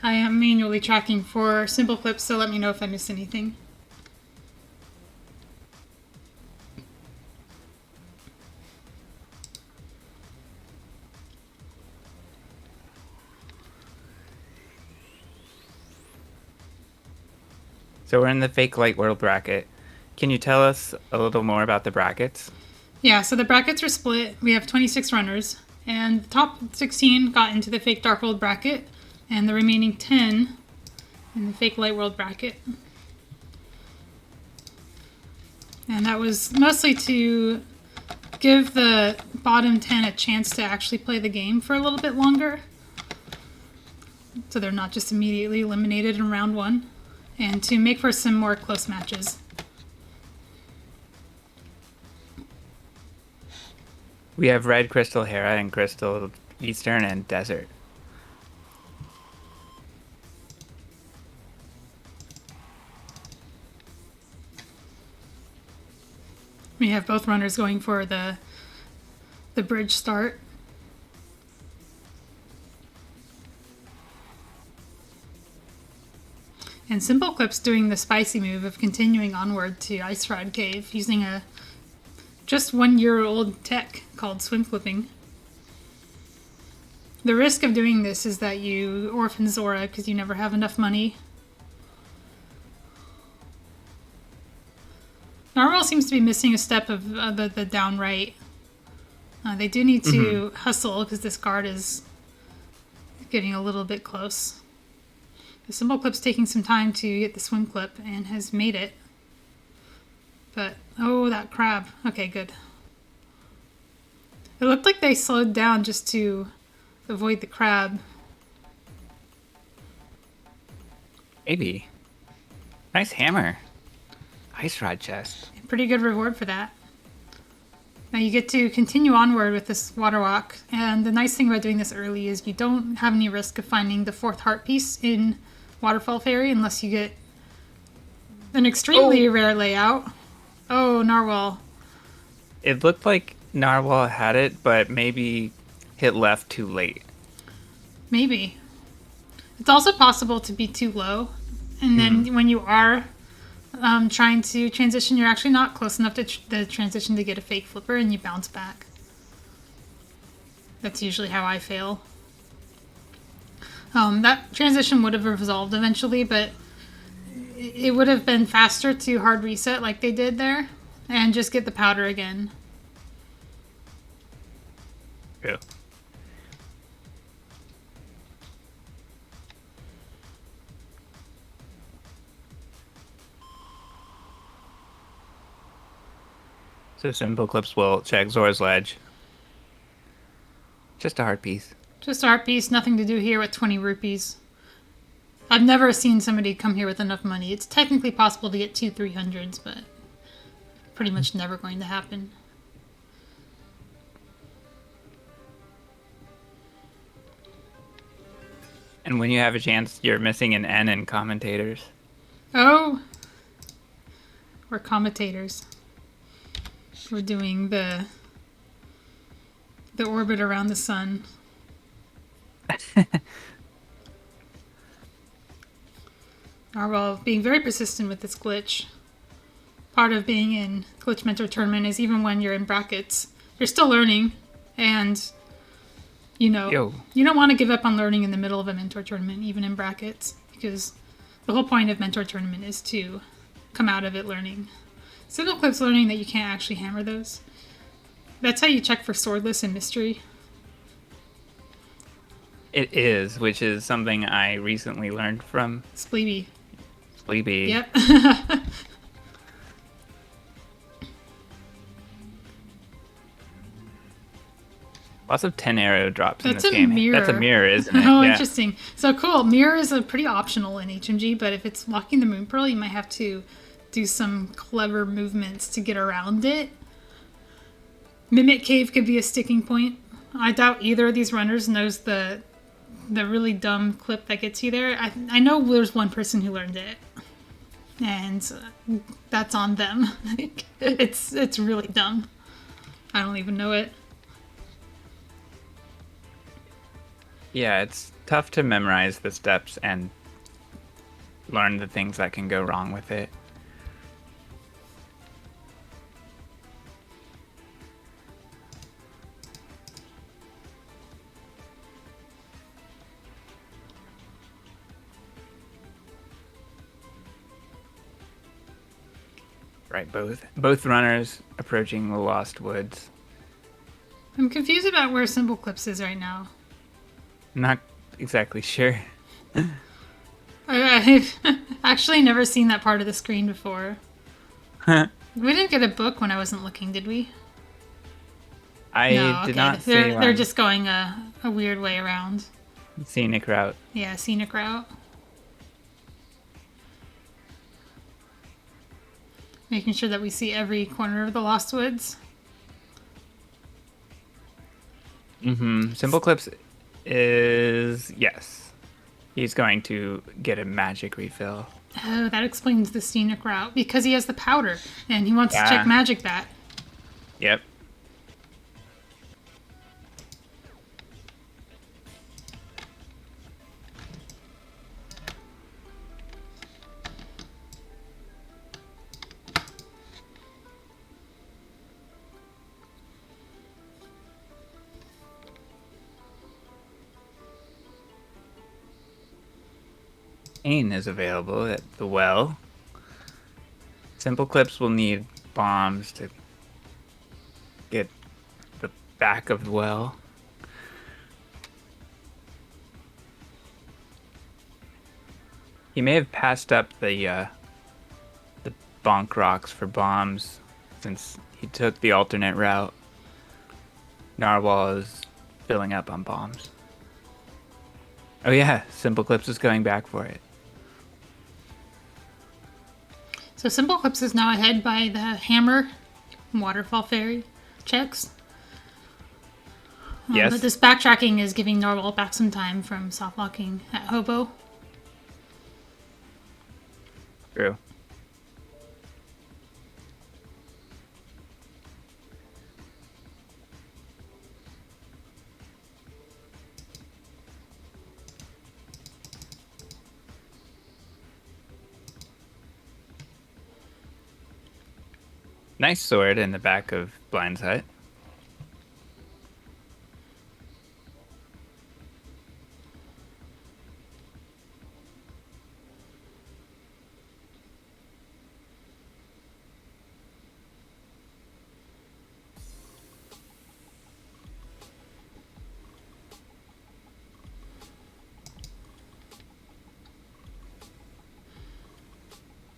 I am manually tracking for SimpleClips, so let me know if I miss anything. So we're in the fake light world bracket. Can you tell us a little more about the brackets? Yeah, so the brackets are split. We have 26 runners, and the top 16 got into the fake dark world bracket, and the remaining 10 in the fake light world bracket. And that was mostly to give the bottom 10 a chance to actually play the game for a little bit longer, so they're not just immediately eliminated in round one, and to make for some more close matches. We have Red, Crystal Hera, and Crystal Eastern, and Desert. We have both runners going for the bridge start. And SimpleClips doing the spicy move of continuing onward to Ice Rod Cave using a just 1 year old tech called swim flipping. The risk of doing this is that you orphan Zora because you never have enough money. Narwhal seems to be missing a step of the down right. They do need to hustle because this guard is getting a little bit close. The SimpleClip's taking some time to get the swim clip and has made it. But, oh, that crab. Okay, good. It looked like they slowed down just to avoid the crab. Maybe. Nice hammer. Ice rod chest. Pretty good reward for that. Now you get to continue onward with this water walk, and the nice thing about doing this early is you don't have any risk of finding the 4th heart piece in Waterfall Fairy unless you get an extremely rare layout. Oh, Narwhal. It looked like Narwhal had it, but maybe hit left too late. Maybe. It's also possible to be too low, and then when you are trying to transition, you're actually not close enough to the transition to get a fake flipper, and you bounce back. That's usually how I fail. That transition would have resolved eventually, but it would have been faster to hard reset like they did there, and just get the powder again. Yeah. So SimpleClips will check Zora's Ledge. Just a heart piece. Just a heart piece, nothing to do here with 20 rupees. I've never seen somebody come here with enough money. It's technically possible to get 2 300s, but pretty much never going to happen. And when you have a chance, you're missing an N in commentators. Oh! We're commentators. We're doing the orbit around the sun. Narwhal being very persistent with this glitch. Part of being in Glitch Mentor Tournament is even when you're in brackets, you're still learning, and you don't want to give up on learning in the middle of a mentor tournament, even in brackets, because the whole point of mentor tournament is to come out of it learning. SimpleClips learning that you can't actually hammer those. That's how you check for swordless and mystery. It is, which is something I recently learned from Spleeby. Sleepy. Yep. Lots of 10 arrow drops That's in this game. a mirror. That's a mirror, isn't it? Oh, Yeah. interesting. So cool. Mirror is a pretty optional in HMG, but if it's locking the Moon Pearl, you might have to do some clever movements to get around it. Mimic Cave could be a sticking point. I doubt either of these runners knows the really dumb clip that gets you there. I know there's one person who learned it, and that's on them. It's really dumb. I don't even know it. Yeah, it's tough to memorize the steps and learn the things that can go wrong with it. Right, both runners approaching the Lost Woods. I'm confused about where SimpleClips is right now. Not exactly sure. I've actually never seen that part of the screen before. We didn't get a book when I wasn't looking, did we? I did not see one. They're just going a weird way around. Scenic route. Yeah, scenic route. Making sure that we see every corner of the Lost Woods. SimpleClips is... yes. He's going to get a magic refill. Oh, that explains the scenic route. Because he has the powder, and he wants to check Magic Bat. Yep. Cane is available at the well. SimpleClips will need bombs to get the back of the well. He may have passed up the bonk rocks for bombs since he took the alternate route. Narwhal is filling up on bombs. Oh yeah, SimpleClips is going back for it. So SimpleClips is now ahead by the hammer waterfall fairy checks. Yes. But this backtracking is giving Narwhal back some time from soft locking at Hobo. True. Nice sword in the back of Blind's hut.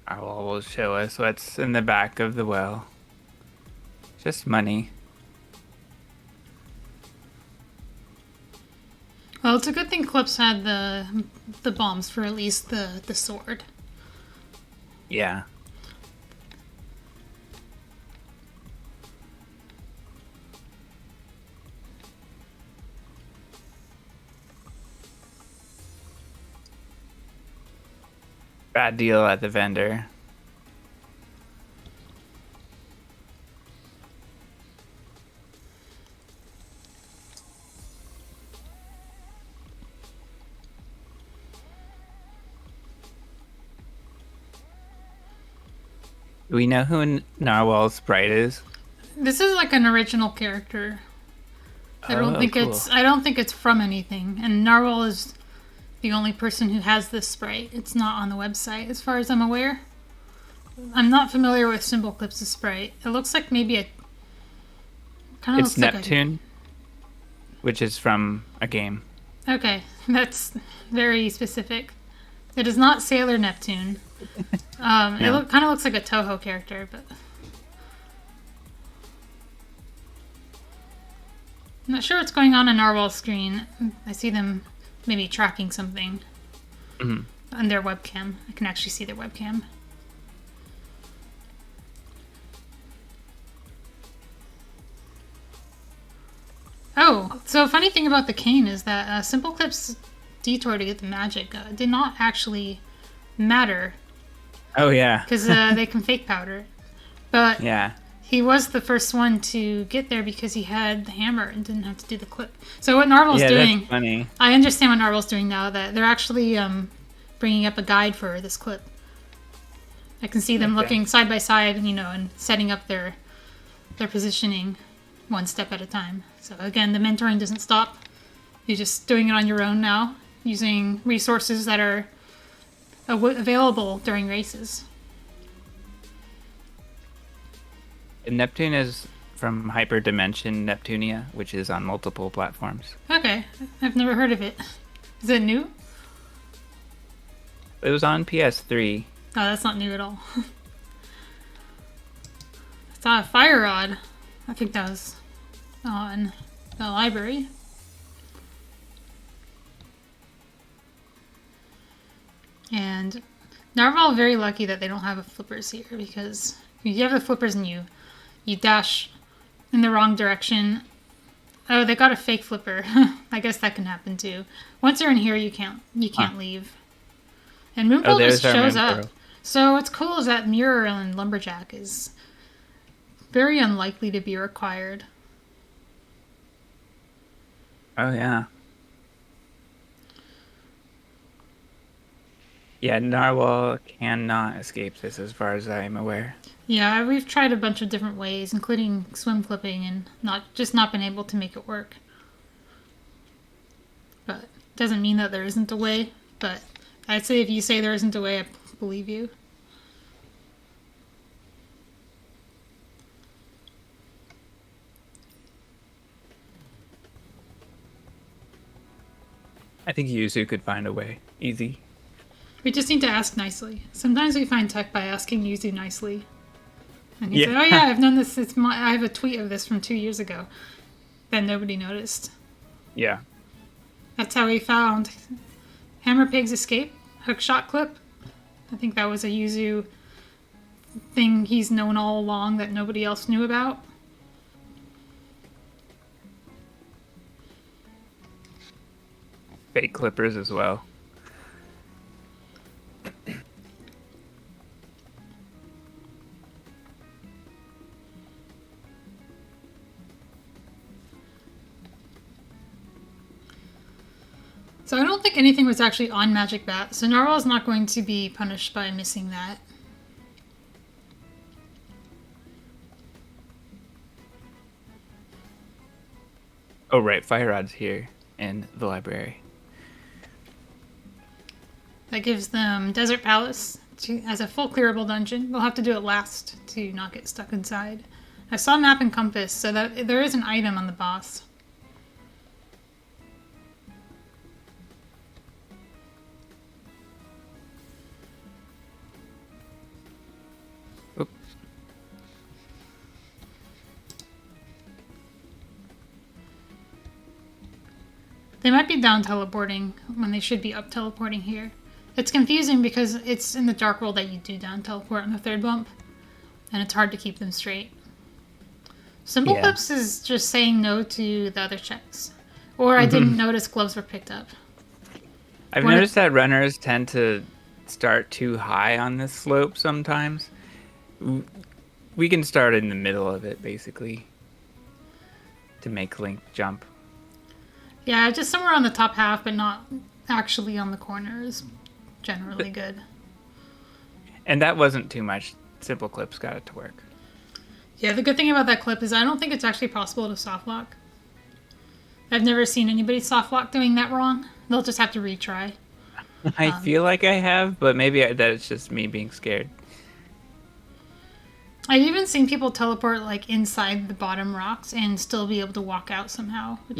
Narwhal will show us what's in the back of the well. Just money. Well, it's a good thing Clips had the bombs for at least the sword. Yeah. Bad deal at the vendor. Do we know who Narwhal's sprite is? This is like an original character. I don't think cool. it's from anything. And Narwhal is the only person who has this sprite. It's not on the website, as far as I'm aware. I'm not familiar with SimpleClips' sprite. It looks like maybe it's Neptune, which is from a game. Okay, that's very specific. It is not Sailor Neptune. No. It kind of looks like a Toho character, but I'm not sure what's going on Narwhal's screen. I see them maybe tracking something on their webcam. I can actually see their webcam. Oh, so a funny thing about the cane is that SimpleClips' detour to get the magic did not actually matter. Oh, yeah. Because they can fake powder. But yeah. He was the first one to get there because he had the hammer and didn't have to do the clip. So what Narwhal's doing... That's funny. I understand what Narwhal's doing now, that they're actually bringing up a guide for this clip. I can see them looking side by side, and setting up their positioning one step at a time. So again, the mentoring doesn't stop. You're just doing it on your own now, using resources that are available during races. Neptune is from Hyperdimension Neptunia, which is on multiple platforms. Okay, I've never heard of it. Is it new? It was on PS3. Oh, that's not new at all. I saw a fire rod. I think that was on the library. And Narwhal very lucky that they don't have flippers here, because if you have the flippers and you dash in the wrong direction. Oh, they got a fake flipper. I guess that can happen too. Once you're in here, you can't leave. And Moonpool just shows up. So what's cool is that Mirror and Lumberjack is very unlikely to be required. Oh, yeah. Yeah, Narwhal cannot escape this as far as I'm aware. Yeah, we've tried a bunch of different ways, including swim flipping, and not been able to make it work. But it doesn't mean that there isn't a way, but I'd say if you say there isn't a way, I believe you. I think Yuzu could find a way. Easy. We just need to ask nicely. Sometimes we find tech by asking Yuzu nicely. And he said, oh yeah, I've known this. I have a tweet of this from 2 years ago that nobody noticed. Yeah. That's how we found Hammer Pig's escape, hookshot clip. I think that was a Yuzu thing he's known all along that nobody else knew about. Fake clippers as well. So I don't think anything was actually on Magic Bat, so Narwhal's not going to be punished by missing that. Oh, right. Fire Rod's here in the library. That gives them Desert Palace as a full clearable dungeon. They'll have to do it last to not get stuck inside. I saw Map and Compass, so that there is an item on the boss. Oop. They might be down teleporting when they should be up teleporting here. It's confusing because it's in the Dark World that you do down teleport on the third bump, and it's hard to keep them straight. SimpleClips is just saying no to the other checks. Or I didn't notice gloves were picked up. I've noticed that runners tend to start too high on this slope sometimes. We can start in the middle of it, basically, to make Link jump. Yeah, just somewhere on the top half, but not actually on the corner is generally good. And that wasn't too much. SimpleClips got it to work. Yeah, the good thing about that clip is I don't think it's actually possible to soft lock. I've never seen anybody soft lock doing that wrong. They'll just have to retry. I feel like I have, but maybe that's just me being scared. I've even seen people teleport like inside the bottom rocks and still be able to walk out somehow. Which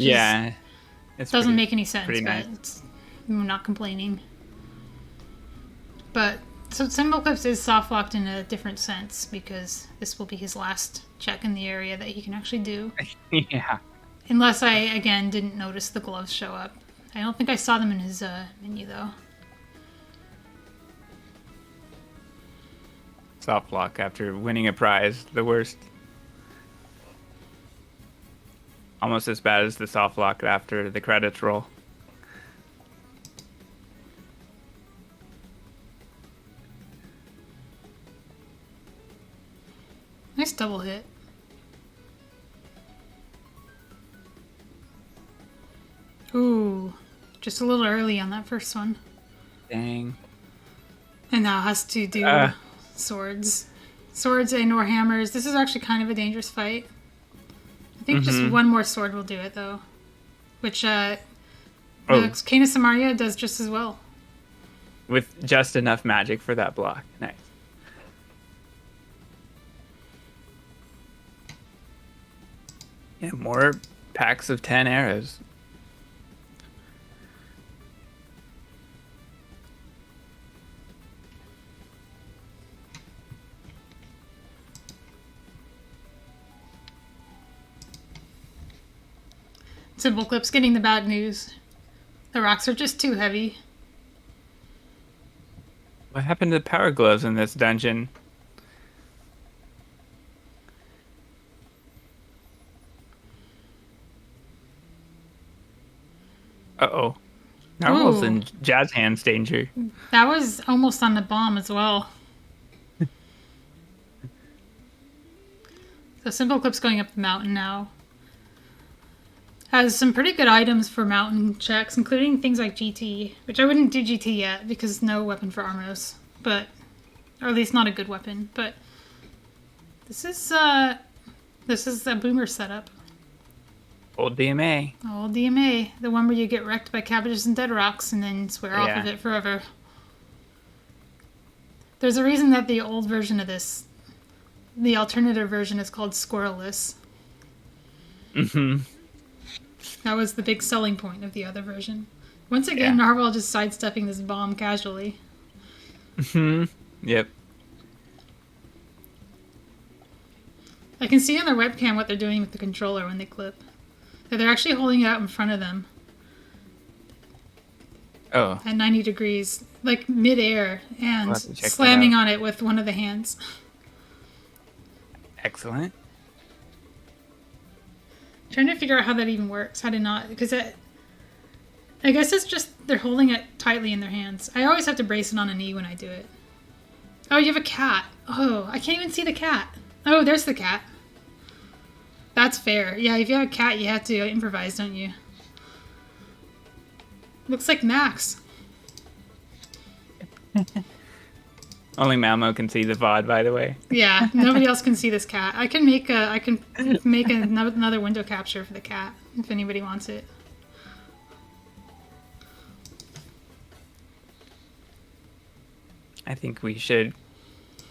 doesn't make any sense, but nice. I'm not complaining. But so SimpleClips is soft locked in a different sense because this will be his last check in the area that he can actually do. Yeah. Unless I, again, didn't notice the gloves show up. I don't think I saw them in his menu, though. Soft lock after winning a prize, the worst. Almost as bad as the soft lock after the credits roll. Nice double hit. Just a little early on that first one. Dang. And now has to do swords. Swords and or hammers. This is actually kind of a dangerous fight. I think just one more sword will do it, though. Which, the Canis Samaria does just as well. With just enough magic for that block. Nice. Yeah, more packs of 10 arrows. SimpleClips getting the bad news. The rocks are just too heavy. What happened to the power gloves in this dungeon? Uh-oh. Narwhal's in Jazz Hands danger. That was almost on the bomb as well. So SimpleClips going up the mountain now. Has some pretty good items for mountain checks, including things like GT, which I wouldn't do GT yet because no weapon for Armos, but or at least not a good weapon. But this is a boomer setup. Old DMA. Old DMA, the one where you get wrecked by cabbages and dead rocks and then swear off of it forever. There's a reason that the old version of this, the alternative version, is called Squirrelless. Mm-hmm. That was the big selling point of the other version. Once again, Narwhal just sidestepping this bomb casually. Mm-hmm. Yep. I can see on their webcam what they're doing with the controller when they clip. That they're actually holding it out in front of them. Oh. At 90 degrees, like mid-air, and We'll slamming on it with one of the hands. Excellent. Trying to figure out how that even works. How to not... Because I guess it's just they're holding it tightly in their hands. I always have to brace it on a knee when I do it. Oh, you have a cat. Oh, I can't even see the cat. Oh, there's the cat. That's fair. Yeah, if you have a cat, you have to improvise, don't you? Looks like Max. Only Malmo can see the VOD, by the way. Yeah, nobody else can see this cat. I can make another window capture for the cat if anybody wants it. I think we should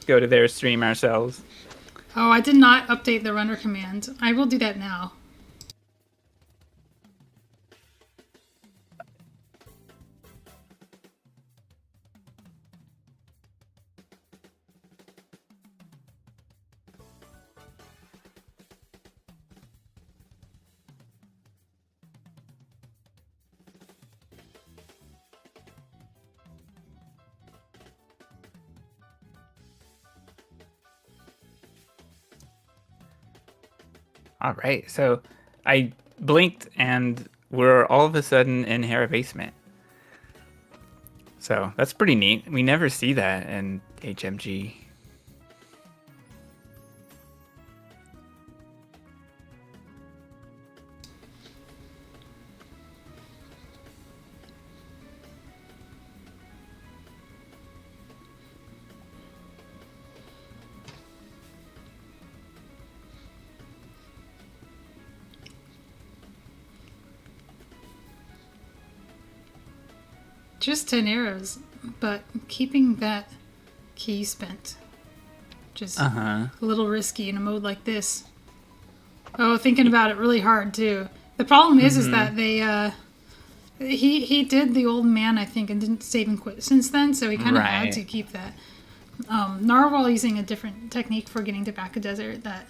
go to their stream ourselves. Oh, I did not update the runner command. I will do that now. All right, so I blinked and we're all of a sudden in Hera Basement. So that's pretty neat. We never see that in HMG. Just 10 arrows, but keeping that key spent. Just a little risky in a mode like this. Oh, thinking about it really hard, too. The problem is that they, he did the old man, I think, and didn't save and quit since then, so he kind of had to keep that. Narwhal using a different technique for getting to Back of Desert that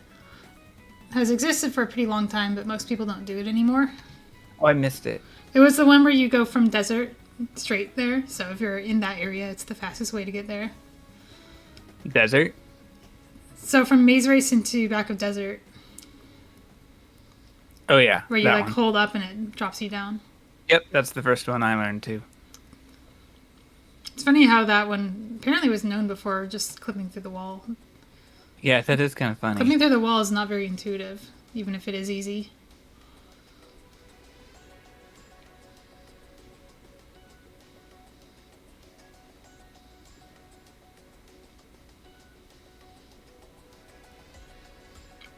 has existed for a pretty long time, but most people don't do it anymore. Oh, I missed it. It was the one where you go from desert straight there, so if you're in that area, it's the fastest way to get there. Desert? So from Maze Race into Back of Desert. Oh, yeah. Where you like hold up and it drops you down. Yep, that's the first one I learned too. It's funny how that one apparently was known before just clipping through the wall. Yeah, that is kind of funny. Clipping through the wall is not very intuitive, even if it is easy.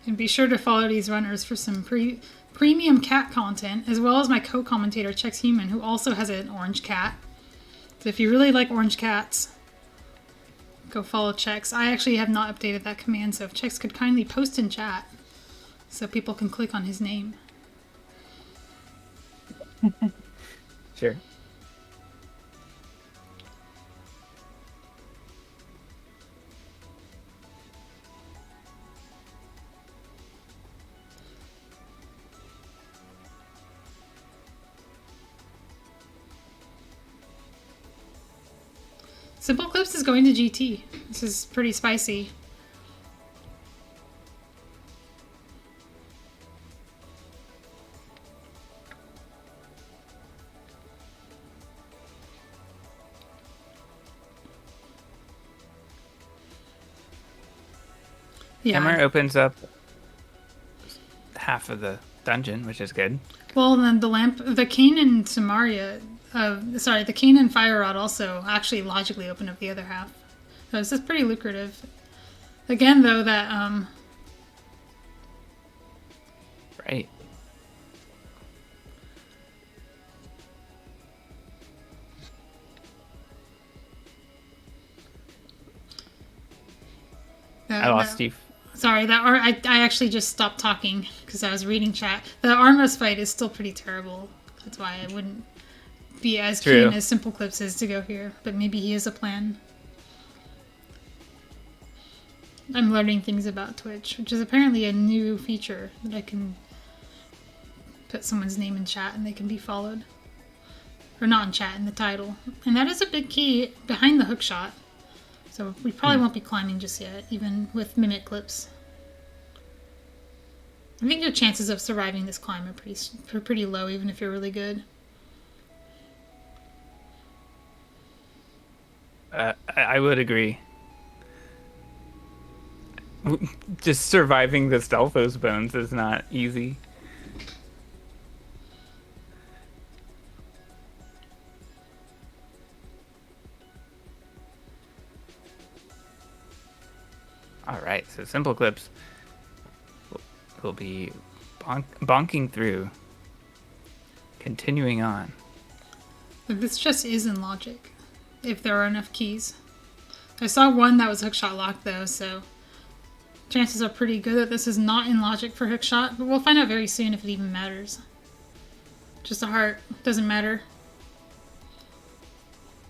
And be sure to follow these runners for some premium cat content, as well as my co-commentator, Chex Human, who also has an orange cat. So if you really like orange cats, go follow Chex. I actually have not updated that command, so if Chex could kindly post in chat so people can click on his name. Sure. SimpleClips is going to GT. This is pretty spicy. Yeah. Hammer opens up half of the dungeon, which is good. Well, then the cane and Samaria, the cane and Fire Rod also actually logically open up the other half. So this is pretty lucrative. Again, though, that Right. I lost Steve. Sorry, I actually just stopped talking because I was reading chat. The Armos fight is still pretty terrible. That's why I wouldn't be as keen as SimpleClips is to go here. But maybe he has a plan. I'm learning things about Twitch, which is apparently a new feature that I can put someone's name in chat and they can be followed. Or not in chat, in the title. And that is a big key behind the hookshot. So we probably won't be climbing just yet, even with Mimic Clips. I think your chances of surviving this climb are pretty low, even if you're really good. I would agree. Just surviving the Stelphos bones is not easy. Alright, so SimpleClips will be bonking through. Continuing on. But this just is in logic, if there are enough keys. I saw one that was hookshot locked though, so chances are pretty good that this is not in logic for hookshot, but we'll find out very soon if it even matters. Just a heart, doesn't matter.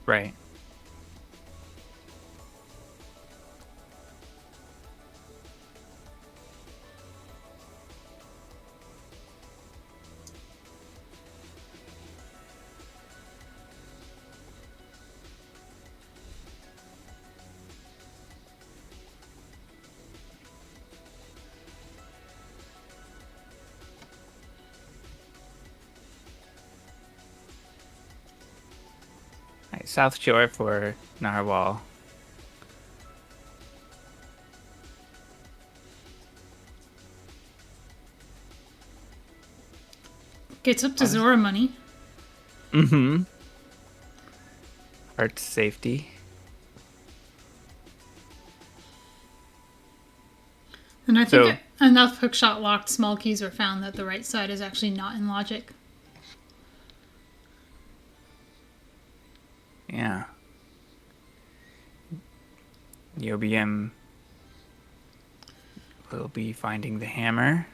Right. South Shore for Narwhal. Gets up to Zora money. Mm-hmm. Heart safety. And I think enough hookshot locked small keys are found that the right side is actually not in logic. Yeah. Niobium will be finding the hammer.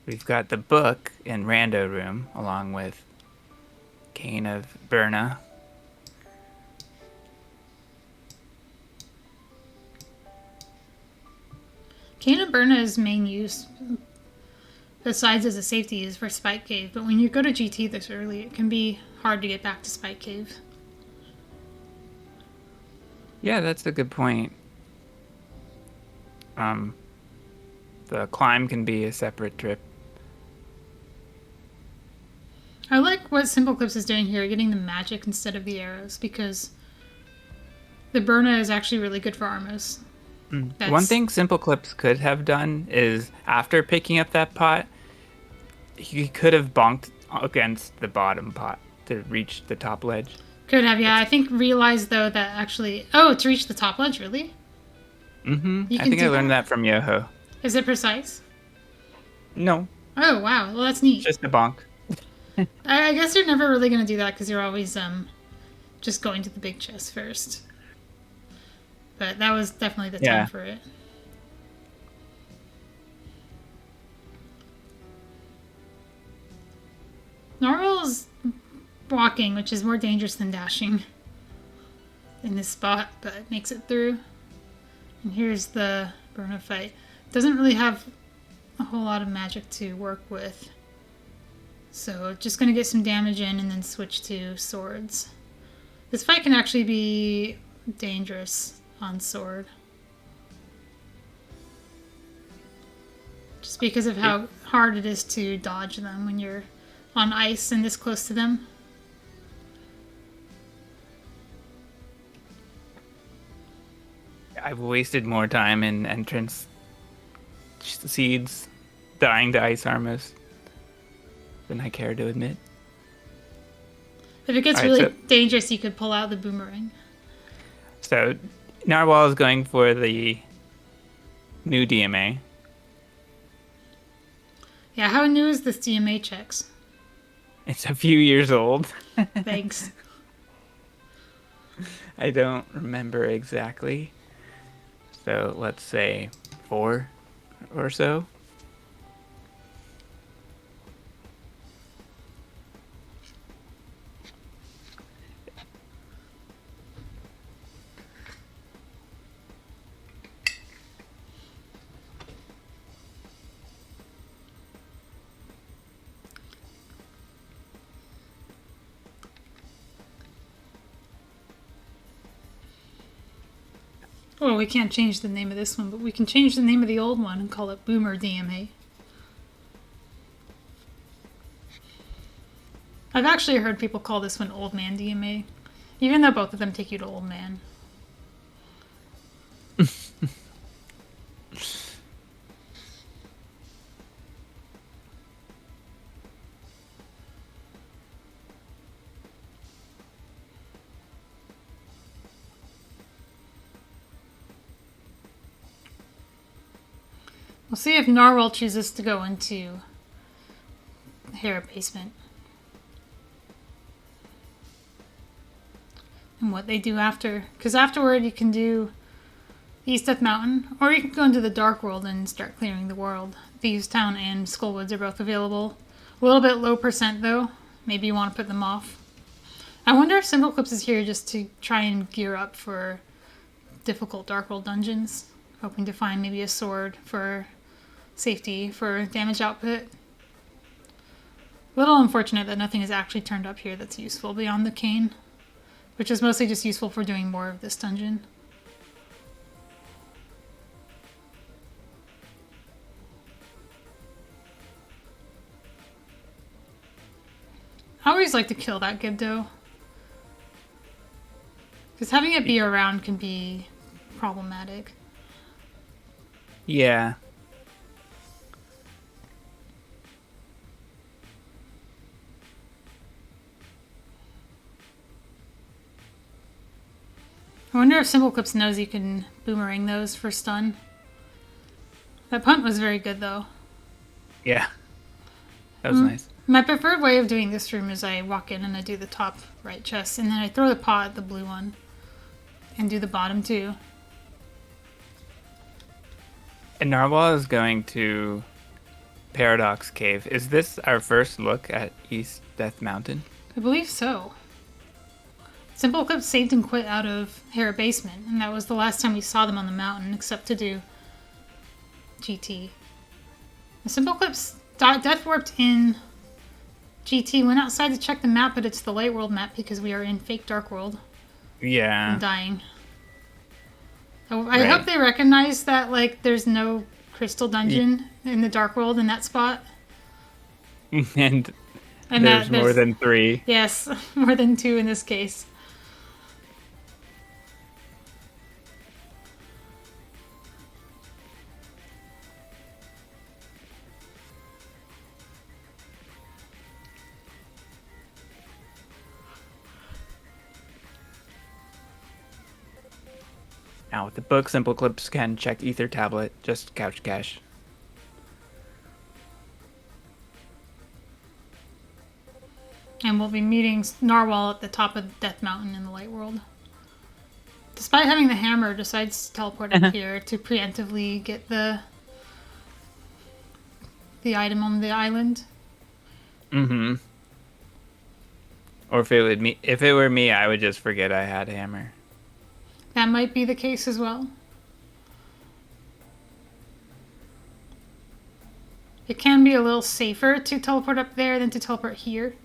We've got the book in Rando Room, along with Cane of Berna. Cane of Berna's main use, besides as a safety, is for Spike Cave. But when you go to GT this early, it can be hard to get back to Spike Cave. Yeah, that's a good point. The climb can be a separate trip. I like what SimpleClips is doing here, getting the magic instead of the arrows, because the Berna is actually really good for Armos. One thing SimpleClips could have done is, after picking up that pot, he could have bonked against the bottom pot to reach the top ledge. Could have, yeah. I think realized though that actually, to reach the top ledge, really? Mm-hmm. You I can think I do learned that? that from Yoho. Is it precise? No, Oh wow, well that's neat. just a bonk. I guess you're never really gonna do that because you're always just going to the big chest first. But that was definitely the time Yeah. for it. Narwhal's walking, which is more dangerous than dashing in this spot, but makes it through. And here's the Burnophyte. Doesn't really have a whole lot of magic to work with. So just going to get some damage in and then switch to swords. This fight can actually be dangerous on sword. Just because of how hard it is to dodge them when you're on ice and this close to them. I've wasted more time in entrance seeds, dying to ice armors than I care to admit. If it gets Alright, really dangerous, you could pull out the boomerang. So Narwhal is going for the new DMA. Yeah, how new is this DMA checks? It's a few years old. Thanks. I don't remember exactly. So let's say 4 or so. Well, we can't change the name of this one, but we can change the name of the old one and call it Boomer DMA. I've actually heard people call this one Old Man DMA, even though both of them take you to Old Man. We'll see if Narwhal chooses to go into Hera Basement. And what they do after. Because afterward you can do East Death Mountain, or you can go into the Dark World and start clearing the world. Thieves Town and Skullwoods are both available. A little bit low percent though. Maybe you want to put them off. I wonder if SimpleClips is here just to try and gear up for difficult Dark World dungeons. Hoping to find maybe a sword for safety, for damage output. A little unfortunate that nothing is actually turned up here that's useful beyond the cane, which is mostly just useful for doing more of this dungeon. I always like to kill that Gibdo, because having it be around can be problematic. Yeah. I wonder if SimpleClips knows you can boomerang those for stun. That punt was very good though. Yeah. That was nice. My preferred way of doing this room is I walk in and I do the top right chest, and then I throw the paw at the blue one and do the bottom too. And Narwhal is going to Paradox Cave. Is this our first look at East Death Mountain? I believe so. SimpleClips saved and quit out of Hera Basement, and that was the last time we saw them on the mountain, except to do GT. The SimpleClips death warped in GT, went outside to check the map, but it's the Light World map because we are in fake Dark World. Yeah. I'm dying. I hope they recognize that, like, there's no crystal dungeon in the Dark World in that spot. and there's more than 3. Yes, more than 2 in this case. Now with the book, SimpleClips can check Ether Tablet, just couch cache. And we'll be meeting Narwhal at the top of Death Mountain in the Light World. Despite having the hammer, decides to teleport up here to preemptively get the item on the island. Mm-hmm. Or if it were me, I would just forget I had hammer. That might be the case as well. It can be a little safer to teleport up there than to teleport here.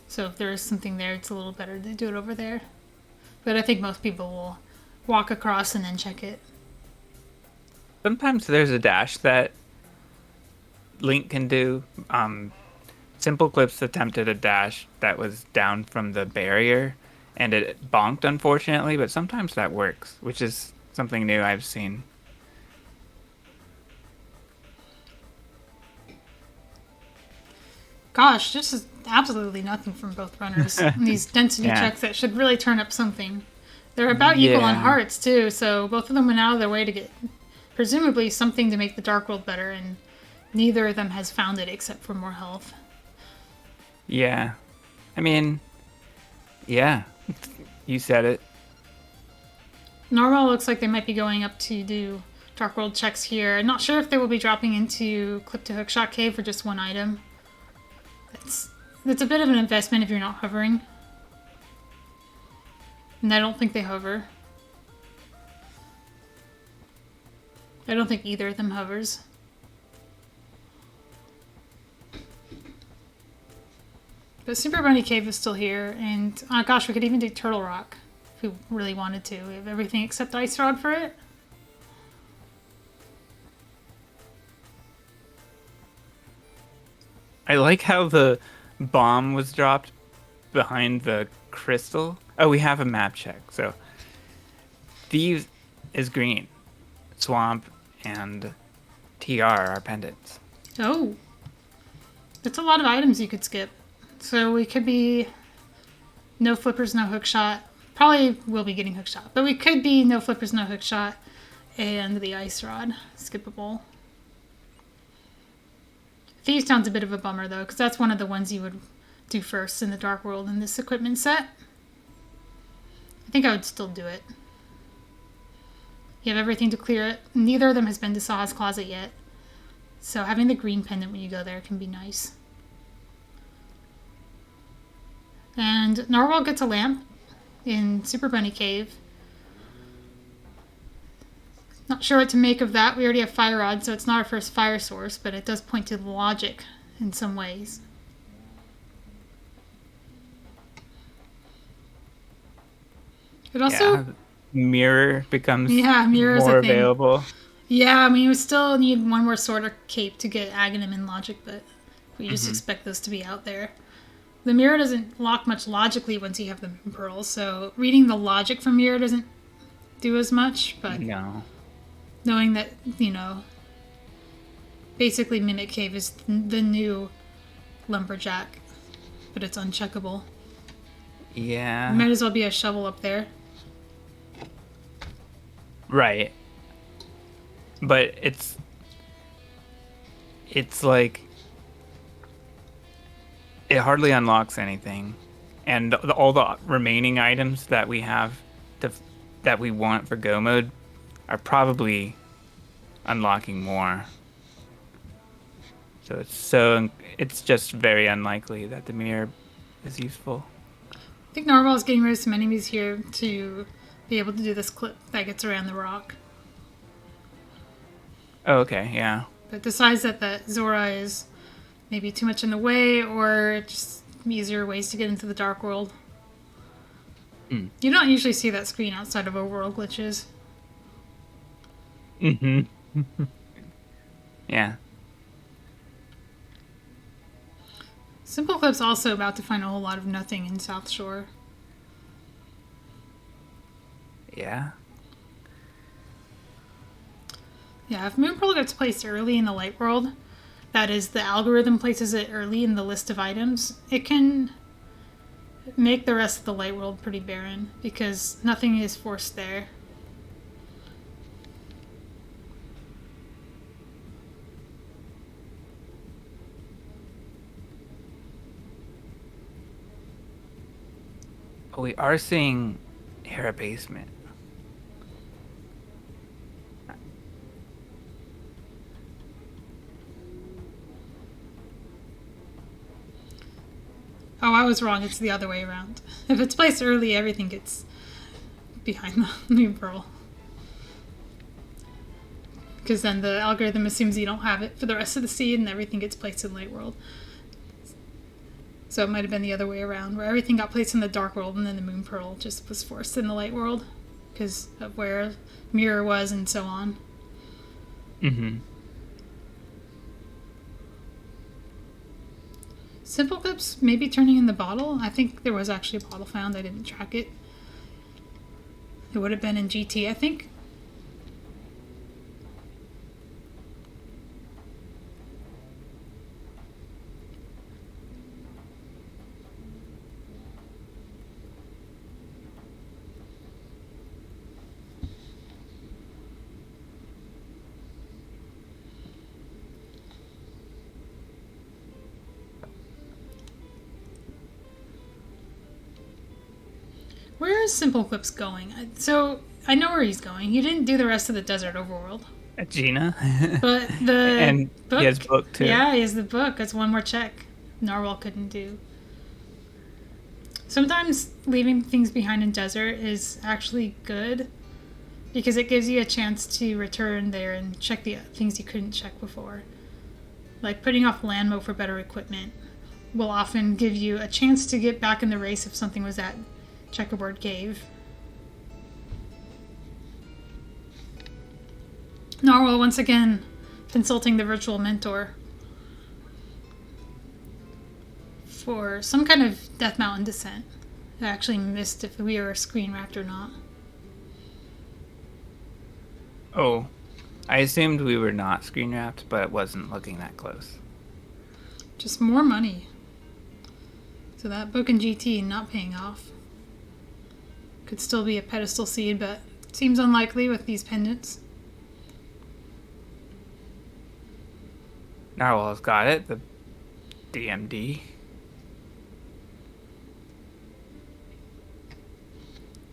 So if there is something there, it's a little better to do it over there. But I think most people will walk across and then check it. Sometimes there's a dash that Link can do. SimpleClips attempted a dash that was down from the barrier, and it bonked, unfortunately, but sometimes that works, which is something new I've seen. Gosh, this is absolutely nothing from both runners. These density checks that should really turn up something. They're about equal on hearts, too, so both of them went out of their way to get, presumably, something to make the Dark World better, and neither of them has found it except for more health. Yeah. I mean, yeah. You said it. Narwhal looks like they might be going up to do Dark World checks here. I'm not sure if they will be dropping into Clip to Hookshot Cave for just one item. It's a bit of an investment if you're not hovering. And I don't think they hover. I don't think either of them hovers. But Super Bunny Cave is still here, and oh gosh, we could even do Turtle Rock if we really wanted to. We have everything except Ice Rod for it. I like how the bomb was dropped behind the crystal. Oh, we have a map check. So Thieves is green. Swamp and TR are pendants. Oh. That's a lot of items you could skip. So we could be no flippers, no hookshot. Probably will be getting hookshot. But we could be no flippers, no hookshot and the ice rod. Skippable. Thieves Town's a bit of a bummer though, because that's one of the ones you would do first in the Dark World in this equipment set. I think I would still do it. You have everything to clear it. Neither of them has been to Saw's Closet yet. So having the green pendant when you go there can be nice. And Narwhal gets a lamp in Super Bunny Cave. Not sure what to make of that. We already have Fire Rod, so it's not our first fire source, but it does point to the logic in some ways. It also... Mirror becomes mirror's more a thing. available. Yeah, I mean, we still need one more sword or cape to get Aghanim and Logic, but we just expect those to be out there. The mirror doesn't lock much logically once you have the pearl, so reading the logic from mirror doesn't do as much, but No. knowing that, you know, basically Mimic Cave is the new Lumberjack, but it's uncheckable. Yeah. Might as well be a shovel up there. Right. But it's like it hardly unlocks anything, and all the remaining items that we have that we want for Go mode are probably unlocking more. So it's just very unlikely that the mirror is useful. I think Narwhal is getting rid of some enemies here to be able to do this clip that gets around the rock. Oh, okay, yeah. But decides that the Zora is maybe too much in the way, or just easier ways to get into the Dark World. You don't usually see that screen outside of overworld glitches. Yeah. SimpleClips also about to find a whole lot of nothing in South Shore. Yeah. Yeah, if Moon Pearl gets placed early in the Light World, that is, the algorithm places it early in the list of items, it can make the rest of the Light World pretty barren, because nothing is forced there. Oh, we are seeing Hera basement. Oh, I was wrong. It's the other way around. If it's placed early, everything gets behind the moon pearl. Because then the algorithm assumes you don't have it for the rest of the seed and everything gets placed in light world. So it might have been the other way around, where everything got placed in the dark world and then the moon pearl just was forced in the light world because of where mirror was and so on. Mm-hmm. SimpleClips maybe turning in the bottle. I think there was actually a bottle found. I didn't track it. It would have been in GT, I think. Where is SimpleClips going? So I know where he's going. He didn't do the rest of the desert overworld. Gina. But the And book, he has book too. Yeah, he has the book. That's one more check Narwhal couldn't do. Sometimes leaving things behind in desert is actually good because it gives you a chance to return there and check the things you couldn't check before. Like putting off land mode for better equipment will often give you a chance to get back in the race if something was at Checkerboard Cave. Narwhal once again consulting the virtual mentor for some kind of Death Mountain descent. I actually missed if we were screen wrapped or not. Oh, I assumed we were not screen wrapped, but it wasn't looking that close. Just more money. So that book in GT not paying off. Could still be a pedestal seed, but seems unlikely with these pendants. Narwhal's got it, the DMD.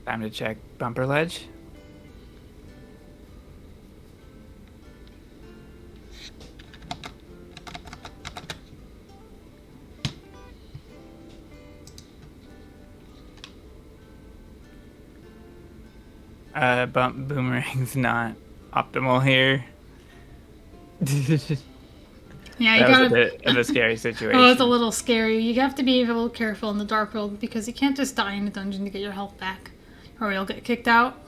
Time to check bumper ledge. Bump boomerang's not optimal here. Yeah, you that was gotta. a bit of a scary situation. Oh, it's a little scary. You have to be a little careful in the dark world because you can't just die in a dungeon to get your health back, or you'll get kicked out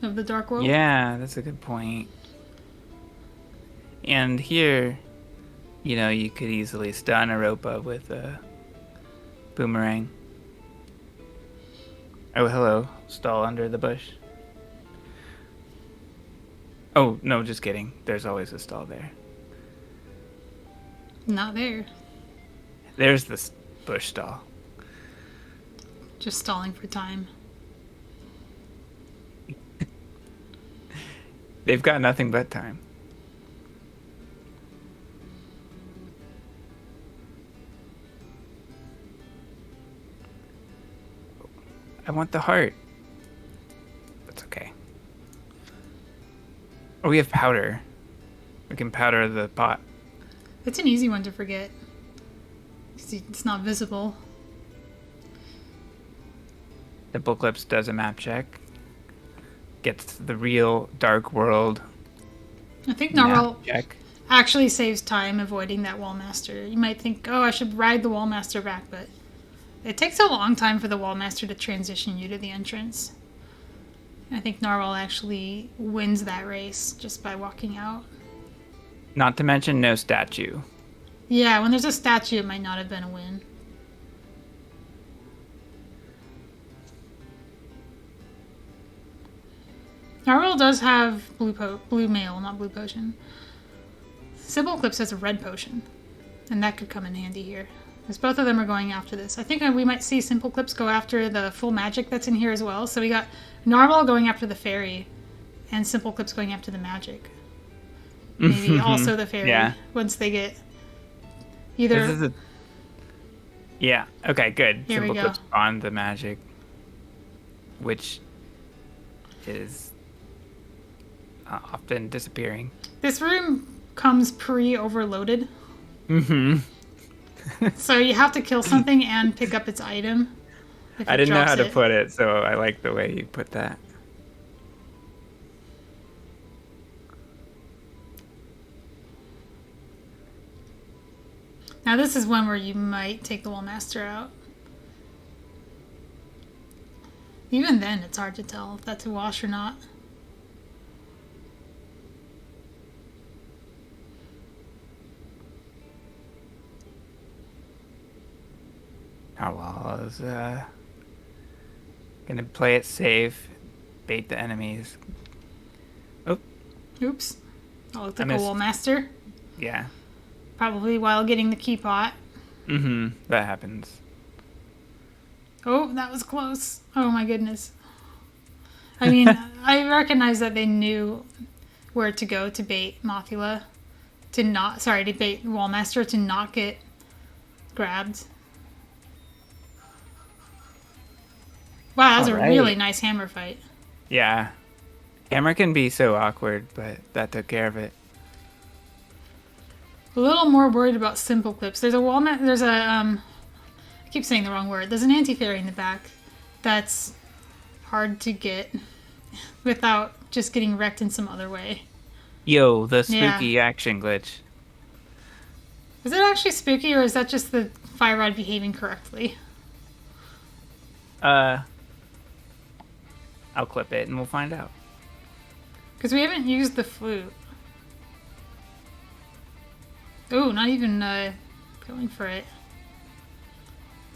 of the dark world. Yeah, that's a good point. And here, you know, you could easily stun Europa with a boomerang. Oh, hello. Stall under the bush. Oh, no, just kidding. There's always a stall there. Not there. There's the bush stall. Just stalling for time. They've got nothing but time. I want the heart. That's okay. Oh, we have powder. We can powder the pot. It's an easy one to forget. It's not visible. SimpleClips does a map check. Gets the real dark world. I think Narwhal check. actually saves time avoiding that Wallmaster. You might think, oh, I should ride the Wallmaster back, but it takes a long time for the Wallmaster to transition you to the entrance. I think Narwhal actually wins that race just by walking out. Not to mention no statue. Yeah, when there's a statue, it might not have been a win. Narwhal does have blue mail, not blue potion. SimpleClips has a red potion, and that could come in handy here. Because both of them are going after this. I think we might see SimpleClips go after the full magic that's in here as well. So we got Narwhal going after the fairy, and SimpleClips going after the magic. Maybe also the fairy, once they get either... Yeah, okay, good. Here we go. SimpleClips on the magic. which is often disappearing. This room comes pre-overloaded. Mm-hmm. So you have to kill something and pick up its item. I didn't know how to put it, so I like the way you put that. Now this is one where you might take the Wall Master out. Even then, it's hard to tell if that's a wash or not. Narwhal is gonna play it safe, bait the enemies. Oh. Oops. Oh, it took a Wall Master. Yeah. Probably while getting the key pot. Mm-hmm. That happens. Oh, that was close. Oh my goodness. I mean, I recognize that they knew where to go to bait Mothula. To bait Wallmaster to not get grabbed. Wow, that was a really nice hammer fight. Yeah. Hammer can be so awkward, but that took care of it. A little more worried about SimpleClips. There's a I keep saying the wrong word. There's an anti-fairy in the back that's hard to get without just getting wrecked in some other way. Yo, the spooky action glitch. Is it actually spooky, or is that just the fire rod behaving correctly? I'll clip it and we'll find out. Because we haven't used the flute. Ooh, not even going for it.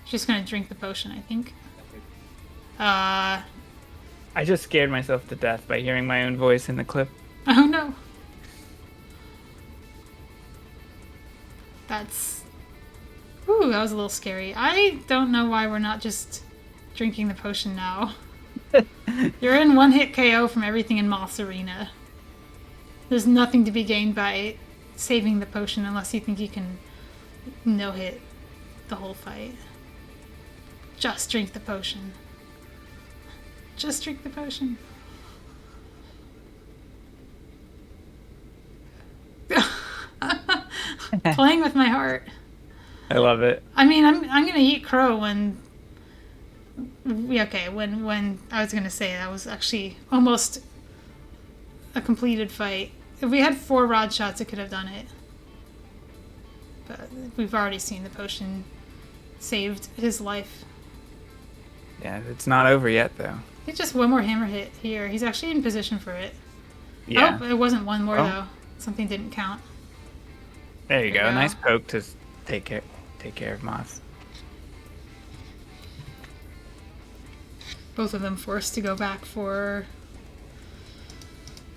Just gonna drink the potion, I think. I just scared myself to death by hearing my own voice in the clip. Oh no. That's... Ooh, that was a little scary. I don't know why we're not just drinking the potion now. You're in one hit KO from everything in Moth's Arena. There's nothing to be gained by saving the potion unless you think you can no-hit the whole fight. Just drink the potion. Just drink the potion. Playing with my heart. I love it. I mean, I'm gonna eat crow when I was gonna say that was actually almost a completed fight. If we had 4 rod shots, it could have done it. But we've already seen the potion saved his life. Yeah, it's not over yet, though. He just one more hammer hit here. He's actually in position for it. Yeah. Oh, it wasn't one more, though. Something didn't count. There you go. Nice poke to take care of Moth. Both of them forced to go back for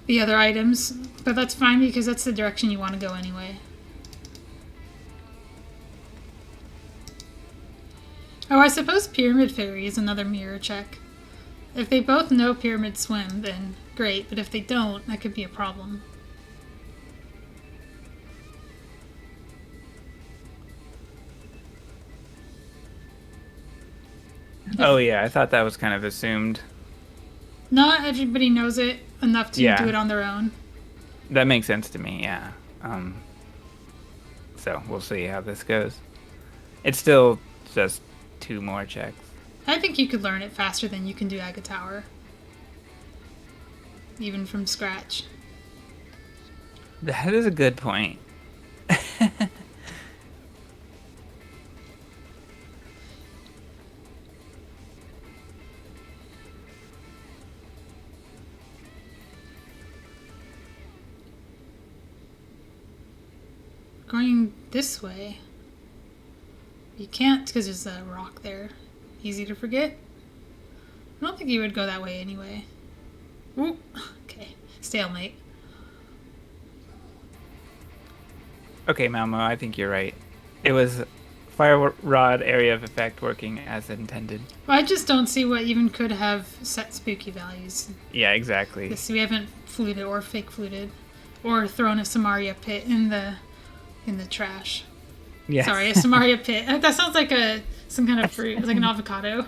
the other items. But that's fine because that's the direction you want to go anyway. Oh, I suppose Pyramid Fairy is another mirror check. If they both know Pyramid Swim, then great. But if they don't, that could be a problem. Oh yeah, I thought that was kind of assumed. Not everybody knows it enough to do it on their own. That makes sense to me, yeah. So we'll see how this goes. It's still just 2 more checks. I think you could learn it faster than you can do Aga Tower. Even from scratch. That is a good point. Going this way. You can't because there's a rock there. Easy to forget. I don't think you would go that way anyway. Ooh, okay. Stalemate. Okay, Malmo, I think you're right. It was fire rod area of effect working as intended. Well, I just don't see what even could have set spooky values. Yeah, exactly. We haven't fluted or fake fluted. Or thrown a Samaria pit in the trash. Yeah. Sorry, a Samaria pit. That sounds like some kind of fruit. It's like an avocado.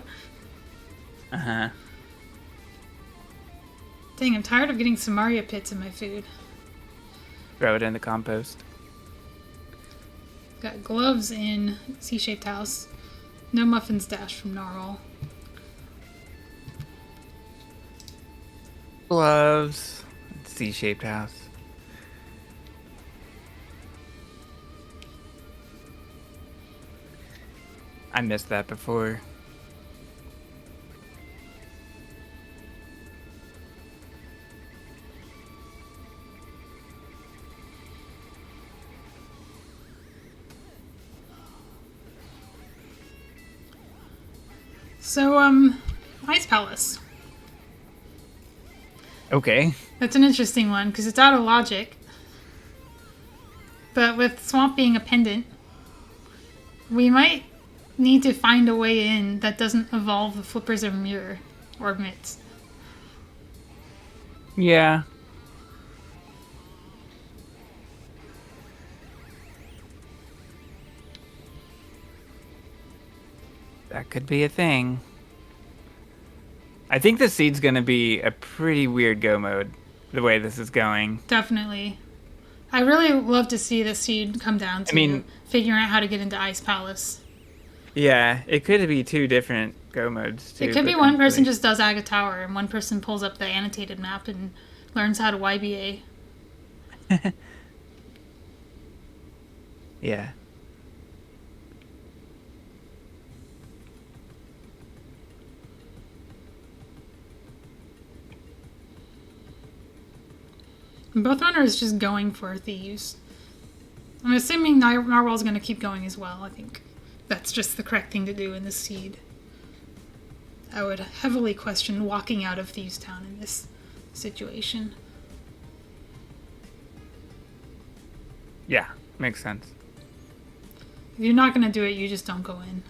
Uh-huh. Dang, I'm tired of getting Samaria pits in my food. Throw it in the compost. Got gloves in C-shaped house. No muffins dash from Narwhal. Gloves. C-shaped house. I missed that before. So, Ice Palace. Okay. That's an interesting one, because it's out of logic. But with Swamp being a pendant, we might need to find a way in that doesn't involve the flippers of mirror or mitts. Yeah. That could be a thing. I think the seed's going to be a pretty weird go mode, the way this is going. Definitely. I really love to see the seed come down to figuring out how to get into Ice Palace. Yeah, it could be two different go modes, too. It could be one person just does Aga Tower, and one person pulls up the annotated map and learns how to YBA. Yeah. And both runners just going for thieves. I'm assuming Narwhal's going to keep going as well. I think that's just the correct thing to do in this seed. I would heavily question walking out of Thieves Town in this situation. Yeah, makes sense. If you're not going to do it, you just don't go in.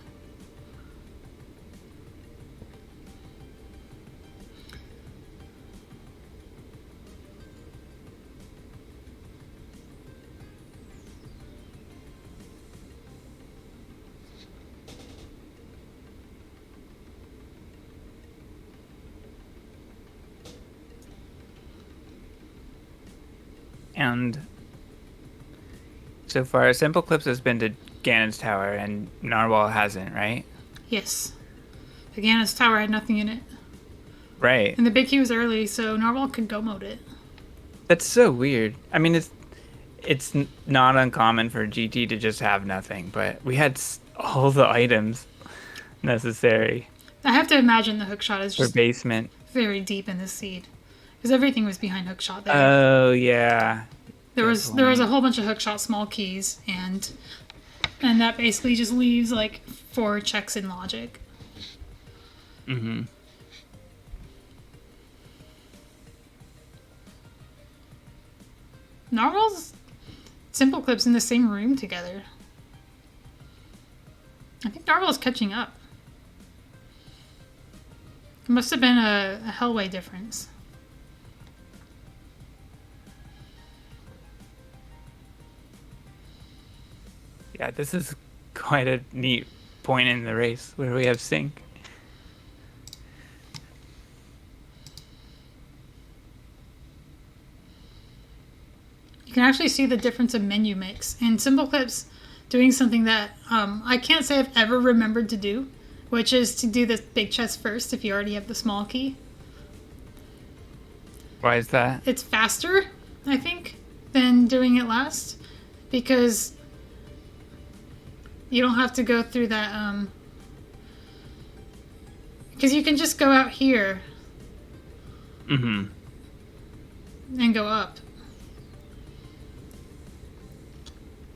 And so far, SimpleClips has been to Ganon's Tower, and Narwhal hasn't, right? Yes. The Ganon's Tower had nothing in it. Right. And the big key was early, so Narwhal could go mode it. That's so weird. I mean, it's not uncommon for GT to just have nothing, but we had all the items necessary. I have to imagine the hookshot is just for basement. Very deep in this seed. Because everything was behind hookshot there. Oh, yeah. There was a whole bunch of hookshot small keys, and that basically just leaves like 4 checks in logic. Mm-hmm. Narwhal's SimpleClips in the same room together. I think Narwhal's catching up. It must have been a Hellway difference. Yeah, this is quite a neat point in the race where we have sync. You can actually see the difference of menu mix. And SimpleClips doing something that I can't say I've ever remembered to do, which is to do the big chest first if you already have the small key. Why is that? It's faster, I think, than doing it last, because you don't have to go through that, because you can just go out here Mm-hmm. and go up.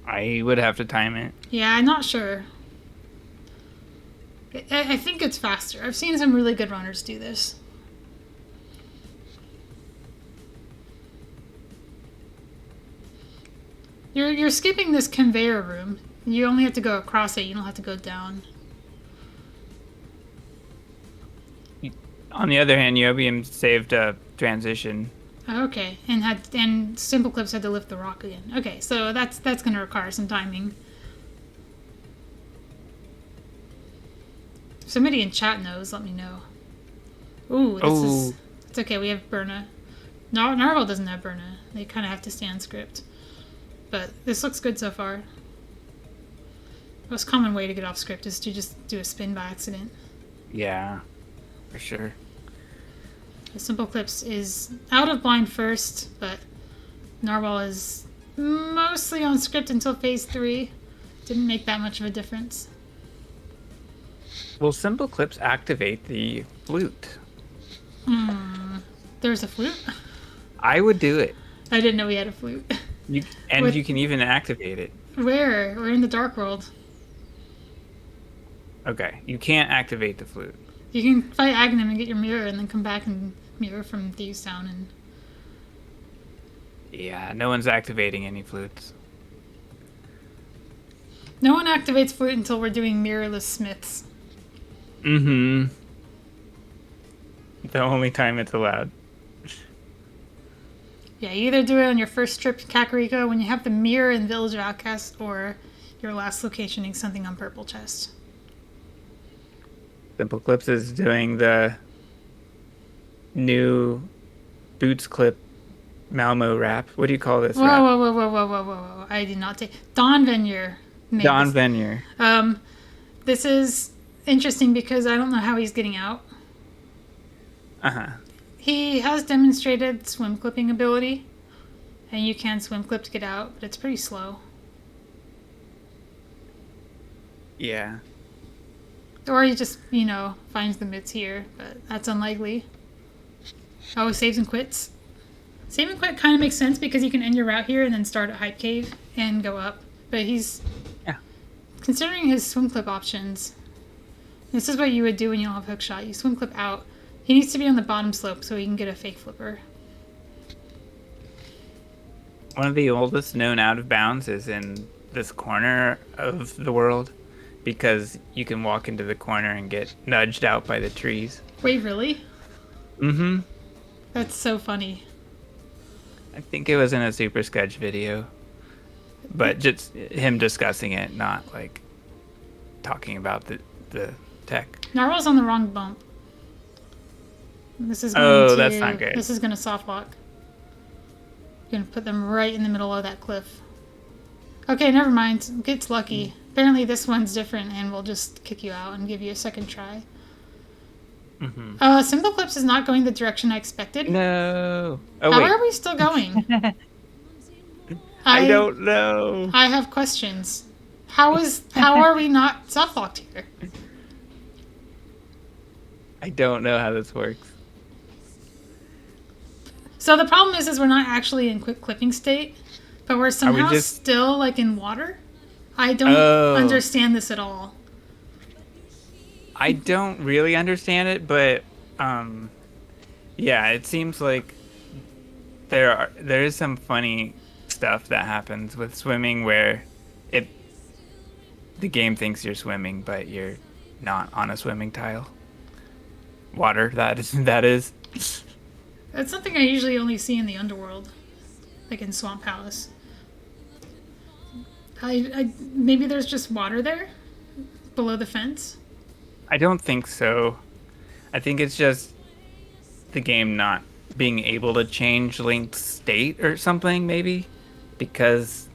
I would have to time it. Yeah, I'm not sure. I think it's faster. I've seen some really good runners do this. You're skipping this conveyor room. You only have to go across it. You don't have to go down. On the other hand, Niobium saved a transition. Okay, and SimpleClips had to lift the rock again. Okay, so that's going to require some timing. If somebody in chat knows, let me know. Ooh, it's okay. We have Berna. Narwhal doesn't have Burna. They kind of have to stay on script. But this looks good so far. The most common way to get off script is to just do a spin by accident. Yeah, for sure. The SimpleClips is out of blind first, but Narwhal is mostly on script until phase 3. Didn't make that much of a difference. Will SimpleClips activate the flute? There's a flute? I would do it. I didn't know we had a flute. You can even activate it. Where? We're in the Dark World. Okay, you can't activate the flute. You can fight Aghanim and get your mirror and then come back and mirror from Thieves Town. And Yeah, no one's activating any flutes. no one activates flute until we're doing mirrorless smiths. Mm-hmm. The only time it's allowed. Yeah, you either do it on your first trip to Kakariko when you have the mirror in Village of Outcasts, or your last location in something on Purple Chest. SimpleClips is doing the new Boots Clip Malmo rap. What do you call this rap? Whoa. I did not take... Don Venier made Don this. Venier. This is interesting because I don't know how he's getting out. Uh-huh. He has demonstrated swim clipping ability, and you can swim clip to get out, but it's pretty slow. Yeah. Or he just, finds the mitts here, but that's unlikely. Oh, saves and quits. Save and quit kind of makes sense because you can end your route here and then start at Hype Cave and go up. But he's... Yeah. Considering his swim clip options, this is what you would do when you don't have hook shot. You swim clip out. He needs to be on the bottom slope so he can get a fake flipper. One of the oldest known out of bounds is in this corner of the world because you can walk into the corner and get nudged out by the trees. Wait, really? Mm-hmm. That's so funny. I think it was in a Super Sketch video. But just him discussing it, not like talking about the tech. Narwhal's on the wrong bump. This is going that's not good. This is going to soft lock. You're going to put them right in the middle of that cliff. Okay, never mind. Gets lucky. Apparently this one's different and we'll just kick you out and give you a second try. Mm-hmm. SimpleClips is not going the direction I expected. No. Oh, How wait. are we still going? I don't know. I have questions. How are we not soft locked here? I don't know how this works. So the problem is we're not actually in quick clipping state, but we're somehow still like in water. I don't understand this at all. I don't really understand it, but yeah, it seems like there is some funny stuff that happens with swimming where the game thinks you're swimming, but you're not on a swimming tile. Water, that is. That's something I usually only see in the underworld, like in Swamp Palace. Maybe there's just water there, below the fence. I don't think so. I think it's just the game not being able to change Link's state or something, maybe, because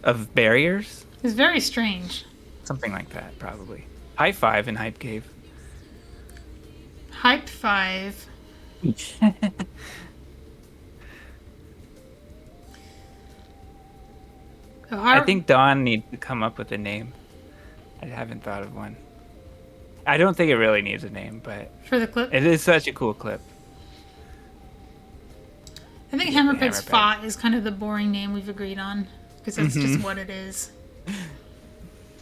of barriers. It's very strange. Something like that, probably. High five in Hype Cave. Hype 5. I think Dawn needs to come up with a name. I haven't thought of one. I don't think it really needs a name, but for the clip, it is such a cool clip. I think Hammerpeg's Fought is kind of the boring name we've agreed on because that's just what it is.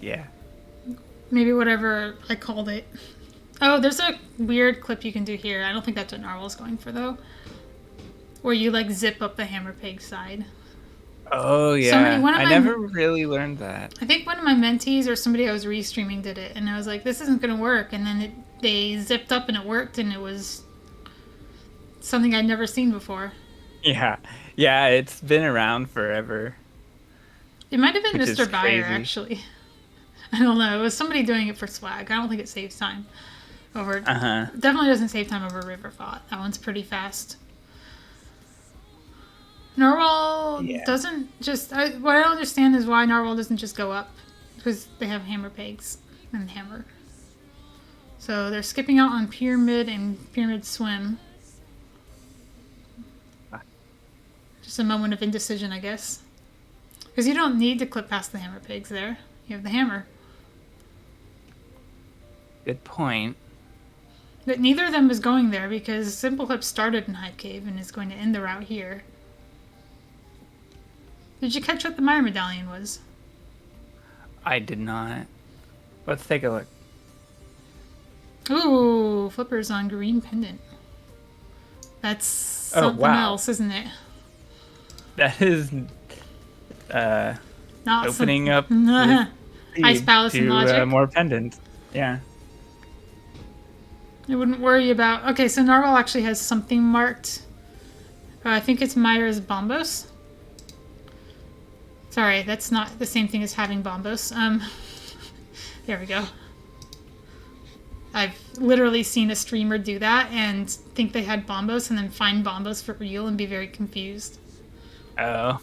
Yeah. Maybe whatever I called it. Oh, there's a weird clip you can do here. I don't think that's what Narwhal's going for, though. Where you, like, zip up the Hammerpeg side. Oh, yeah. I never really learned that. I think one of my mentees or somebody I was restreaming did it, and I was like, this isn't going to work. And then they zipped up and it worked, and it was something I'd never seen before. Yeah. Yeah, it's been around forever. It might have been Mr. Byer, actually. I don't know. It was somebody doing it for swag. I don't think it saves time. Definitely doesn't save time over River Fought. That one's pretty fast. Narwhal Yeah. doesn't just... what I don't understand is why Narwhal doesn't just go up. Because they have hammer pegs and hammer. So they're skipping out on Pyramid and Pyramid Swim. Just a moment of indecision, I guess. Because you don't need to clip past the hammer pegs there. You have the hammer. Good point. But neither of them is going there because SimpleClips started in Hive Cave and is going to end the route here. Did you catch what the Mire Medallion was? I did not. Let's take a look. Ooh, Flippers on green pendant. That's something else, isn't it? That is Not opening up Ice Palace and Logic. More pendants. Yeah. I wouldn't worry about... Okay, so Narwhal actually has something marked. I think it's Myra's Bombos. Sorry, that's not the same thing as having Bombos. There we go. I've literally seen a streamer do that and think they had Bombos and then find Bombos for real and be very confused. Oh.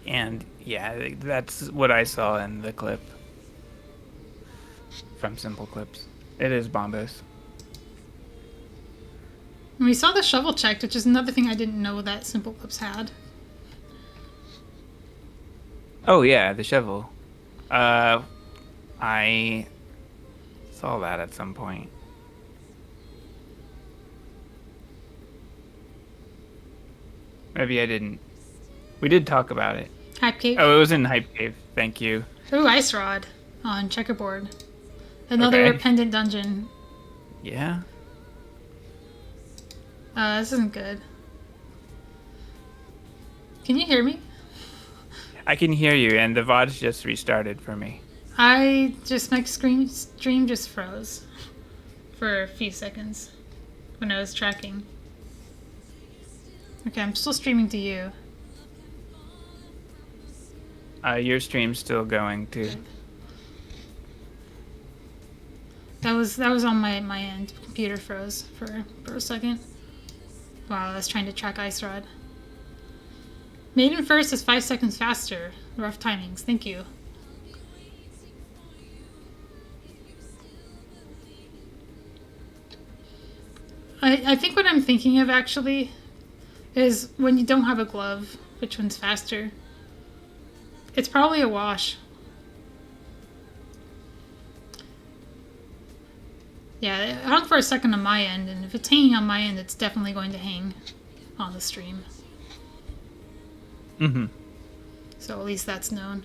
And yeah, that's what I saw in the clip from SimpleClips. It is Bombos. And we saw the shovel checked, which is another thing I didn't know that SimpleClips had. Oh yeah, the shovel. I saw that at some point. Maybe I didn't. We did talk about it. Hype Cave. Oh, it was in Hype Cave. Thank you. Ooh, Ice Rod on Checkerboard. Another pendant dungeon. Yeah. This isn't good. Can you hear me? I can hear you, and the VOD's just restarted for me. My stream just froze for a few seconds when I was tracking. Okay, I'm still streaming to you. Your stream's still going too. Okay. That was on my end. Computer froze for a second. Wow, I was trying to track Ice Rod. Maiden first is 5 seconds faster. Rough timings. Thank you. I think what I'm thinking of actually is when you don't have a glove, which one's faster? It's probably a wash. Yeah, it hung for a second on my end, and if it's hanging on my end, it's definitely going to hang on the stream. Mm-hmm. So at least that's known.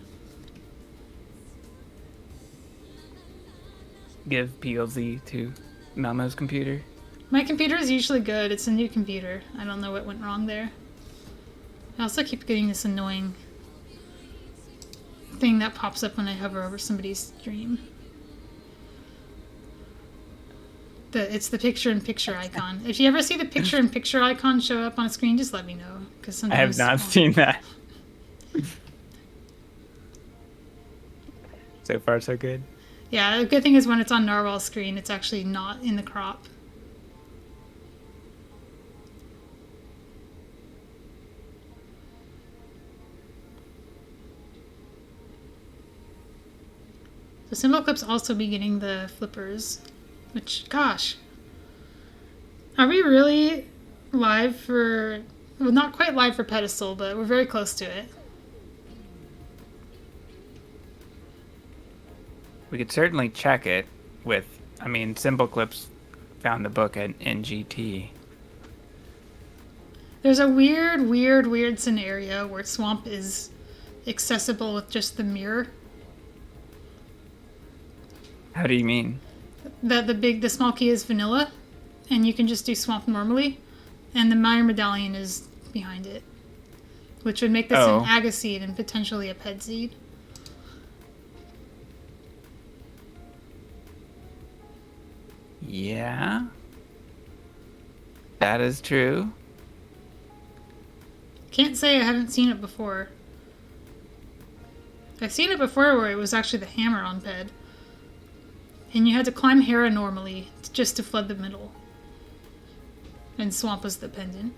Give PLZ to Melmo's computer. My computer is usually good. It's a new computer. I don't know what went wrong there. I also keep getting this annoying thing that pops up when I hover over somebody's stream. It's the picture-in-picture icon. If you ever see the picture-in-picture icon show up on a screen, just let me know. Because sometimes I have not seen that. So far, so good. Yeah, the good thing is when it's on Narwhal's screen, it's actually not in the crop. So SimpleClips also be getting the flippers. Which, gosh. Are we really live for... Well, not quite live for Pedestal, but we're very close to it. We could certainly check it with... I mean, SimpleClips found the book at NGT. There's a weird scenario where Swamp is accessible with just the mirror. How do you mean? The small key is vanilla, and you can just do Swamp normally, and the Mire Medallion is behind it, which would make this an Agaseed and potentially a Ped Seed. Yeah. That is true. Can't say I haven't seen it before. I've seen it before where it was actually the hammer on Ped. And you had to climb Hera normally, just to flood the middle. And Swamp was the pendant.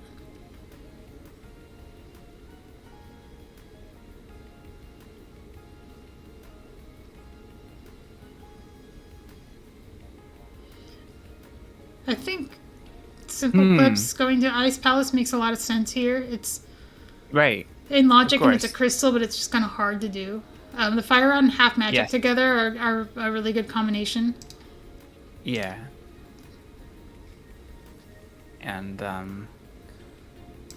I think SimpleClips going to Ice Palace makes a lot of sense here. It's Right. in Of logic and it's a course. crystal, but it's just kind of hard to do. The Fire Rod and Half Magic Yes. together are a really good combination. Yeah. And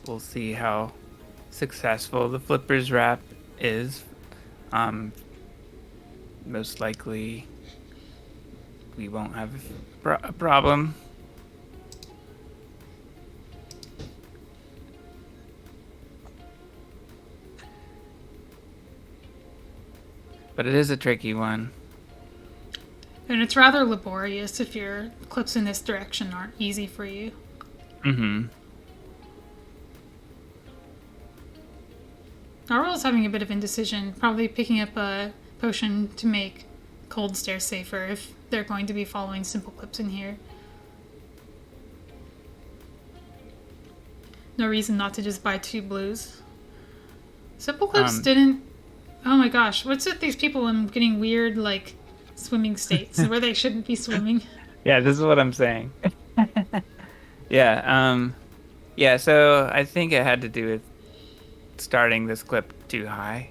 we'll see how successful the Flippers wrap is. Most likely we won't have a problem. But it is a tricky one. And it's rather laborious if your clips in this direction aren't easy for you. Mm-hmm. Narwhal's having a bit of indecision, probably picking up a potion to make cold stairs safer if they're going to be following SimpleClips in here. No reason not to just buy 2 blues. SimpleClips didn't... Oh my gosh, what's with these people and getting weird, like, swimming states where they shouldn't be swimming? Yeah, this is what I'm saying. Yeah, yeah, so I think it had to do with starting this clip too high.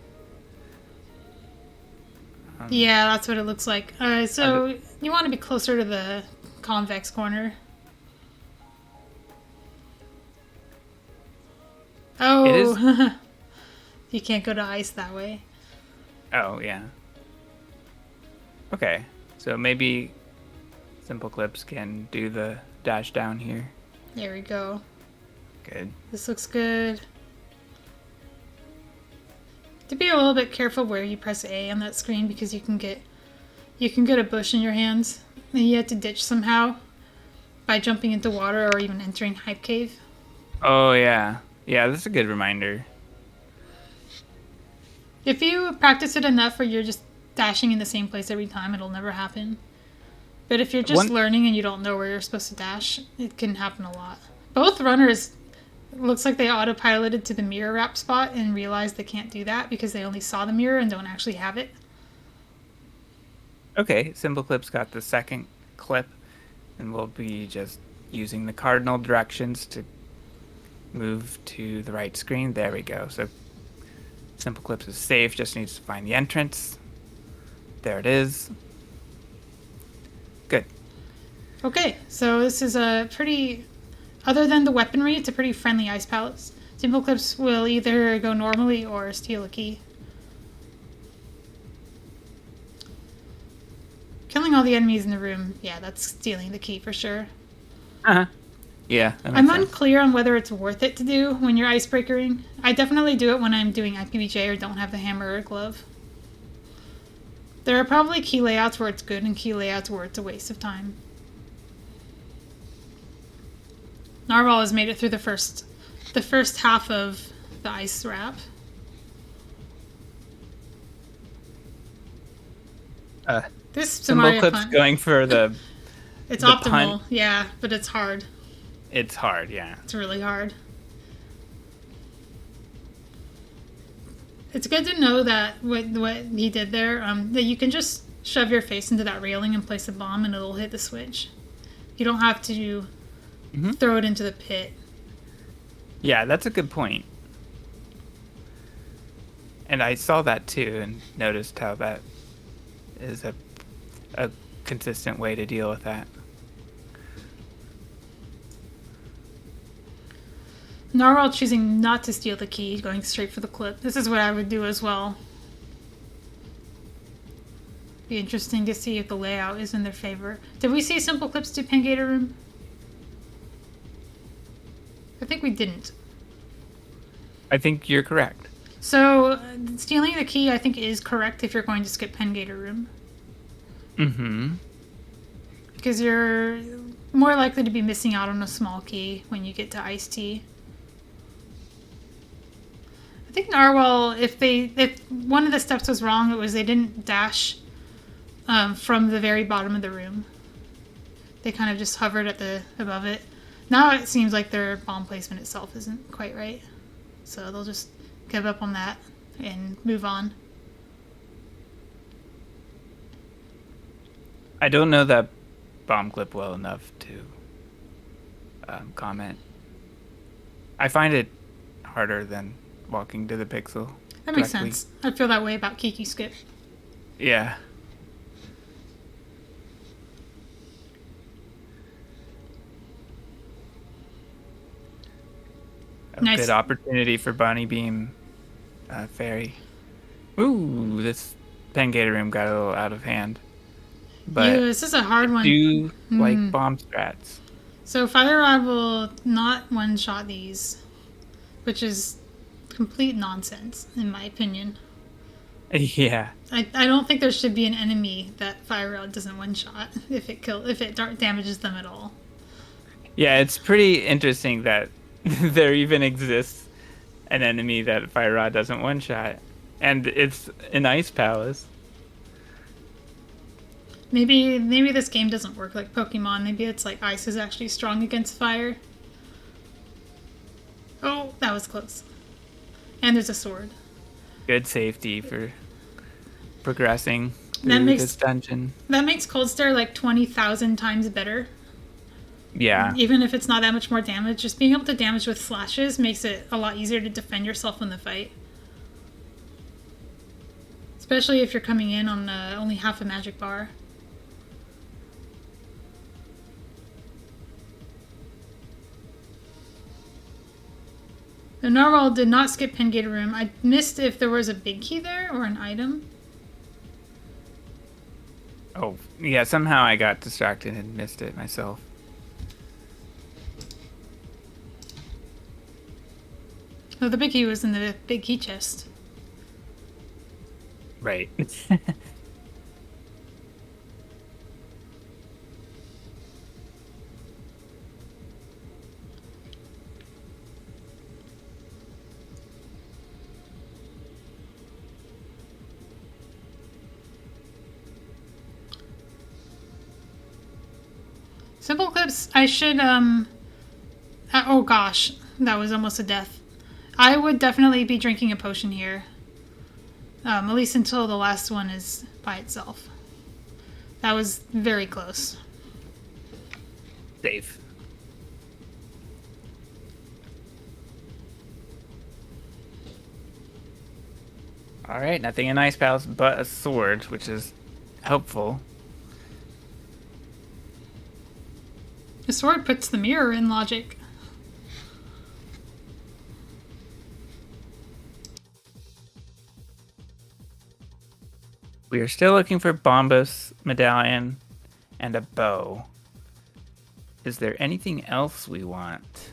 Yeah, that's what it looks like. So you want to be closer to the convex corner. Oh, you can't go to ice that way. Oh, yeah. Okay, so maybe SimpleClips can do the dash down here. There we go. Good. This looks good. To be a little bit careful where you press A on that screen because you can get a bush in your hands and you have to ditch somehow by jumping into water or even entering Hype Cave. Oh, yeah. Yeah, that's a good reminder. If you practice it enough where you're just dashing in the same place every time, it'll never happen. But if you're just learning and you don't know where you're supposed to dash, it can happen a lot. Both runners, looks like they autopiloted to the mirror wrap spot and realized they can't do that because they only saw the mirror and don't actually have it. Okay, SimpleClips got the second clip, and we'll be just using the cardinal directions to move to the right screen. There we go. So SimpleClips is safe, just needs to find the entrance. There it is. Good. Okay, so this is a pretty... Other than the weaponry, it's a pretty friendly ice palace. SimpleClips will either go normally or steal a key. Killing all the enemies in the room, yeah, that's stealing the key for sure. Uh-huh. Yeah, I'm unclear on whether it's worth it to do when you're icebreakering. I definitely do it when I'm doing IPBJ or don't have the hammer or glove. There are probably key layouts where it's good and key layouts where it's a waste of time. Narwhal has made it through the first half of the ice wrap. This SimpleClips going for the... It's the optimal, punt. yeah, but it's hard. It's hard, yeah. It's really hard. It's good to know that what he did there, that you can just shove your face into that railing and place a bomb and it'll hit the switch. You don't have to throw it into the pit. Yeah, that's a good point. And I saw that too and noticed how that is a consistent way to deal with that. Narwhal choosing not to steal the key, going straight for the clip. This is what I would do as well. Be interesting to see if the layout is in their favor. Did we see SimpleClips do Pengator Room? I think we didn't. I think you're correct. So, stealing the key I think is correct if you're going to skip Pengator Room. Mm-hmm. Because you're more likely to be missing out on a small key when you get to Iced Tea. I think Narwhal, if one of the steps was wrong, it was they didn't dash from the very bottom of the room. They kind of just hovered above it. Now it seems like their bomb placement itself isn't quite right. So they'll just give up on that and move on. I don't know that bomb clip well enough to comment. I find it harder than walking to the pixel. That makes directly. sense. I feel that way about Kiki Skip. Yeah. A Nice. good opportunity for Bunny Beam Fairy. Ooh, this Pengator room got a little out of hand. But This is a hard one. do like bomb strats. So Fire Rod will not one-shot these, which is complete nonsense, in my opinion. Yeah. I don't think there should be an enemy that Fire Rod doesn't one-shot if it damages them at all. Yeah, it's pretty interesting that there even exists an enemy that Fire Rod doesn't one-shot. And it's an Ice Palace. Maybe this game doesn't work like Pokemon. Maybe it's like ice is actually strong against fire. Oh, that was close. And there's a sword. Good safety for progressing That through makes- this dungeon. That makes Cold Stare like 20,000 times better. Yeah. Even if it's not that much more damage, just being able to damage with slashes makes it a lot easier to defend yourself in the fight. Especially if you're coming in on only half a magic bar. The Narwhal did not skip Pengator Room. I missed if there was a big key there or an item. Oh, yeah, somehow I got distracted and missed it myself. Oh, the big key was in the big key chest. Right. SimpleClips, I should, oh gosh, that was almost a death. I would definitely be drinking a potion here. At least until the last one is by itself. That was very close. Safe. Alright, nothing in Ice Palace but a sword, which is helpful. The sword puts the mirror in logic. We are still looking for Bombus, Medallion, and a bow. Is there anything else we want?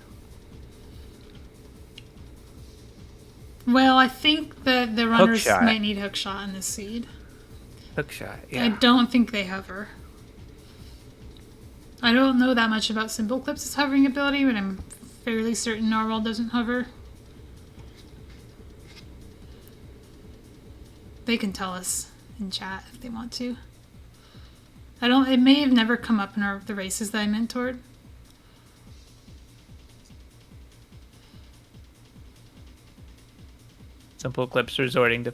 Well, I think that the runners Hookshot. might need hookshot in this seed. Hookshot, I yeah. don't think they hover. I don't know that much about SimpleClips' hovering ability, but I'm fairly certain Narwhal doesn't hover. They can tell us in chat if they want to. It may have never come up in the races that I mentored. SimpleClips resorting to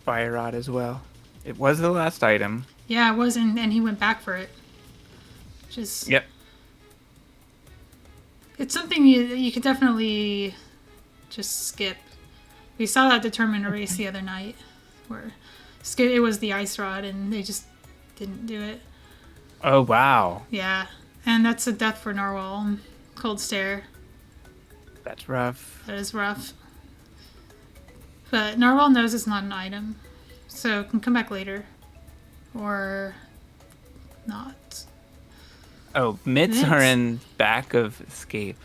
Fire Rod as well. It was the last item. Yeah, it was, and he went back for it. Which is... Yep. It's something you could definitely just skip. We saw that determine a race the other night, where it was the ice rod, and they just didn't do it. Oh, wow. Yeah, and that's a death for Narwhal. Cold Stare. That's rough. That is rough. But Narwhal knows it's not an item, so it can come back later. Or not. Oh, mitts are in back of escape.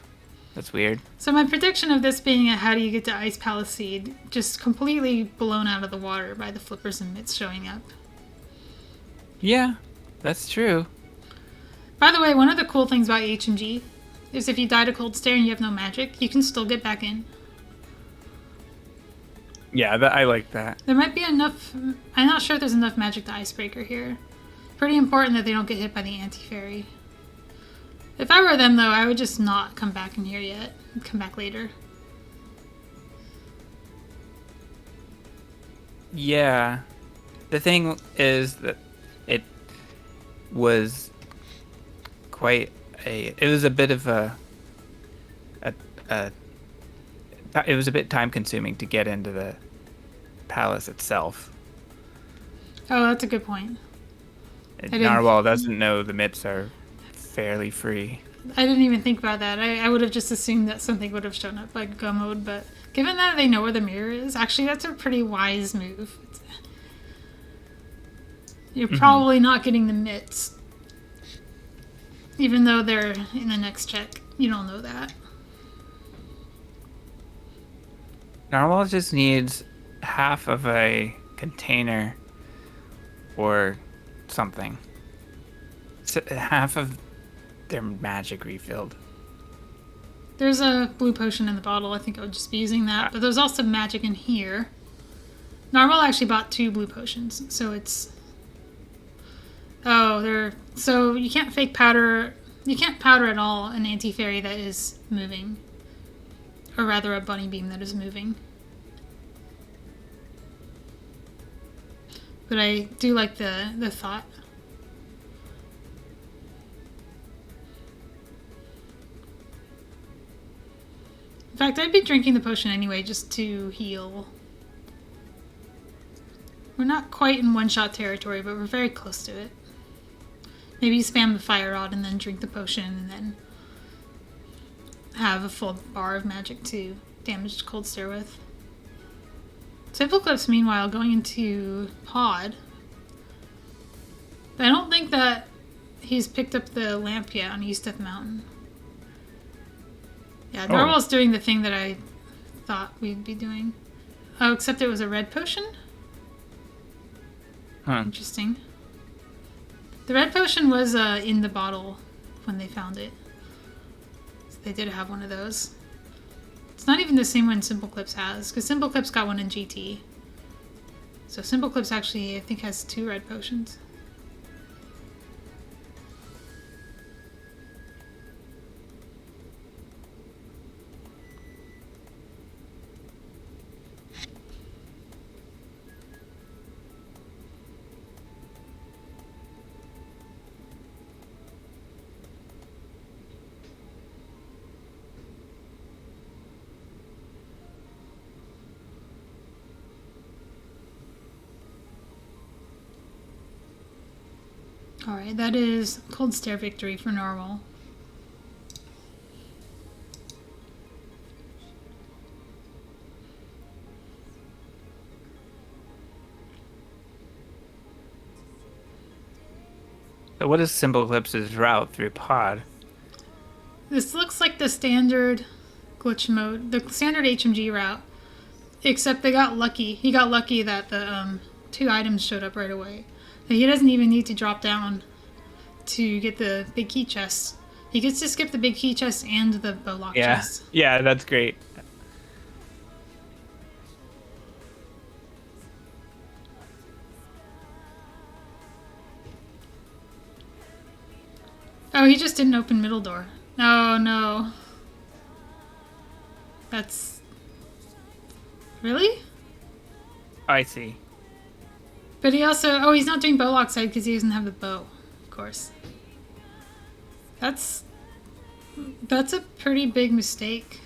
That's weird. So my prediction of this being a how do you get to Ice Palace Seed just completely blown out of the water by the flippers and mitts showing up. Yeah, that's true. By the way, one of the cool things about HMG is if you die to Cold Stare and you have no magic, you can still get back in. Yeah, I like that. There might be enough... I'm not sure if there's enough magic to Icebreaker here. Pretty important that they don't get hit by the anti-fairy. If I were them, though, I would just not come back in here yet. Come back later. Yeah. The thing is that it was quite it was a bit of a, a it was a bit time consuming to get into the palace itself. Oh, that's a good point. Narwhal doesn't know the myths are fairly free. I didn't even think about that. I would have just assumed that something would have shown up like go mode, but given that they know where the mirror is, actually that's a pretty wise move. You're probably not getting the mitts. Even though they're in the next check. You don't know that. Narwhal just needs half of a container or something. Half of their magic refilled. There's a blue potion in the bottle. I think I would just be using that. But there's also magic in here. Narwhal actually bought 2 blue potions. So it's... Oh, so you can't fake powder. You can't powder at all an anti-fairy that is moving. Or rather a bunny beam that is moving. But I do like the thought. In fact, I'd be drinking the potion anyway just to heal. We're not quite in one-shot territory, but we're very close to it. Maybe you spam the fire rod and then drink the potion and then have a full bar of magic to damage Cold Stare with. SimpleClips, meanwhile, going into Pod. I don't think that he's picked up the lamp yet on East of the Mountain. Yeah, Narwhal's doing the thing that I thought we'd be doing. Oh, except it was a red potion? Huh. Interesting. The red potion was in the bottle when they found it. So they did have one of those. It's not even the same one SimpleClips has, because SimpleClips got one in GT. So SimpleClips actually, I think, has 2 red potions. Alright, that is Cold Stare victory for Narwhal. So what is SimpleClips' route through Pod? This looks like the standard glitch mode, the standard HMG route, except they got lucky. He got lucky that the 2 items showed up right away. He doesn't even need to drop down to get the big key chest. He gets to skip the big key chest and the bowlock chest. Yeah, that's great. Oh, he just didn't open middle door. Oh, no. That's... Really? I see. But he also... Oh, he's not doing bowlock side because he doesn't have the bow. Of course. That's a pretty big mistake.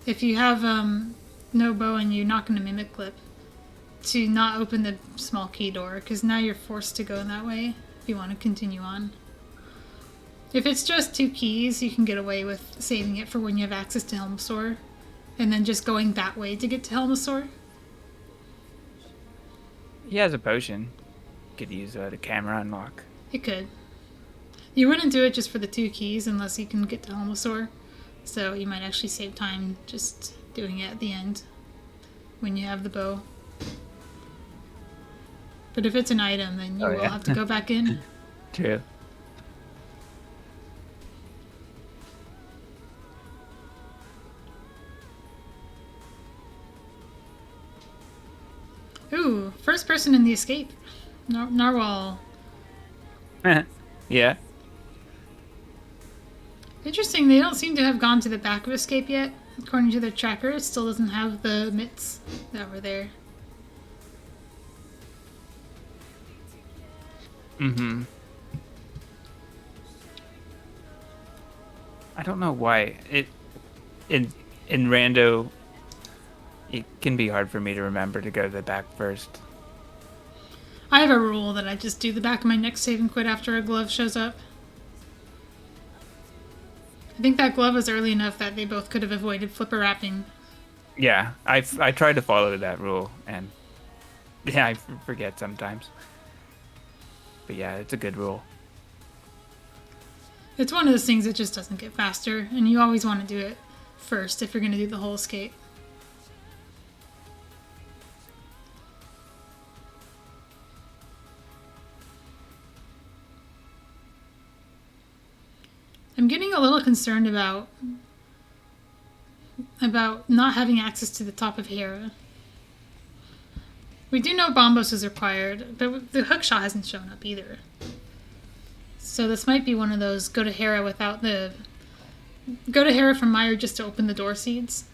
If you have no bow and you're not going to mimic clip, to not open the small key door, because now you're forced to go in that way if you want to continue on. If it's just 2 keys, you can get away with saving it for when you have access to Helmasaur, and then just going that way to get to Helmasaur. He has a potion. Could use the camera unlock. It could. You wouldn't do it just for the 2 keys unless you can get to Helmasaur, so you might actually save time just doing it at the end when you have the bow. But if it's an item, then you will have to go back in. True. Ooh, first person in the escape. Narwhal. Yeah. Interesting, they don't seem to have gone to the back of escape yet. According to their tracker, it still doesn't have the mitts that were there. Mm-hmm. I don't know why in in rando it can be hard for me to remember to go to the back first. I have a rule that I just do the back of my next save and quit after a glove shows up. I think that glove was early enough that they both could have avoided flipper wrapping. Yeah, I try to follow that rule, and yeah, I forget sometimes. But yeah, it's a good rule. It's one of those things that just doesn't get faster, and you always want to do it first if you're going to do the whole escape. I'm getting a little concerned about not having access to the top of Hera. We do know Bombos is required, but the hookshot hasn't shown up either. So this might be one of those go to Hera from Meyer just to open the door seeds.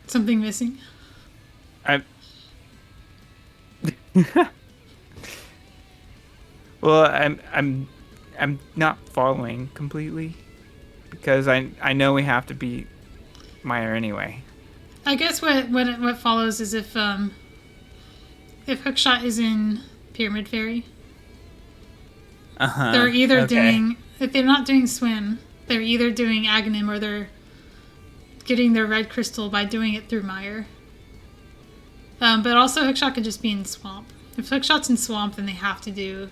Something missing? I Well, I'm not following completely because I know we have to beat Meyer anyway. I guess what follows is if Hookshot is in Pyramid Fairy, they're either doing, if they're not doing Swim, they're either doing Aghanim or they're getting their red crystal by doing it through Meyer. But also Hookshot could just be in Swamp. If Hookshot's in Swamp, then they have to do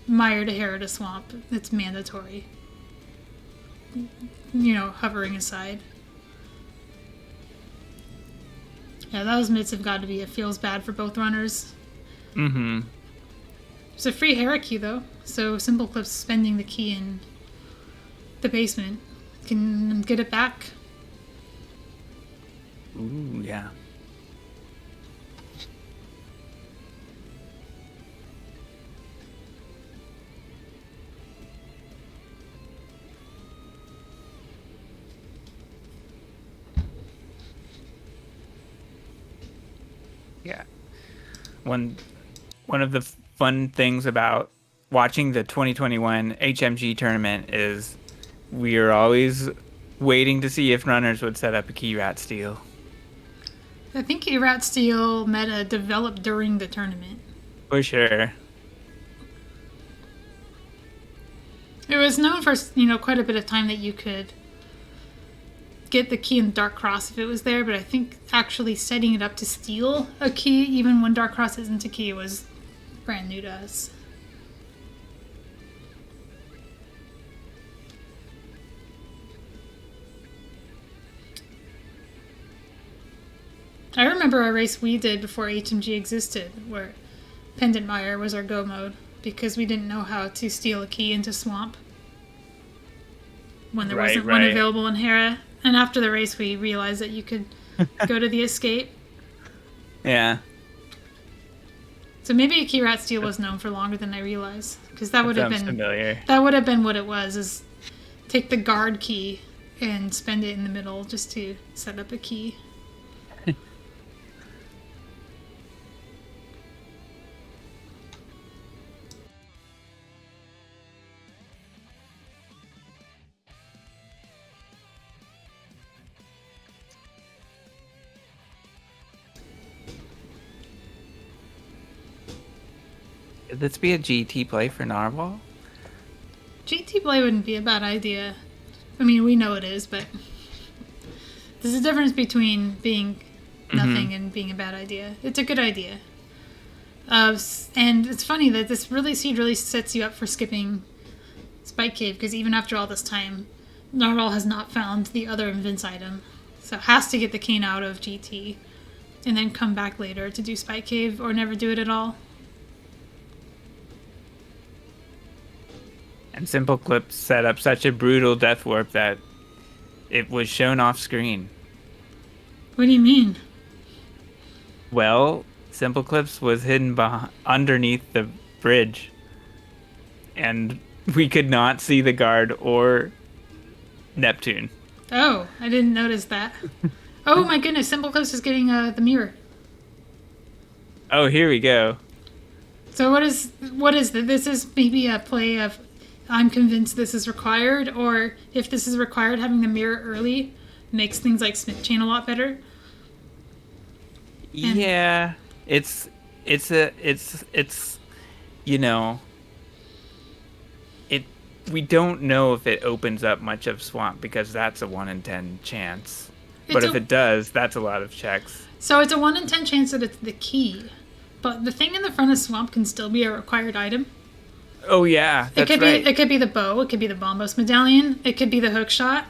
Meyer to Hera to Swamp. It's mandatory. Hovering aside. Yeah, those mitts have got to be. It feels bad for both runners. Mm-hmm. There's a free Hera key, though. So SimpleClips spending the key in the basement can get it back. Ooh, yeah. Yeah. One of the fun things about watching the 2021 HMG tournament is we are always waiting to see if runners would set up a key rat steal. I think key rat steal meta developed during the tournament. For sure. It was known for quite a bit of time that you could get the key in Dark Cross if it was there, but I think actually setting it up to steal a key even when Dark Cross isn't a key was brand new to us. I remember a race we did before HMG existed where Pendant Mire was our go mode because we didn't know how to steal a key into Swamp when there wasn't one available in Hera. And after the race, we realized that you could go to the escape. Yeah. So maybe a key rat steal was known for longer than I realized, because that would have been familiar. That would have been what it was: is take the guard key and spend it in the middle just to set up a key. Could this be a GT play for Narwhal? GT play wouldn't be a bad idea. I mean, we know it is, but there's a difference between being nothing and being a bad idea. It's a good idea. And it's funny that this seed really sets you up for skipping Spike Cave, because even after all this time, Narwhal has not found the other Invince item. So it has to get the cane out of GT and then come back later to do Spike Cave or never do it at all. And SimpleClips set up such a brutal death warp that it was shown off screen. What do you mean? Well, SimpleClips was hidden underneath the bridge, and we could not see the guard or Neptune. Oh, I didn't notice that. Oh my goodness, SimpleClips is getting the mirror. Oh, here we go. So what is this? This is maybe a play of I'm convinced this is required, or if this is required, having the mirror early makes things like Smith chain a lot better. And Yeah, it's it's you know it. We don't know if it opens up much of swamp because that's a 1 in 10 chance. But it's if a it does, that's a lot of checks. so it's a 1 in 10 chance that it's the key, but the thing in the front of swamp can still be a required item. Oh yeah, It that's could right. be the bow, it could be the bombos medallion, it could be the hook shot,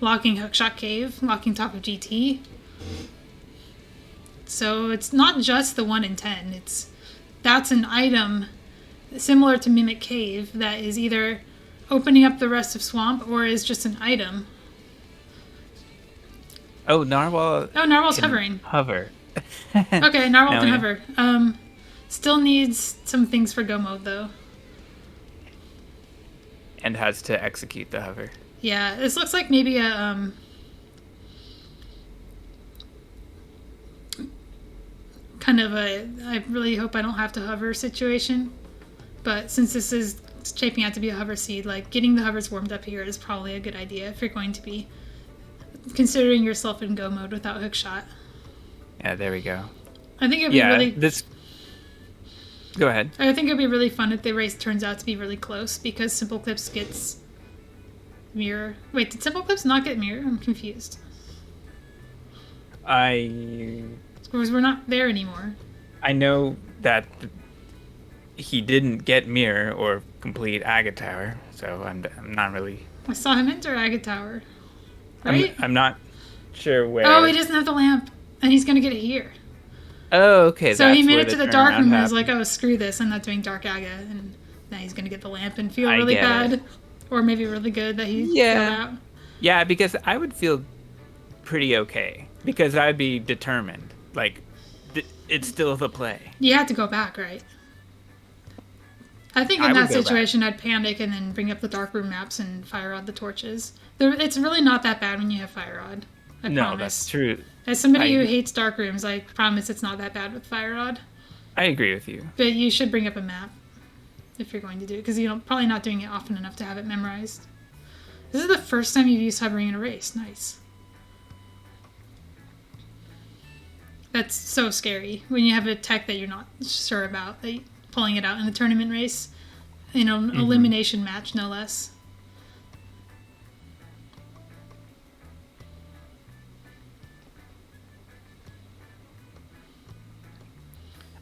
locking hookshot cave, locking top of GT. So it's not just the 1 in 10. That's an item similar to Mimic Cave that is either opening up the rest of swamp or is just an item. Oh, narwhal Oh, Narwhal's can hovering. hover. Okay, Narwhal No, can yeah. hover. Still needs some things for go mode though. And has to execute the hover. Yeah, this looks like maybe a kind of a I really hope I don't have to hover situation. But since this is shaping out to be a hover seed, like getting the hovers warmed up here is probably a good idea if you're going to be considering yourself in go mode without hookshot. Yeah, there we go. I think it'd be Yeah, really this. Go ahead. I think it'd be really fun if the race turns out to be really close because SimpleClips gets mirror. Wait, did SimpleClips not get mirror? I'm confused. I Because we're not there anymore. know that he didn't get mirror or complete Aga Tower, so I'm not really. I saw him enter Agate Tower. Right? I'm not sure where. Oh, he doesn't have the lamp. And he's gonna get it here. Oh, okay. So he that's made where it to the dark turnaround room and was happened. like, oh, screw this. I'm not doing Dark Aga. And now he's gonna get the lamp and feel I really get bad. it. Or maybe really good that he Yeah. failed out. Yeah, because I would feel pretty okay because I'd be determined. Like, it's still the play. You had to go back, right? I think I in would that go back. situation, I'd panic and then bring up the dark room maps and fire rod the torches. It's really not that bad when you have fire rod. I No, promise. that's true. As somebody who I- hates dark rooms, I promise it's not that bad with fire rod. I agree with you. But you should bring up a map if you're going to do it, because you're probably not doing it often enough to have it memorized. This is the first time you've used hovering in a race. Nice. That's so scary when you have a tech that you're not sure about, that pulling it out in a tournament race, elimination match, no less.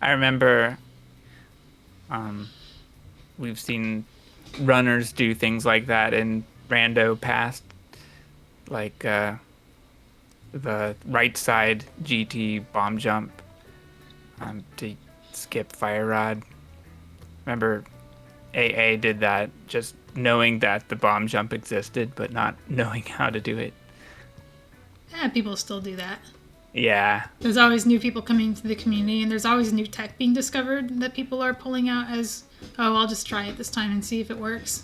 I remember we've seen runners do things like that in rando past, like the right side GT bomb jump to skip fire rod. Remember AA did that just knowing that the bomb jump existed but not knowing how to do it. Yeah, people still do that. Yeah. There's always new people coming to the community, and there's always new tech being discovered that people are pulling out as, oh, I'll just try it this time and see if it works.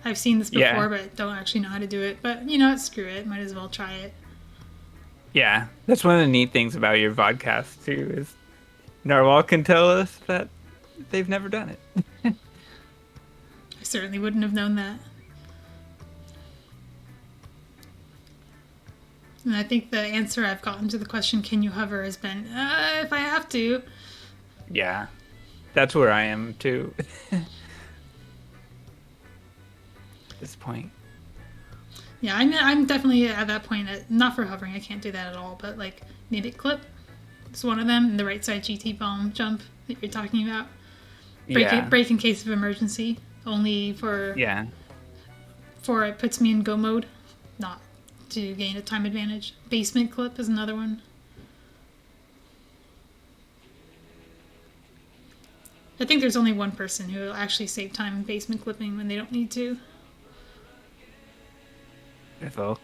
I've seen this before, Yeah. but don't actually know how to do it. But, you know what, screw it. Might as well try it. Yeah. That's one of the neat things about your vodcast too is Narwhal can tell us that they've never done it. I certainly wouldn't have known that. And I think the answer I've gotten to the question, can you hover, has been, if I have to. Yeah. That's where I am too. At this point. Yeah, I'm definitely at that point. Not for hovering, I can't do that at all. But like Mimic Clip is one of them. And the right side GT bomb jump that you're talking about. Break in case of emergency. Only for it puts me in go mode, not to gain a time advantage. Basement Clip is another one. I think there's only one person who will actually save time in basement clipping when they don't need to. Info.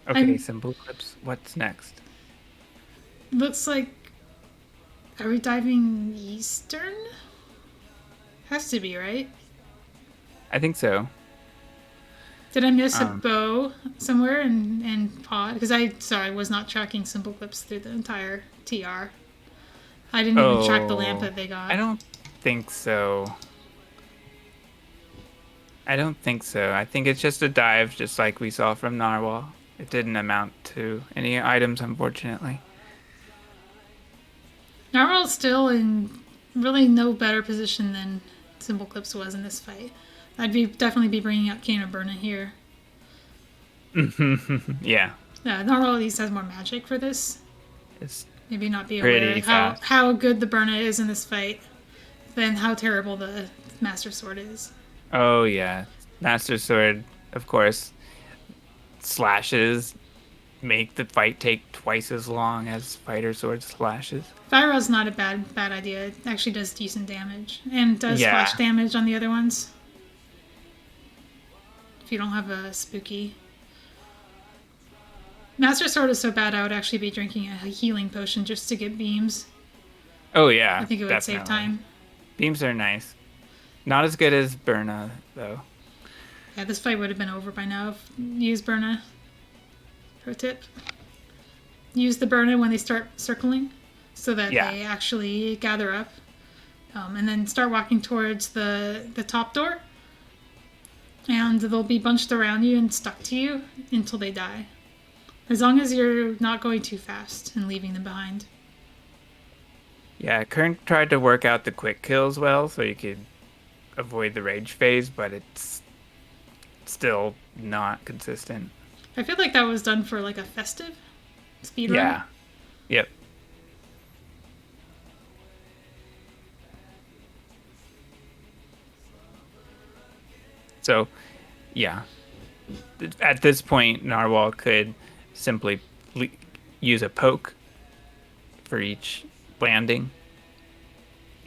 Okay, SimpleClips. What's next? Looks like... Are we diving eastern? Has to be, right? I think so. Did I miss a bow somewhere in pod? Because I was not tracking SimpleClips through the entire TR. I didn't even track the lamp that they got. I don't think so. I think it's just a dive, just like we saw from Narwhal. It didn't amount to any items, unfortunately. Narwhal's still in really no better position than SimpleClips was in this fight. I'd definitely be bringing out Kane or Berna here. Yeah. Narwhal at least has more magic for this. It's maybe not be aware of how good the Berna is in this fight than how terrible the Master Sword is. Oh, yeah. Master Sword, of course, slashes make the fight take twice as long as Fighter Sword slashes. Viro's not a bad idea. It actually does decent damage. And does splash damage on the other ones. If you don't have a spooky. Master Sword is so bad I would actually be drinking a healing potion just to get beams. Oh, yeah. I think it would save time. Beams are nice. Not as good as Berna, though. Yeah, this fight would have been over by now if you used Berna. Pro tip. Use the Berna when they start circling so that they actually gather up. And then start walking towards the top door. And they'll be bunched around you and stuck to you until they die. As long as you're not going too fast and leaving them behind. Yeah, Kern tried to work out the quick kills well so you could avoid the rage phase, but it's still not consistent. I feel like that was done for like a festive speedrun. Yeah. Yep. So, yeah. At this point, Narwhal could simply use a poke for each landing,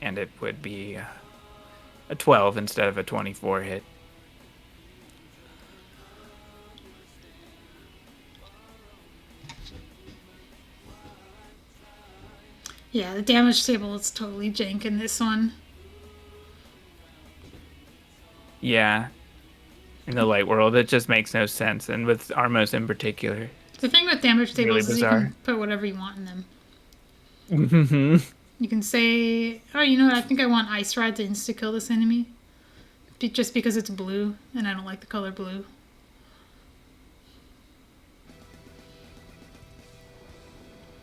and it would be a 12 instead of a 24 hit. Yeah, the damage table is totally jank in this one. Yeah. In the light world, it just makes no sense, and with Armos in particular. The thing with damage tables is you can put whatever you want in them. You can say, oh, you know what, I think I want Ice Rod to insta-kill this enemy. Just because it's blue, and I don't like the color blue.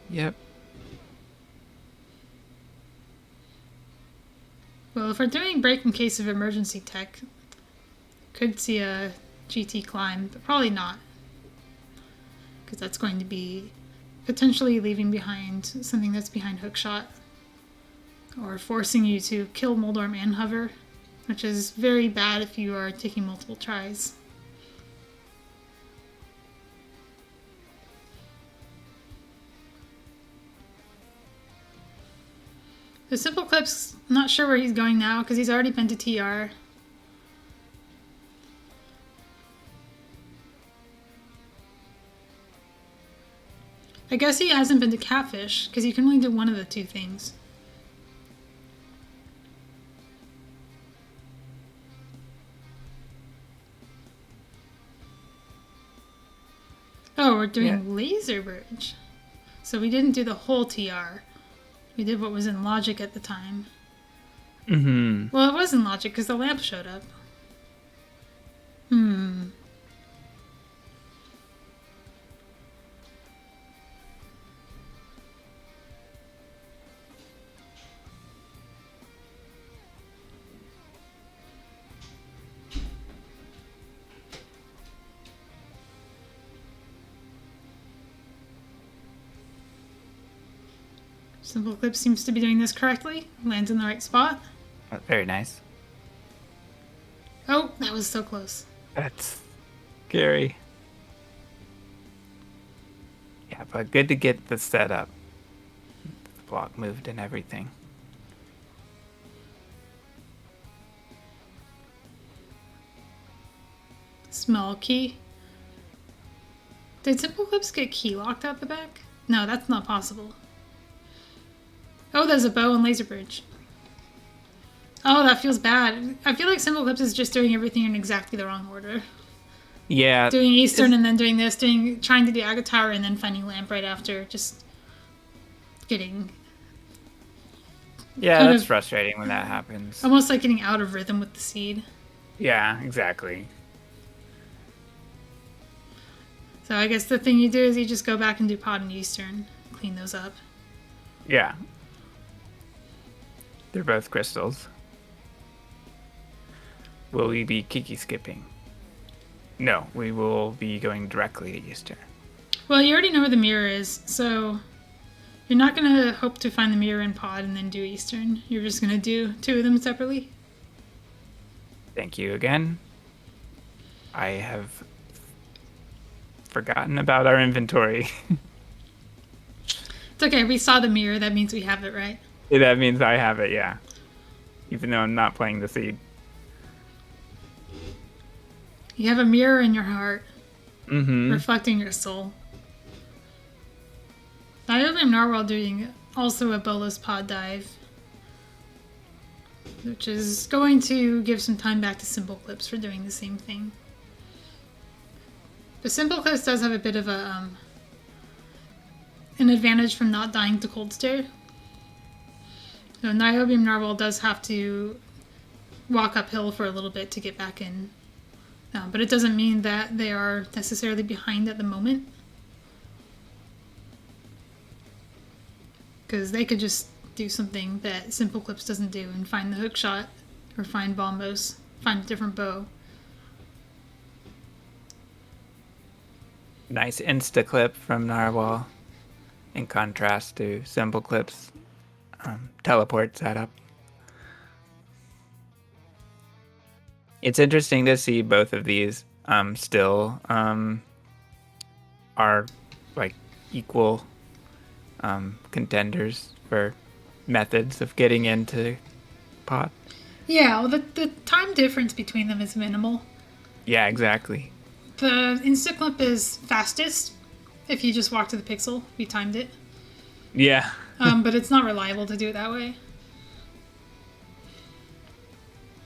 Yep. Well, if we're doing break in case of emergency tech, could see a GT climb, but probably not. Because that's going to be potentially leaving behind something that's behind hookshot. Or forcing you to kill Moldorm and hover, which is very bad if you are taking multiple tries. The SimpleClips, not sure where he's going now because he's already been to TR. I guess he hasn't been to Catfish because you can only do one of the two things. Oh, we're doing Laser Bridge. So we didn't do the whole TR. We did what was in Logic at the time. Well, it was in Logic because the lamp showed up. SimpleClips seems to be doing this correctly. Lands in the right spot. Very nice. Oh, that was so close. That's scary. Yeah, but good to get the setup. The block moved and everything. Small key. Did SimpleClips get key locked out the back? No, that's not possible. Oh, there's a bow and laser bridge. Oh, that feels bad. I feel like SimpleClips is just doing everything in exactly the wrong order. Yeah. Doing Eastern and then doing this, trying to do Agate Tower and then finding Lamp right after, just getting Yeah, kind that's of frustrating when that happens. almost like getting out of rhythm with the seed. Yeah, exactly. So I guess the thing you do is you just go back and do Pod and Eastern, clean those up. Yeah. They're both crystals. Will we be Kiki skipping? No, we will be going directly to Eastern. Well, you already know where the mirror is, so you're not going to hope to find the mirror in Pod and then do Eastern. You're just going to do 2 of them separately. Thank you again. I have forgotten about our inventory. It's okay, we saw the mirror, that means we have it, right? That means I have it, yeah. Even though I'm not playing the seed. You have a mirror in your heart, Mm-hmm. reflecting your soul. NiobiumNarwhal doing also a Bolas Pod dive, which is going to give some time back to SimpleClips for doing the same thing. But SimpleClips does have a bit of an advantage from not dying to Cold Stare. So NiobiumNarwhal does have to walk uphill for a little bit to get back in. But it doesn't mean that they are necessarily behind at the moment. Because they could just do something that SimpleClips doesn't do and find the hook shot or find bombos, find a different bow. Nice insta clip from Narwhal, in contrast to SimpleClips teleport setup. It's interesting to see both of these still are like equal contenders for methods of getting into pot. Yeah, well, the time difference between them is minimal. Yeah, exactly. The Instaclip is fastest if you just walk to the pixel. We timed it. Yeah. But it's not reliable to do it that way.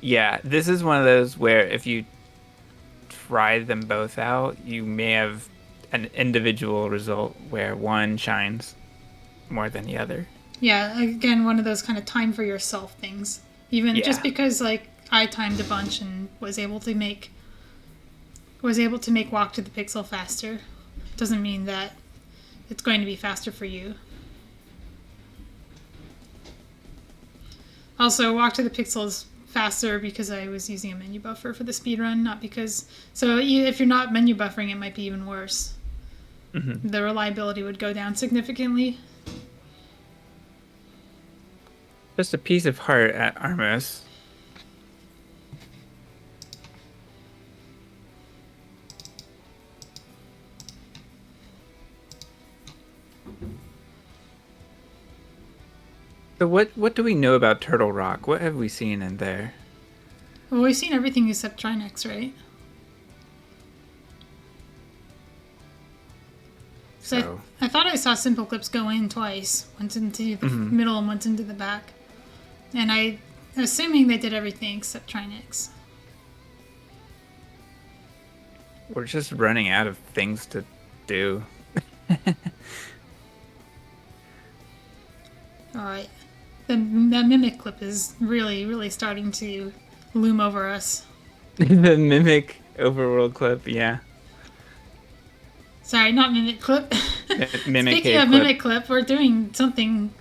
Yeah, this is one of those where if you try them both out, you may have an individual result where one shines more than the other. Yeah, again, one of those kind of time for yourself things. Even just because like I timed a bunch and was able to make walk to the pixel faster, doesn't mean that it's going to be faster for you. Also, walk to the pixel is faster because I was using a menu buffer for the speed run, not because... So if you're not menu buffering, it might be even worse. Mm-hmm. The reliability would go down significantly. Just a piece of heart at Armos. So what do we know about Turtle Rock? What have we seen in there? Well, we've seen everything except Trinex, right? So I thought I saw SimpleClips go in twice. Once into the middle and once into the back. And I'm assuming they did everything except Trinex. We're just running out of things to do. Alright. The Mimic clip is really, really starting to loom over us. The Mimic overworld clip, yeah. Sorry, not Mimic clip. Mimic Speaking of clip. Mimic clip, we're doing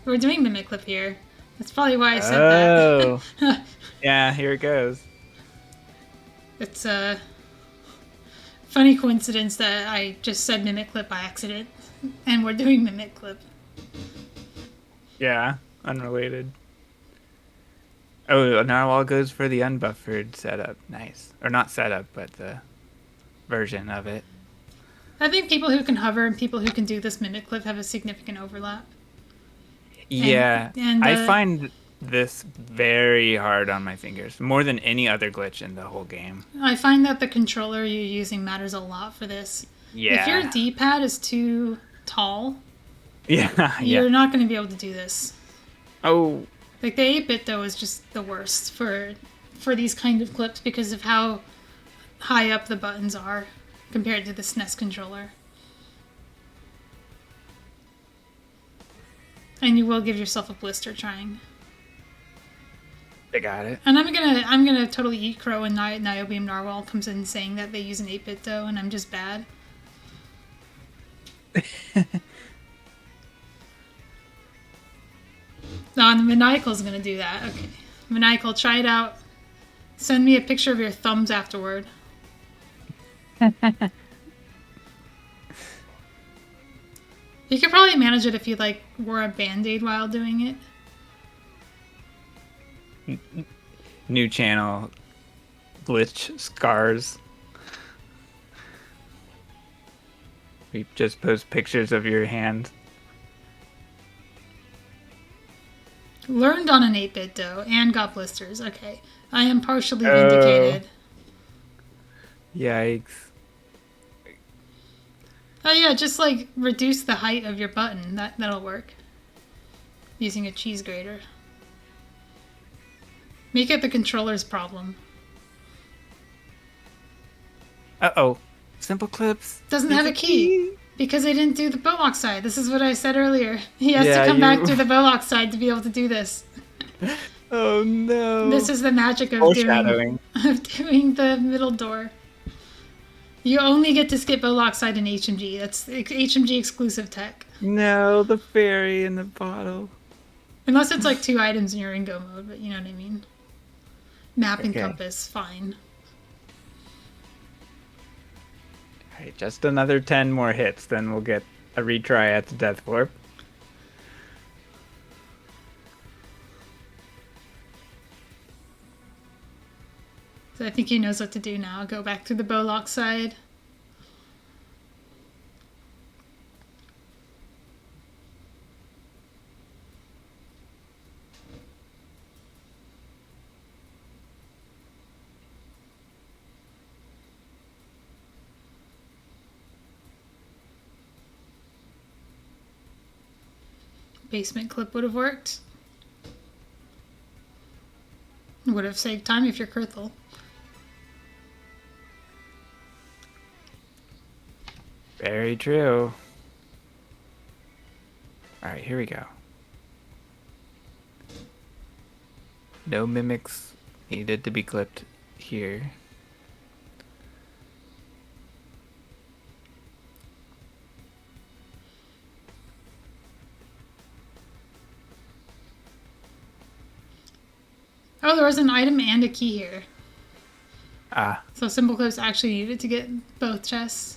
Mimic clip here. That's probably why I said that. Yeah, here it goes. It's a funny coincidence that I just said Mimic clip by accident, and we're doing Mimic clip. Yeah, unrelated. Oh, Narwhal goes for the unbuffered setup. Nice. Or not setup, but the version of it. I think people who can hover and people who can do this Mimic clip have a significant overlap. Yeah, I find this very hard on my fingers, more than any other glitch in the whole game. I find that the controller you're using matters a lot for this. Yeah. If your D-pad is too tall, you're not going to be able to do this. Oh. Like, the 8-bit, though, is just the worst for these kind of clips because of how high up the buttons are. compared to the SNES controller. And you will give yourself a blister trying. I got it. And I'm gonna totally eat crow when NiobiumNarwhal comes in saying that they use an 8-bit dough and I'm just bad. No, and the Maniacal's gonna do that. Okay. Maniacal, try it out. Send me a picture of your thumbs afterward. You could probably manage it if you like wore a band-aid while doing it. New channel. Glitch scars. We just post pictures of your hand. Learned on an 8-bit dough and got blisters. Okay. I am partially vindicated. Yikes. Oh yeah, just like reduce the height of your button. That'll work. Using a cheese grater. Make it the controller's problem. Uh-oh. SimpleClips. Doesn't have a key. Because they didn't do the Bolock side. This is what I said earlier. He has to come back to the Bolock side to be able to do this. Oh no. This is the magic of doing the middle door. You only get to skip Bolock side in HMG. That's HMG exclusive tech. No, the fairy in the bottle. Unless it's like 2 items in your Ringo mode, but you know what I mean. Map and compass, fine. Alright, just another 10 more hits, then we'll get a retry at the Death Warp. So I think he knows what to do now. Go back to the Bolock side. Basement clip would have worked. Would have saved time if you're Kurthel. Very true. Alright, here we go. No mimics needed to be clipped here. Oh, there was an item and a key here. Ah. So SimpleClips actually needed to get both chests.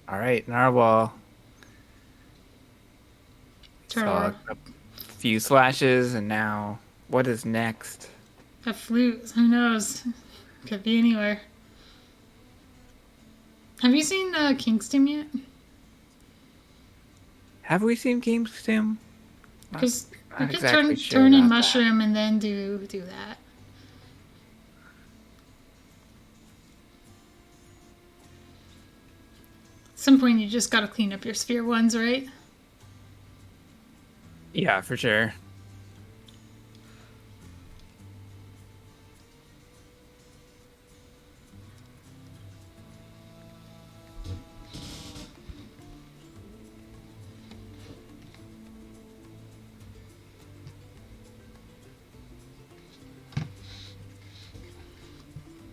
Alright, Narwhal. Turtle. Saw a few slashes, and now what is next? A flute. Who knows? Could be anywhere. Have you seen King's Tomb yet? Have we seen King's Tomb? Because you can turn in mushroom and then do that. At some point you just gotta clean up your sphere ones, right? Yeah, for sure.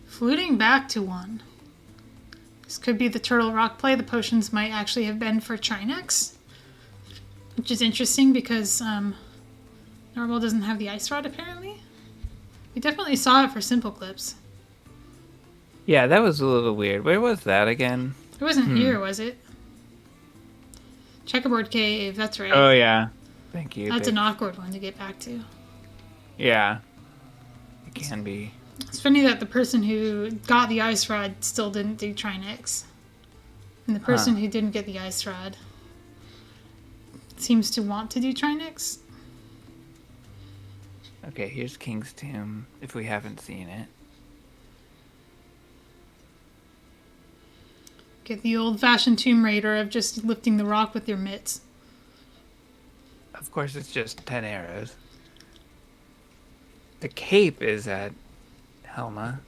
Fluting back to 1. This could be the Turtle Rock play. The potions might actually have been for Trinex. Which is interesting because Narwhal doesn't have the Ice Rod apparently. We definitely saw it for SimpleClips. Yeah, that was a little weird. Where was that again? It wasn't here, was it? Checkerboard Cave, that's right. Oh, yeah. Thank you. That's an awkward one to get back to. Yeah. It can be. It's funny that the person who got the Ice Rod still didn't do Trinex. And the person who didn't get the Ice Rod seems to want to do Trinex. Okay, here's King's Tomb, if we haven't seen it. Get the old-fashioned Tomb Raider of just lifting the rock with your mitts. Of course, it's just 10 arrows. The cape is at Helma.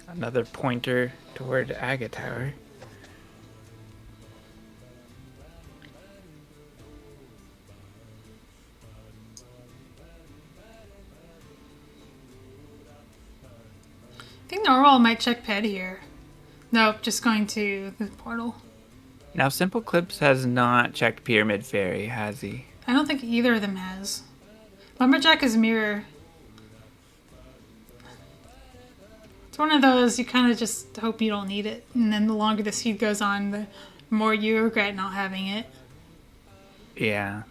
Another pointer toward Aga Tower. I think Narwhal might check Ped here. Nope, just going to the portal. Now, SimpleClips has not checked Pyramid Fairy, has he? I don't think either of them has. Lumberjack is mirror. It's one of those you kind of just hope you don't need it. And then the longer the seed goes on, the more you regret not having it. Yeah.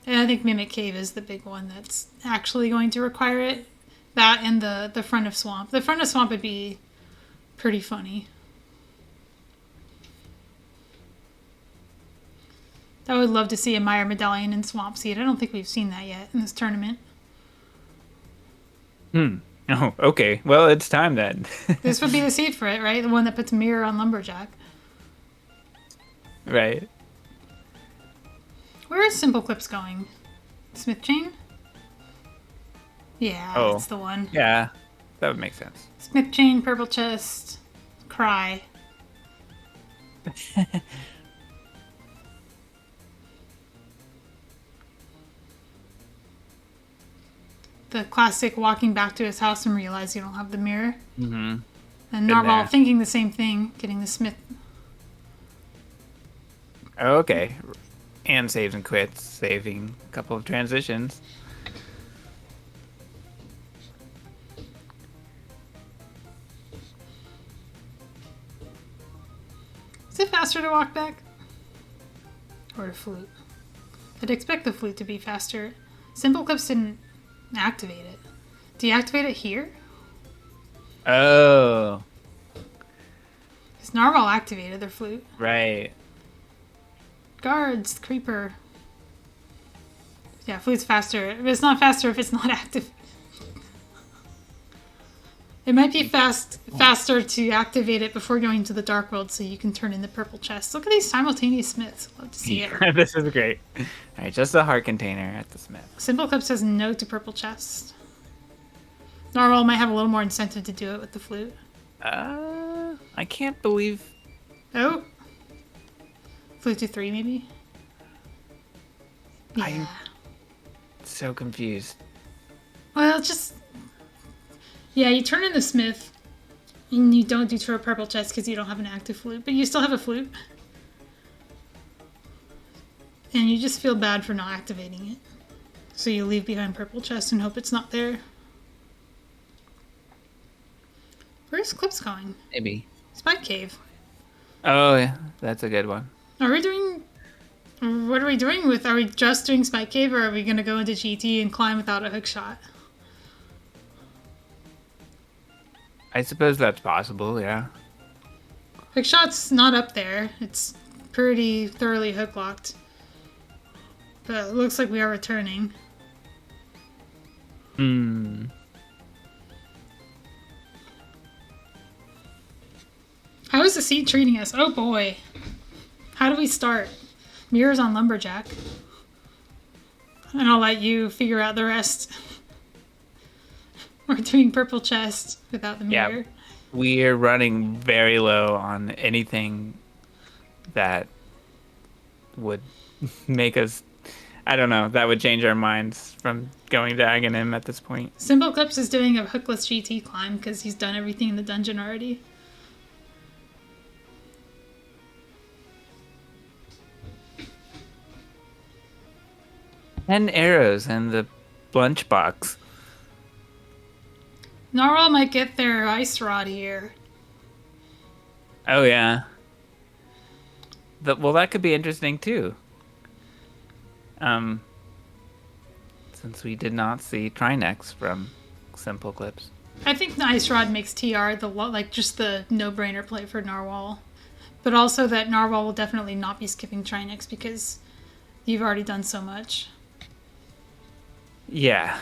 And I think Mimic Cave is the big one that's actually going to require it. That and the front of Swamp. The front of Swamp would be pretty funny. I would love to see a Meyer Medallion and Swamp Seed. I don't think we've seen that yet in this tournament. Oh, okay. Well, it's time then. This would be the seed for it, right? The one that puts mirror on Lumberjack. Right. Where is SimpleClips going? Smith Chain? Yeah, that's the one. Yeah, that would make sense. Smith Chain, Purple Chest, Cry. The classic walking back to his house and realize you don't have the mirror. Mm-hmm. And Narwhal thinking the same thing, getting the Smith. Oh, okay. And saves and quits, saving a couple of transitions. Is it faster to walk back? Or to flute? I'd expect the flute to be faster. SimpleClips didn't activate it. Deactivate it here? Oh. Because Narwhal activated their flute. Right. Guards, Creeper. Yeah, flute's faster. It's not faster if it's not active. It might be faster to activate it before going to the Dark World so you can turn in the purple chest. Look at these simultaneous smiths. Love to see it. This is great. Alright, just a heart container at the smith. SimpleClips says no to purple chest. Narwhal might have a little more incentive to do it with the flute. I can't believe... Oh. Flute to 3, maybe? Yeah. I'm so confused. Well, just... Yeah, you turn in the smith, and you don't do to a purple chest because you don't have an active flute, but you still have a flute. And you just feel bad for not activating it. So you leave behind purple chest and hope it's not there. Where's Clips going? Maybe. Spike Cave. Oh, yeah. That's a good one. Are we doing... What are we doing with... Are we just doing Spike Cave, or are we going to go into GT and climb without a hook shot? I suppose that's possible, yeah. Hook shot's not up there. It's pretty thoroughly hook locked. But it looks like we are returning. How is the seed treating us? Oh boy. How do we start? Mirrors on Lumberjack. And I'll let you figure out the rest. We're doing purple chest without the mirror. Yeah, we're running very low on anything that would make us... I don't know, that would change our minds from going to Aghanim at this point. SimpleClips is doing a hookless GT climb because he's done everything in the dungeon already. And arrows and the lunchbox. Narwhal might get their ice rod here. Oh, yeah. Well, that could be interesting, too. Since we did not see Trinex from SimpleClips. I think the ice rod makes TR just the no-brainer play for Narwhal. But also that Narwhal will definitely not be skipping Trinex because you've already done so much. Yeah.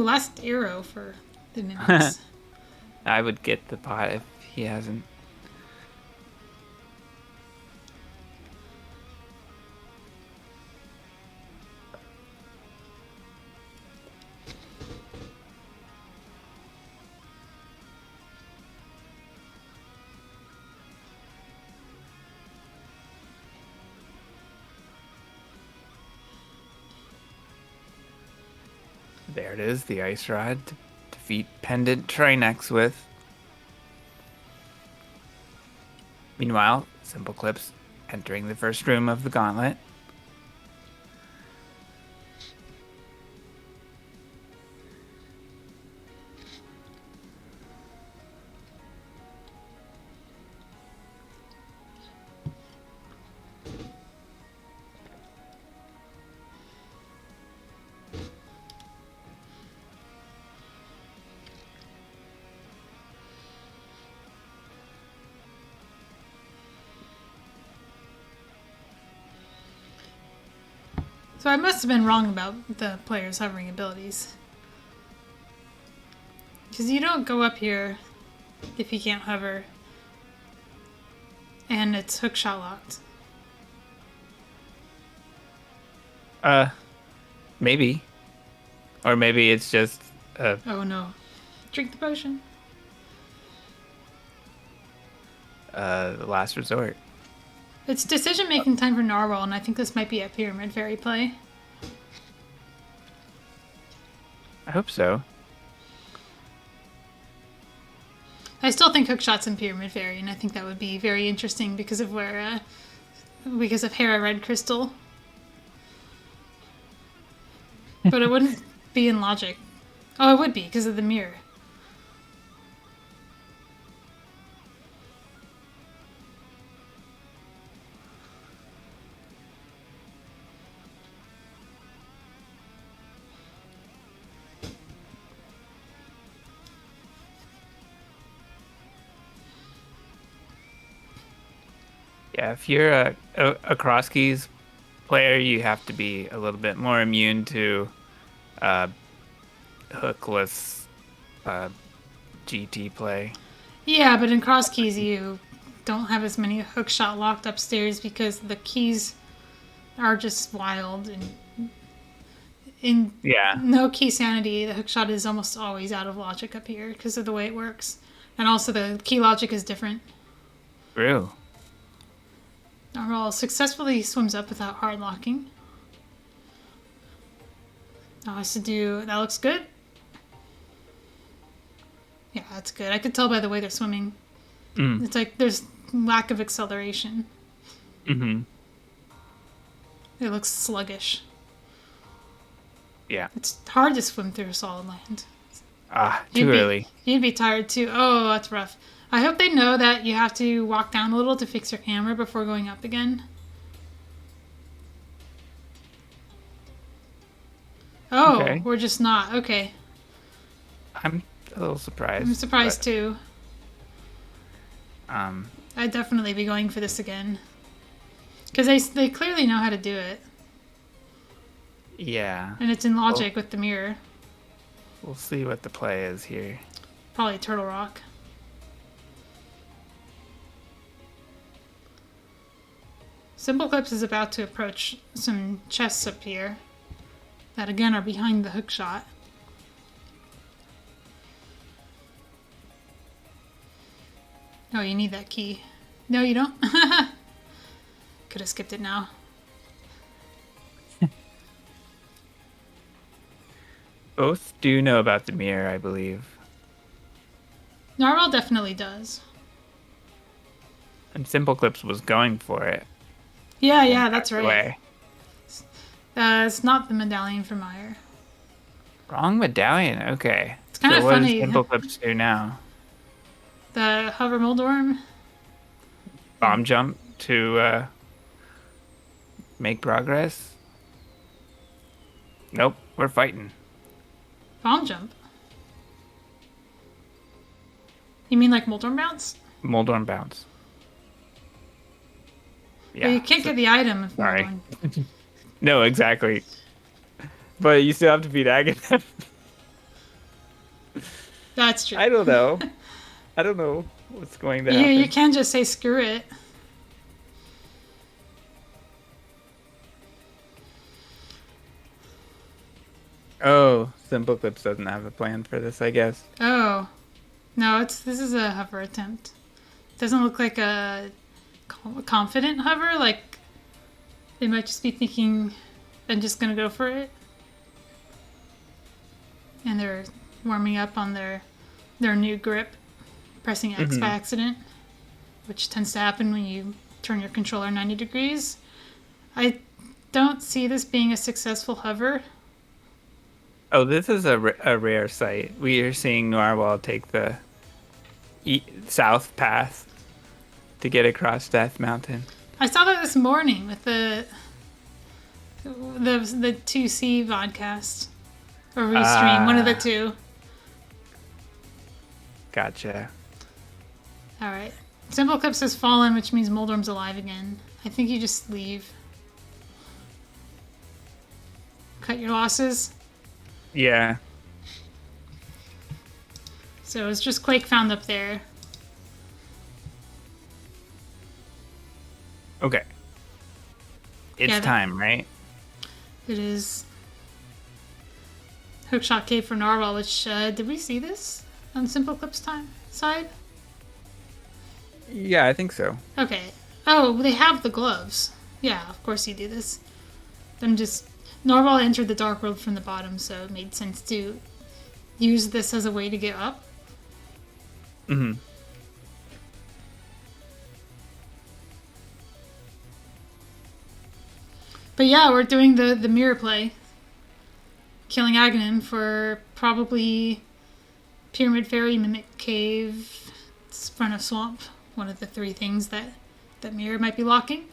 Ooh, last arrow for the mimics. I would get the pot if he hasn't. There it is, the ice rod to defeat Pendant Trinex with. Meanwhile, SimpleClips entering the first room of the gauntlet. So I must have been wrong about the player's hovering abilities. Because you don't go up here if you can't hover. And it's hookshot locked. Maybe. Or maybe it's just Oh no. Drink the potion. the last resort. It's decision-making time for Narwhal, and I think this might be a Pyramid Fairy play. I hope so. I still think Hookshot's in Pyramid Fairy, and I think that would be very interesting because of where, because of Hera Red Crystal. But it wouldn't be in Logic. Oh, it would be because of the mirror. Yeah, if you're a cross keys player, you have to be a little bit more immune to hookless GT play. Yeah, but in Cross Keys you don't have as many Hookshot locked upstairs because the keys are just wild, and in no key sanity, the Hookshot is almost always out of logic up here because of the way it works. And also the key logic is different. True. Narwhal successfully swims up without hard locking. Now has to do... That looks good. Yeah, that's good. I could tell by the way they're swimming. It's like there's lack of acceleration. Mm-hmm. It looks sluggish. Yeah. It's hard to swim through solid land. Too early. You'd be tired too. Oh, that's rough. I hope they know that you have to walk down a little to fix your camera before going up again. Oh, okay. We're just not. Okay. I'm a little surprised. I'm surprised too. I'd definitely be going for this again. Because they clearly know how to do it. Yeah. And it's in logic with the mirror. We'll see what the play is here. Probably Turtle Rock. SimpleClips is about to approach some chests up here that again are behind the hook shot. Oh, you need that key. No, you don't? Could have skipped it now. Both do know about the mirror, I believe. Narwhal definitely does. And SimpleClips was going for it. Yeah, that's right. It's not the medallion for Meyer. Wrong medallion. Okay. It's kind of funny. What does SimpleClips do now? The hover Moldorm. Bomb jump to make progress. Nope, we're fighting. Bomb jump. You mean like Moldorm bounce? Moldorm bounce. Yeah. Well, you can't get the item if sorry. No, exactly. But you still have to beat Agatha. That's true. I don't know. I don't know what's going to Yeah, happen. you can just say screw it. Oh, SimpleClips doesn't have a plan for this, I guess. Oh. No, this is a hover attempt. Doesn't look like a confident hover. Like, they might just be thinking, I'm just gonna go for it. And they're warming up on their new grip, pressing X by accident, which tends to happen when you turn your controller 90 degrees. I don't see this being a successful hover. Oh, this is a rare sight. We are seeing Narwhal take the south path to get across Death Mountain. I saw that this morning with the 2C vodcast or restream, one of the two. Gotcha. All right. SimpleClips has fallen, which means Moldorm's alive again. I think you just leave. Cut your losses. Yeah. So it's just Quake found up there. Okay. It's Yeah, time, right? It is Hookshot Cave for Narwhal, which, did we see this on SimpleClips side? Yeah, I think so. Okay. Oh, they have the gloves. Yeah, of course you do this. Narwhal entered the Dark World from the bottom, so it made sense to use this as a way to get up. Mm-hmm. But yeah, we're doing the mirror play. Killing Aghanim for probably Pyramid Fairy, Mimic Cave, Front of Swamp. One of the three things that mirror might be locking.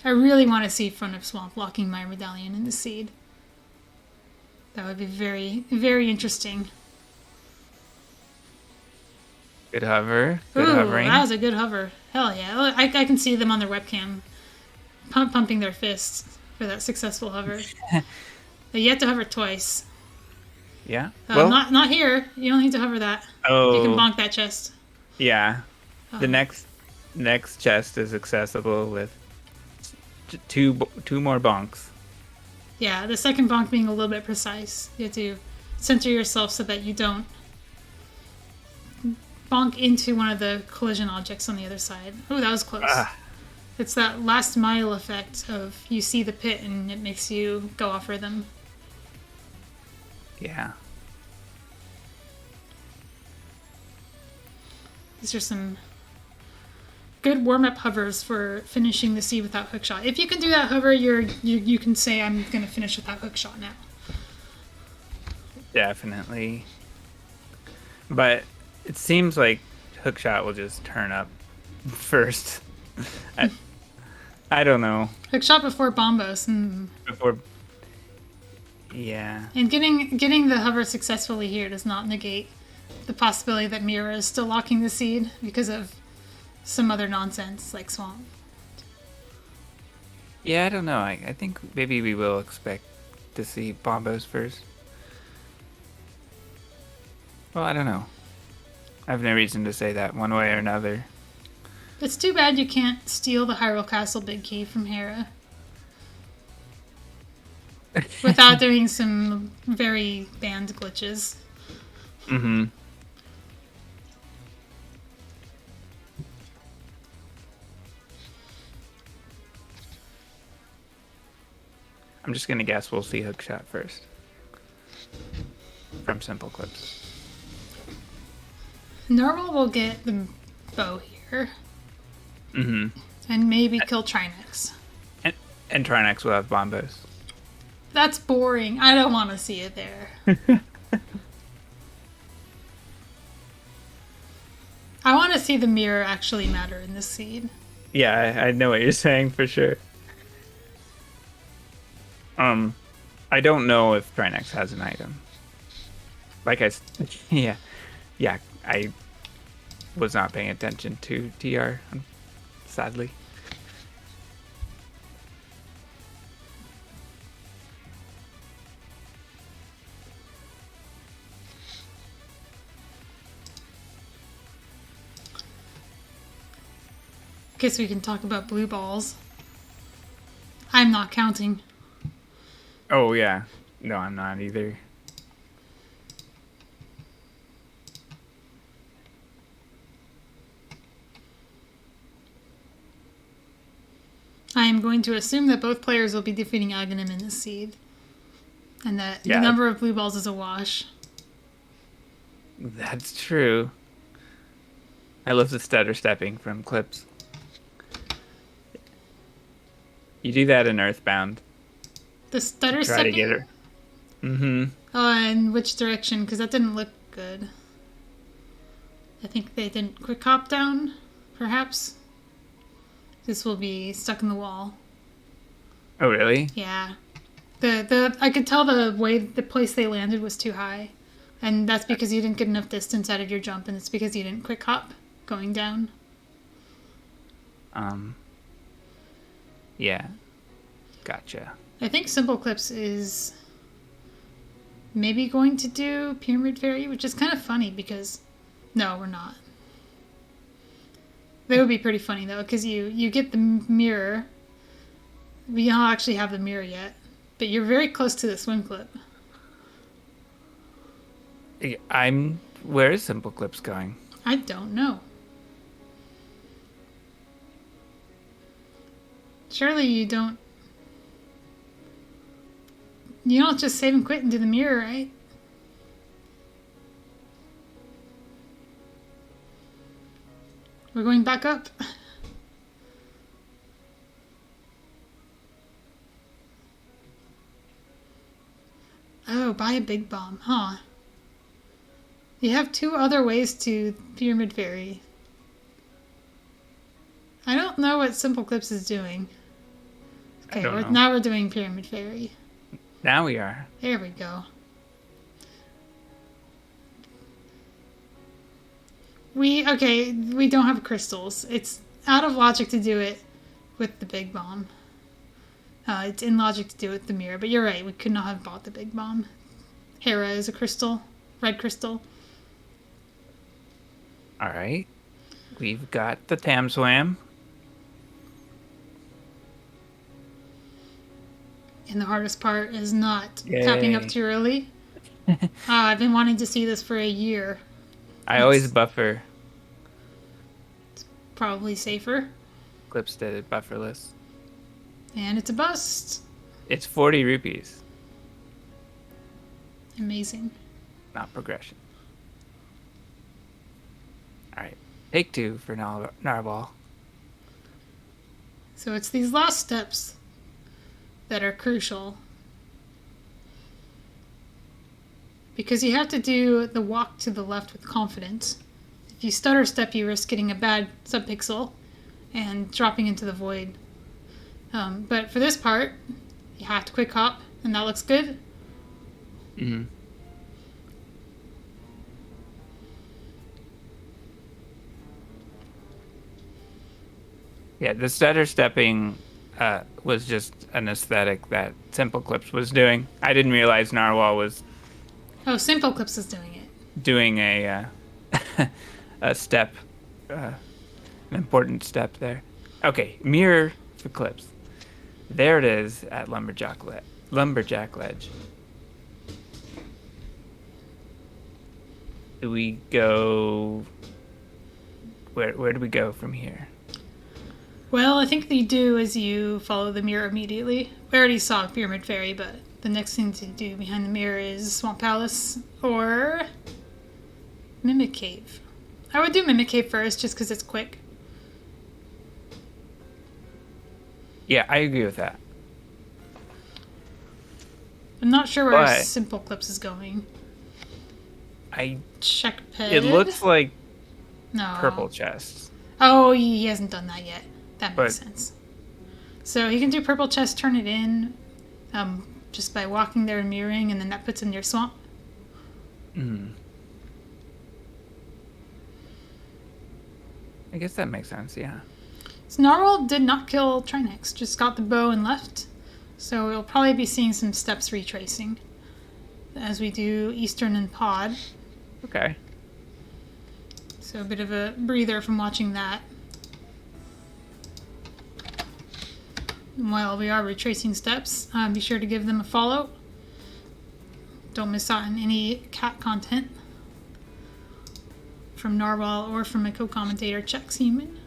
I really want to see Front of Swamp locking my medallion in the seed. That would be very, very interesting. Good hover. Good Ooh, hovering. that was a good hover. Hell yeah. I can see them on their webcam pumping their fists for that successful hover. You have to hover twice. Yeah. Not here. You don't need to hover that. Oh. You can bonk that chest. Yeah. The next chest is accessible with two more bonks. Yeah, the second bonk being a little bit precise. You have to center yourself so that you don't bonk into one of the collision objects on the other side. Oh, that was close. It's that last mile effect of you see the pit and it makes you go off rhythm. Yeah. These are some good warm-up hovers for finishing the seed without hookshot. If you can do that hover, you can say, I'm going to finish without hookshot now. Definitely. But it seems like hookshot will just turn up first. I don't know. Hookshot before bombos. Before. Yeah. And getting the hover successfully here does not negate the possibility that Mira is still locking the seed because of some other nonsense like Swamp. Yeah, I don't know. I think maybe we will expect to see bombos first. Well, I don't know. I have no reason to say that one way or another. It's too bad you can't steal the Hyrule Castle big key from Hera without doing some very banned glitches. Mm-hmm. I'm just gonna guess we'll see hookshot first. From SimpleClips. Narwhal will get the bow here. Mm-hmm. And maybe kill Trinex. And Trinex will have bombos. That's boring. I don't want to see it there. I want to see the mirror actually matter in this seed. Yeah, I know what you're saying for sure. I don't know if Trinex has an item. Yeah, I was not paying attention to TR, sadly. guess we can talk about blue balls. I'm not counting. Oh, yeah. No, I'm not either. I am going to assume that both players will be defeating Aghanim in this seed. And that Yeah. the number of blue balls is a wash. That's true. I love the stutter stepping from Clips. You do that in Earthbound. The stutter Try stepping? to get her. Mm-hmm. Oh, in which direction? Because that didn't look good. I think they didn't quick hop down, perhaps. This will be stuck in the wall. Oh, really? Yeah. I could tell the place they landed was too high. And that's because you didn't get enough distance out of your jump, and it's because you didn't quick hop going down. Yeah. Gotcha. I think SimpleClips is maybe going to do Pyramid Fairy, which is kind of funny because... No, we're not. That would be pretty funny, though, because you get the mirror. We don't actually have the mirror yet, but you're very close to the swim clip. Where is SimpleClips going? I don't know. Surely you don't just save and quit and do the mirror, right? We're going back up. Oh, buy a big bomb, huh? You have two other ways to Pyramid Fairy. I don't know what SimpleClips is doing. Okay, now we're doing Pyramid Fairy. Now we are. There we go. We don't have crystals. It's out of logic to do it with the big bomb. It's in logic to do it with the mirror, but you're right. We could not have bought the big bomb. Hera is a crystal, red crystal. All right. We've got the Tam Swam. And the hardest part is not tapping up too early. I've been wanting to see this for a year. I always buffer. It's probably safer. Clips did it bufferless. And it's a bust. It's 40 rupees. Amazing. Not progression. All right. Take 2 for Narwhal. So it's these last steps that are crucial. Because you have to do the walk to the left with confidence. If you stutter step, you risk getting a bad subpixel and dropping into the void. But for this part, you have to quick hop, and that looks good. Mm-hmm. Yeah, the stutter stepping was just an aesthetic that SimpleClips was doing. I didn't realize Narwhal was... Oh, SimpleClips is doing it. Doing a step, an important step there. Okay, mirror for Clips. There it is at Lumberjack Ledge. Do we go... Where do we go from here? Well, I think you do is you follow the mirror immediately. We already saw Pyramid Fairy, but the next thing to do behind the mirror is Swamp Palace or Mimic Cave. I would do Mimic Cave first just because it's quick. Yeah, I agree with that. I'm not sure where SimpleClips is going. Check ped. It looks like no. purple chests. Oh, he hasn't done that yet. That makes sense. So he can do purple chest, turn it in, just by walking there and mirroring, and then that puts in your swamp. I guess that makes sense, yeah. So Narwhal did not kill Trinex, just got the bow and left. So we'll probably be seeing some steps retracing as we do Eastern and Pod. Okay. So a bit of a breather from watching that. While we are retracing steps, be sure to give them a follow. Don't miss out on any cat content from Narwhal or from my co-commentator Chuck Seaman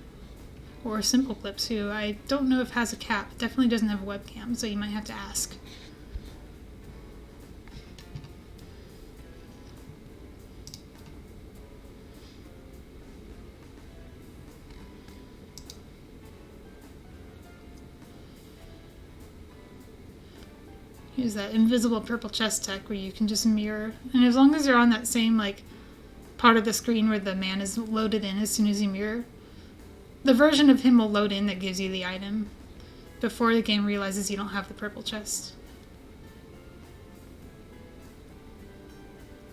or SimpleClips, who I don't know if has a cat, but definitely doesn't have a webcam, so you might have to ask. Here's that invisible purple chest tech where you can just mirror. And as long as you're on that same part of the screen where the man is loaded in as soon as you mirror, the version of him will load in that gives you the item before the game realizes you don't have the purple chest.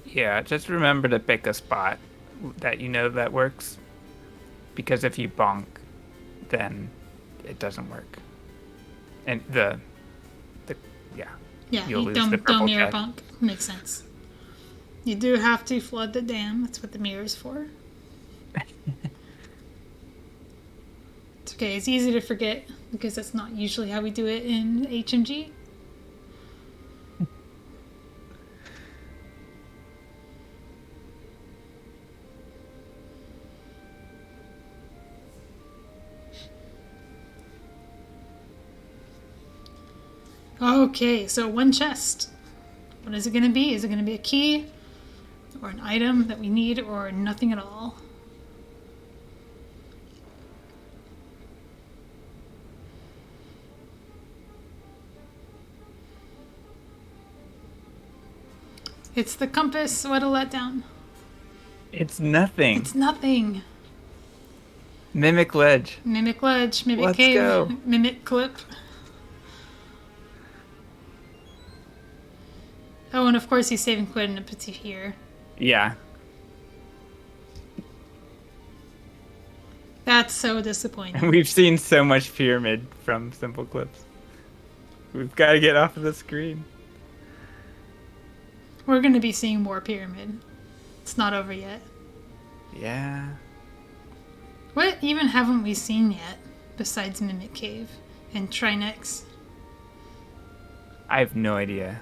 Yeah, just remember to pick a spot that you know that works. Because if you bonk, then it doesn't work. And Yeah, you'll you lose the don't purple mirror chest. bunk. Makes sense. You do have to flood the dam. That's what the mirror's for. It's okay. It's easy to forget because that's not usually how we do it in HMG. Okay, so one chest. What is it going to be? Is it going to be a key or an item that we need or nothing at all? It's the compass. What a letdown. It's nothing. It's nothing. Mimic ledge. Mimic ledge, mimic Let's cave, go. mimic clip. Oh, and of course he's saving Quid and a petit here. Yeah. That's so disappointing. We've seen so much pyramid from SimpleClips. We've got to get off of the screen. We're going to be seeing more pyramid. It's not over yet. Yeah. What even haven't we seen yet besides Mimic Cave and Trinex? I have no idea.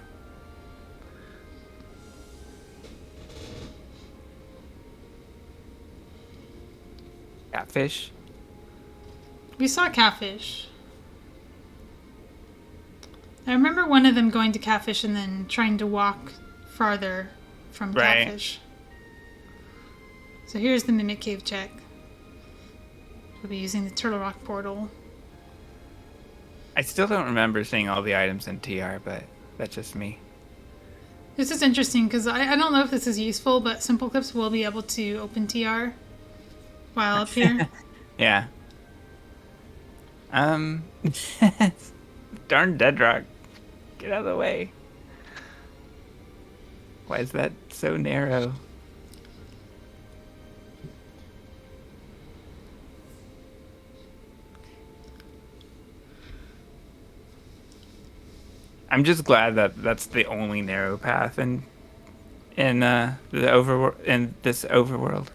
Catfish? We saw Catfish. I remember one of them going to Catfish and then trying to walk farther from Right. Catfish. So here's the Mimic Cave check. We'll be using the Turtle Rock portal. I still don't remember seeing all the items in TR, but that's just me. This is interesting because I don't know if this is useful, but SimpleClips will be able to open TR while up here. Yeah. Darn Deadrock. Get out of the way. Why is that so narrow? I'm just glad that that's the only narrow path in this overworld,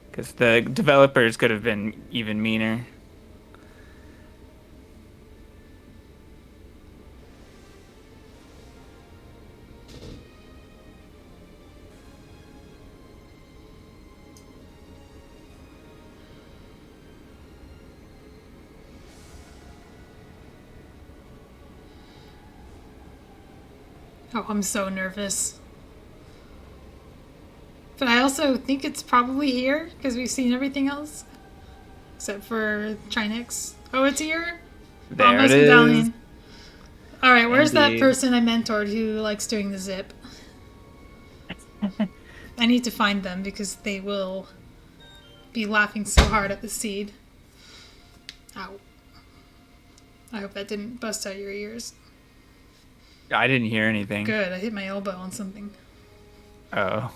because the developers could have been even meaner. Oh, I'm so nervous. But I also think it's probably here because we've seen everything else. Except for Trinex. Oh, it's here? There Almost it is. medallion. Alright, where's that Indeed. person I mentored who likes doing the zip? I need to find them because they will be laughing so hard at the seed. Ow. I hope that didn't bust out your ears. I didn't hear anything. Good, I hit my elbow on something. Oh.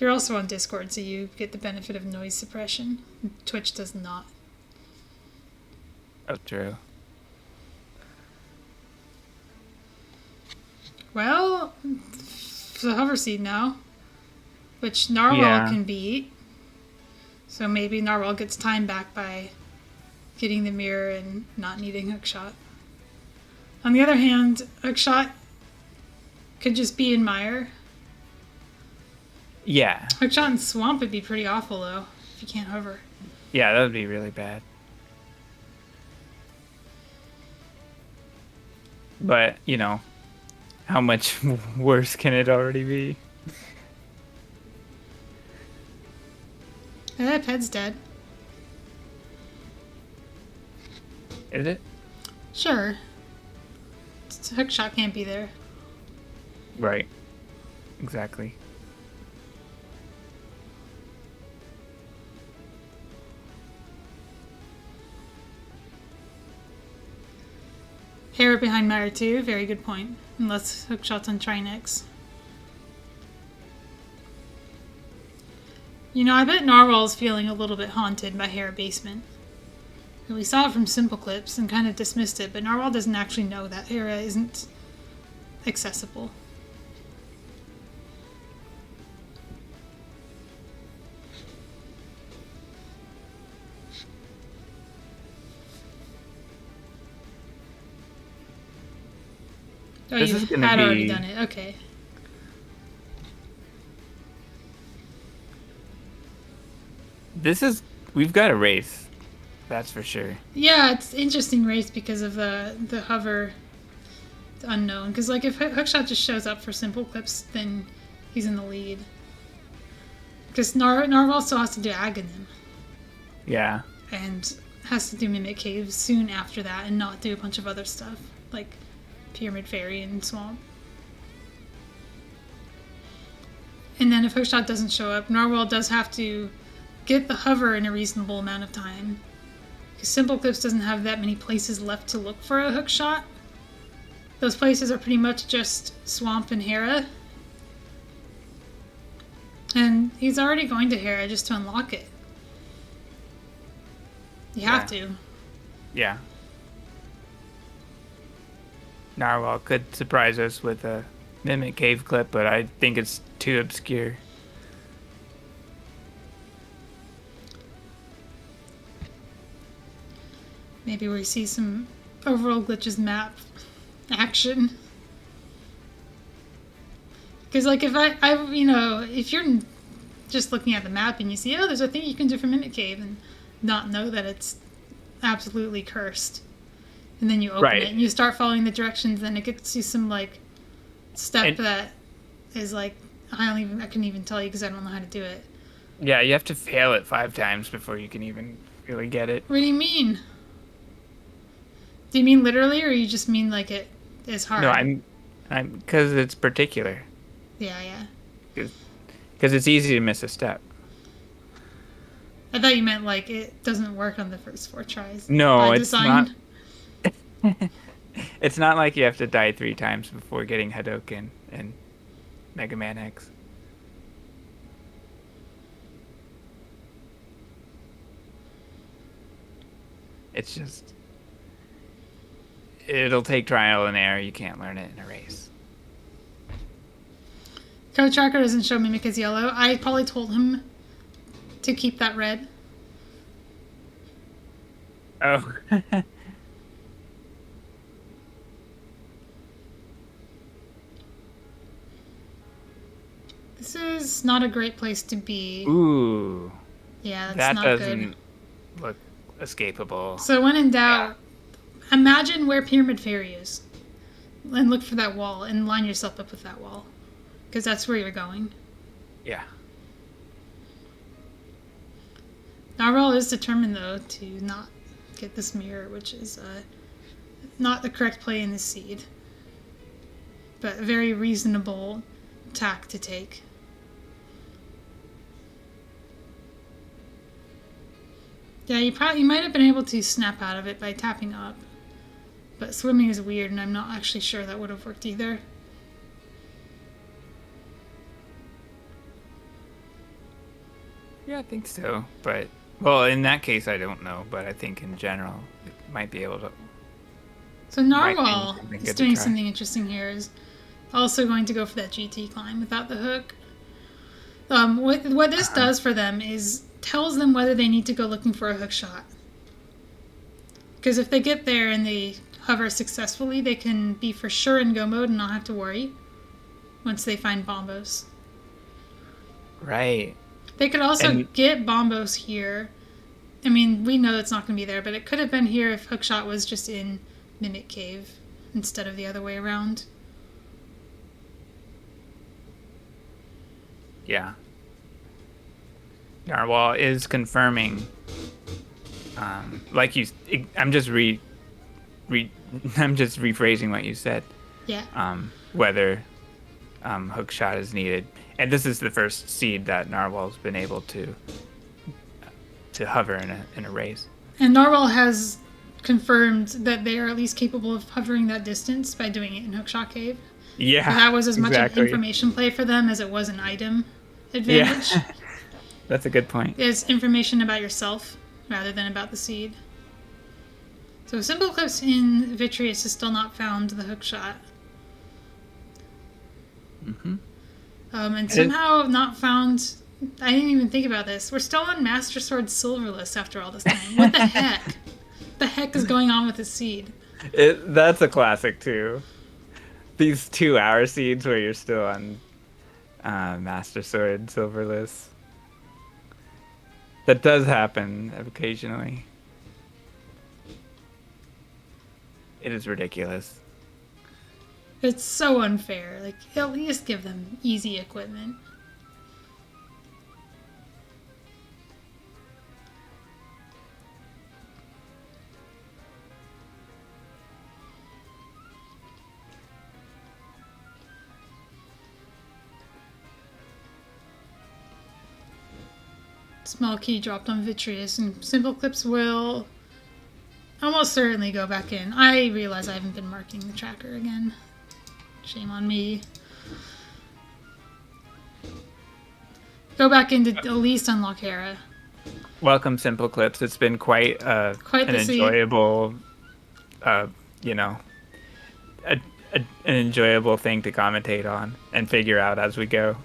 You're also on Discord, so you get the benefit of noise suppression. Twitch does not. Oh, true. Well, it's a hover seed now, which Narwhal Yeah. can beat. So maybe Narwhal gets time back by getting the mirror and not needing hookshot. On the other hand, hookshot could just be in mire. Yeah. Hookshot in swamp would be pretty awful, though, if you can't hover. Yeah, that would be really bad. But, you know, how much worse can it already be? That pet's dead. Is it? Sure. Hookshot can't be there. Right. Exactly. Hera behind mire too. Very good point. Unless hookshot's on Trinex. You know, I bet Narwhal's feeling a little bit haunted by Hera Basement. We saw it from SimpleClips and kind of dismissed it, but Narwhal doesn't actually know that Hera isn't accessible. Oh, This you is gonna had already be- done it. Okay. We've got a race. That's for sure. Yeah, it's an interesting race because of the hover unknown. Because like if Hookshot just shows up for SimpleClips, then he's in the lead. Because Narwhal still has to do Aghanim. Yeah. And has to do Mimic Cave soon after that and not do a bunch of other stuff. Like Pyramid Fairy and Swamp. And then if Hookshot doesn't show up, Narwhal does have to get the hover in a reasonable amount of time. Because SimpleClips doesn't have that many places left to look for a hookshot. Those places are pretty much just Swamp and Hera. And he's already going to Hera just to unlock it. You have to. Yeah. Narwhal could surprise us with a Mimic Cave clip, but I think it's too obscure. Maybe we see some overall glitches map action. Because, like, if if you're just looking at the map and you see, oh, there's a thing you can do for Mimic Cave, and not know that it's absolutely cursed, and then you open it and you start following the directions, then it gets you some, like, step that is, like, I couldn't even tell you because I don't know how to do it. Yeah, you have to fail it 5 times before you can even really get it. What do you mean? Do you mean literally, or you just mean like it is hard? No, I'm because it's particular. Yeah. Because it's easy to miss a step. I thought you meant like it doesn't work on the first 4 tries. No, it's design. not. It's not like you have to die 3 times before getting Hadoken and Mega Man X. It's just... It'll take trial and error. You can't learn it in a race. Code Tracker doesn't show Mimic as yellow. I probably told him to keep that red. Oh. This is not a great place to be. Ooh. Yeah, that's That not doesn't good. look escapable. So when in doubt, imagine where Pyramid Fairy is. And look for that wall and line yourself up with that wall. Because that's where you're going. Yeah. Narwhal is determined, though, to not get this mirror, which is not the correct play in this seed. But a very reasonable tack to take. Yeah, you might have been able to snap out of it by tapping up. But swimming is weird, and I'm not actually sure that would have worked either. Yeah, I think so. But, well, in that case, I don't know. But I think in general, it might be able to. So Narwhal Might be is good to doing try. something interesting here. Is also going to go for that GT climb without the hook. What this does for them is tells them whether they need to go looking for a hook shot. Because if they get there and they hover successfully, they can be for sure in go mode and not have to worry once they find Bombos. Right. They could also get Bombos here. I mean, we know it's not going to be there, but it could have been here if Hookshot was just in Mimic Cave instead of the other way around. Yeah. Narwhal is confirming, like you. I'm just I'm just rephrasing what you said. Yeah. Whether Hookshot is needed, and this is the first seed that Narwhal's been able to hover in a race. And Narwhal has confirmed that they are at least capable of hovering that distance by doing it in Hookshot Cave. Yeah, that was as much an information play for them as it was an item advantage. Yeah. That's a good point. It's information about yourself rather than about the seed. So SimpleClips in Vitreous has still not found the Hookshot. Mm-hmm. And somehow not found... I didn't even think about this. We're still on Master Sword Silverless after all this time. What the heck? The heck is going on with the seed? That's a classic, too. These 2-hour seeds where you're still on Master Sword Silverless. That does happen occasionally. It is ridiculous. It's so unfair. Like, at least give them easy equipment. Small key dropped on Vitreous, and SimpleClips will almost certainly go back in. I realize I haven't been marking the tracker again. Shame on me. Go back in to at least unlock Hera. Welcome, SimpleClips. It's been quite an enjoyable, an enjoyable thing to commentate on and figure out as we go.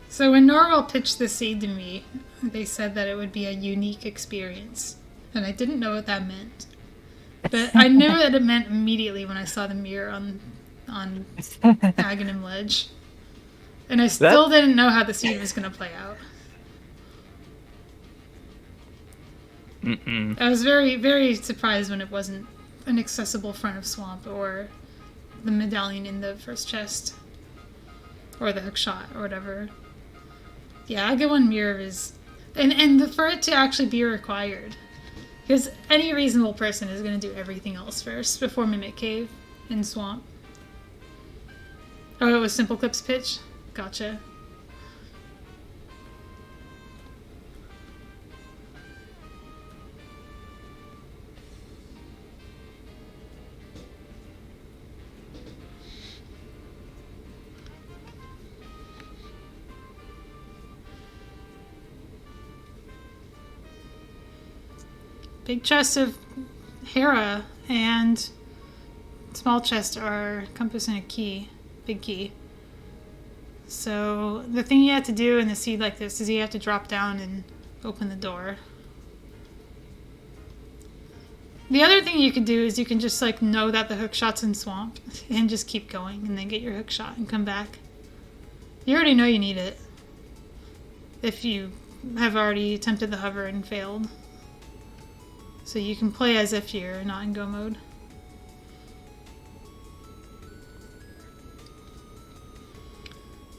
So when Narwhal pitched the seed to me, they said that it would be a unique experience. And I didn't know what that meant. But I knew that it meant immediately when I saw the mirror on Aghanim Ledge. And I still didn't know how the seed was going to play out. I was very, very surprised when it wasn't an accessible front of swamp or the medallion in the first chest. Or the hookshot or whatever. Yeah, Aghanim mirror is... And for it to actually be required. Because any reasonable person is going to do everything else first before Mimic Cave and Swamp. Oh, it was SimpleClips pitch? Gotcha. Big chest of Hera and small chest are compassing a key. Big key. So the thing you have to do in a seed like this is you have to drop down and open the door. The other thing you could do is you can just know that the hookshot's in swamp and just keep going and then get your hookshot and come back. You already know you need it if you have already attempted the hover and failed. So you can play as if you're not in go mode.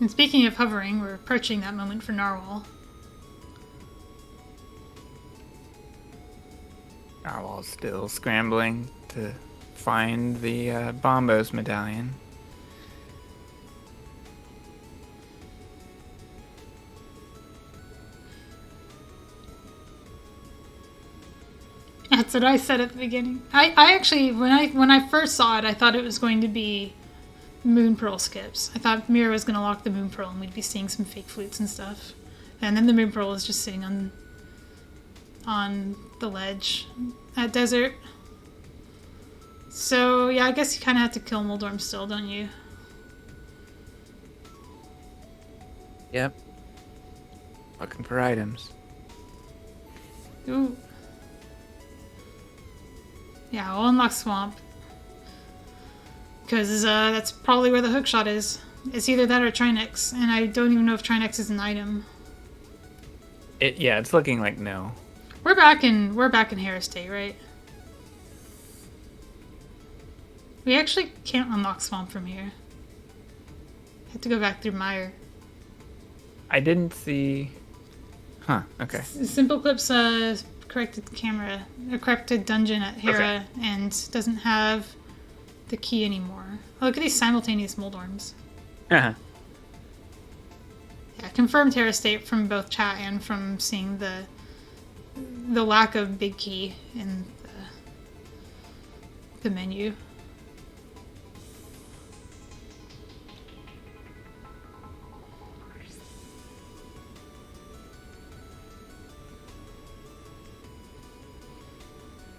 And speaking of hovering, we're approaching that moment for Narwhal. Narwhal's still scrambling to find the Bombos medallion. That's what I said at the beginning. I actually, when I first saw it, I thought it was going to be Moon Pearl skips. I thought Mira was going to lock the Moon Pearl and we'd be seeing some fake flutes and stuff. And then the Moon Pearl was just sitting on the ledge at Desert. So, yeah, I guess you kind of have to kill Moldorm still, don't you? Yep. Looking for items. Ooh. Yeah, we'll unlock Swamp. Because that's probably where the hookshot is. It's either that or Trinex, and I don't even know if Trinex is an item. Yeah, it's looking like no. We're back in Harris State, right? We actually can't unlock Swamp from here. Have to go back through Mire. I didn't see. Huh. Okay. SimpleClips corrected dungeon at Hera, and doesn't have the key anymore. Oh, look at these simultaneous Moldorms. Uh-huh. Yeah, confirmed Hera State from both chat and from seeing the lack of big key in the menu.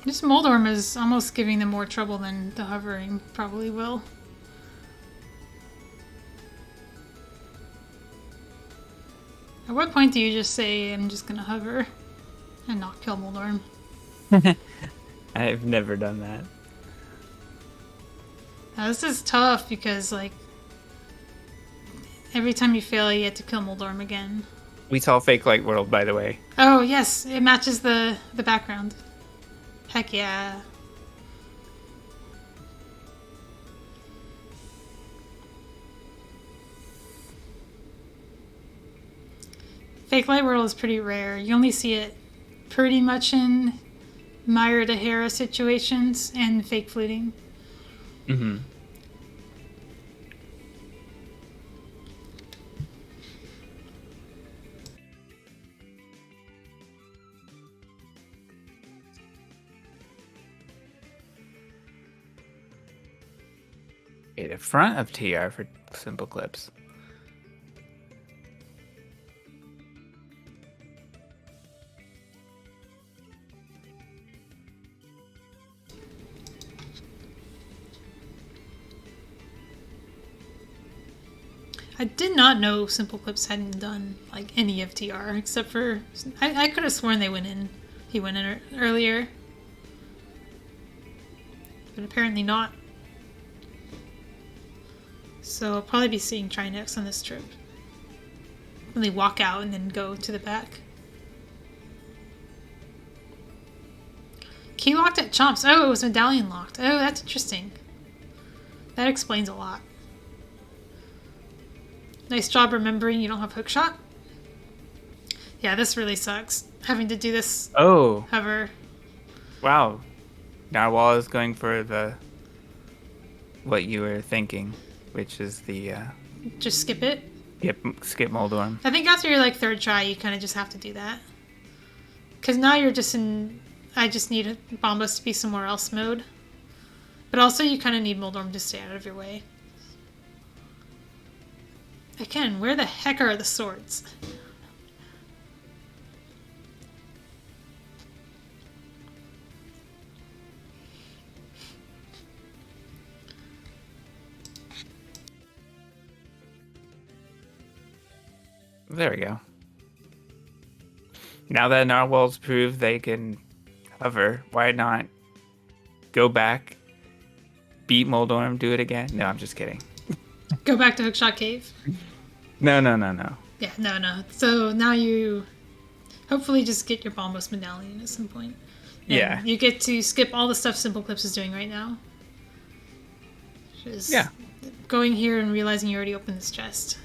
This Moldorm is almost giving them more trouble than the hovering probably will. At what point do you just say, I'm just gonna hover and not kill Moldorm? I've never done that. Now, this is tough because, like, every time you fail, you have to kill Moldorm again. We saw Fake Light World, by the way. Oh, yes, it matches the background. Heck yeah. Fake Light World is pretty rare. You only see it pretty much in Mire to Hera situations and fake fluting. Mm-hmm. Okay, the front of TR for SimpleClips. I did not know SimpleClips hadn't done like any of TR except for I could have sworn they went in. He went in earlier, but apparently not. So I'll probably be seeing Trinex on this trip. When they walk out and then go to the back. Key locked at Chomps. Oh, it was medallion locked. Oh, that's interesting. That explains a lot. Nice job remembering you don't have hookshot. Yeah, this really sucks. Having to do this hover. Wow. Narwhal is going for what you were thinking, which is the just skip it? Skip Moldorm. I think after your like third try, you kind of just have to do that. Because now you're just in I just need Bombos to be somewhere else mode. But also you kind of need Moldorm to stay out of your way. Again, where the heck are the swords? There we go. Now that Narwhal's proved they can hover, why not go back, beat Moldorm, do it again? No, I'm just kidding. Go back to Hookshot Cave? No. Yeah, no. So now you hopefully just get your Bombos medallion at some point. And yeah. You get to skip all the stuff SimpleClips is doing right now. Just going here and realizing you already opened this chest.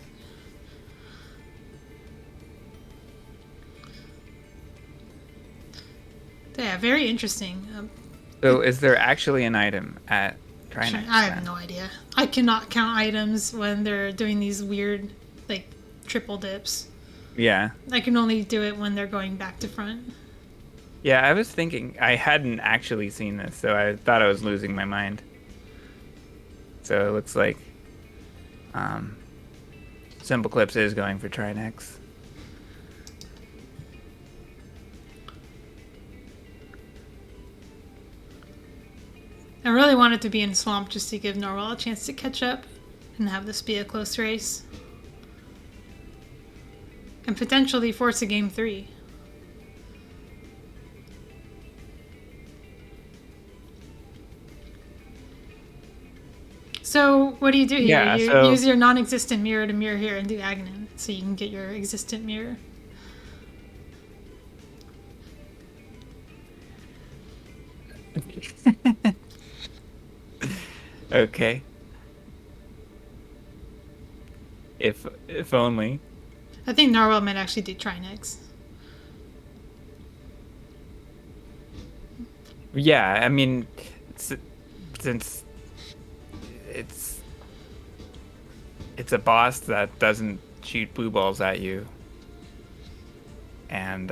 Yeah, very interesting. So is there actually an item at Trinex? I have no idea. I cannot count items when they're doing these weird, like, triple dips. Yeah. I can only do it when they're going back to front. Yeah, I was thinking, I hadn't actually seen this, so I thought I was losing my mind. So it looks like SimpleClips is going for Trinex. I really want it to be in Swamp just to give Narwhal a chance to catch up and have this be a close race. And potentially force a game 3. So what do you do here? Yeah, You so- use your non-existent mirror to mirror here and do Aghanim, so you can get your existent mirror. Okay. If only. I think Narwhal might actually do Trinex. Yeah, I mean, since it's a boss that doesn't shoot blue balls at you and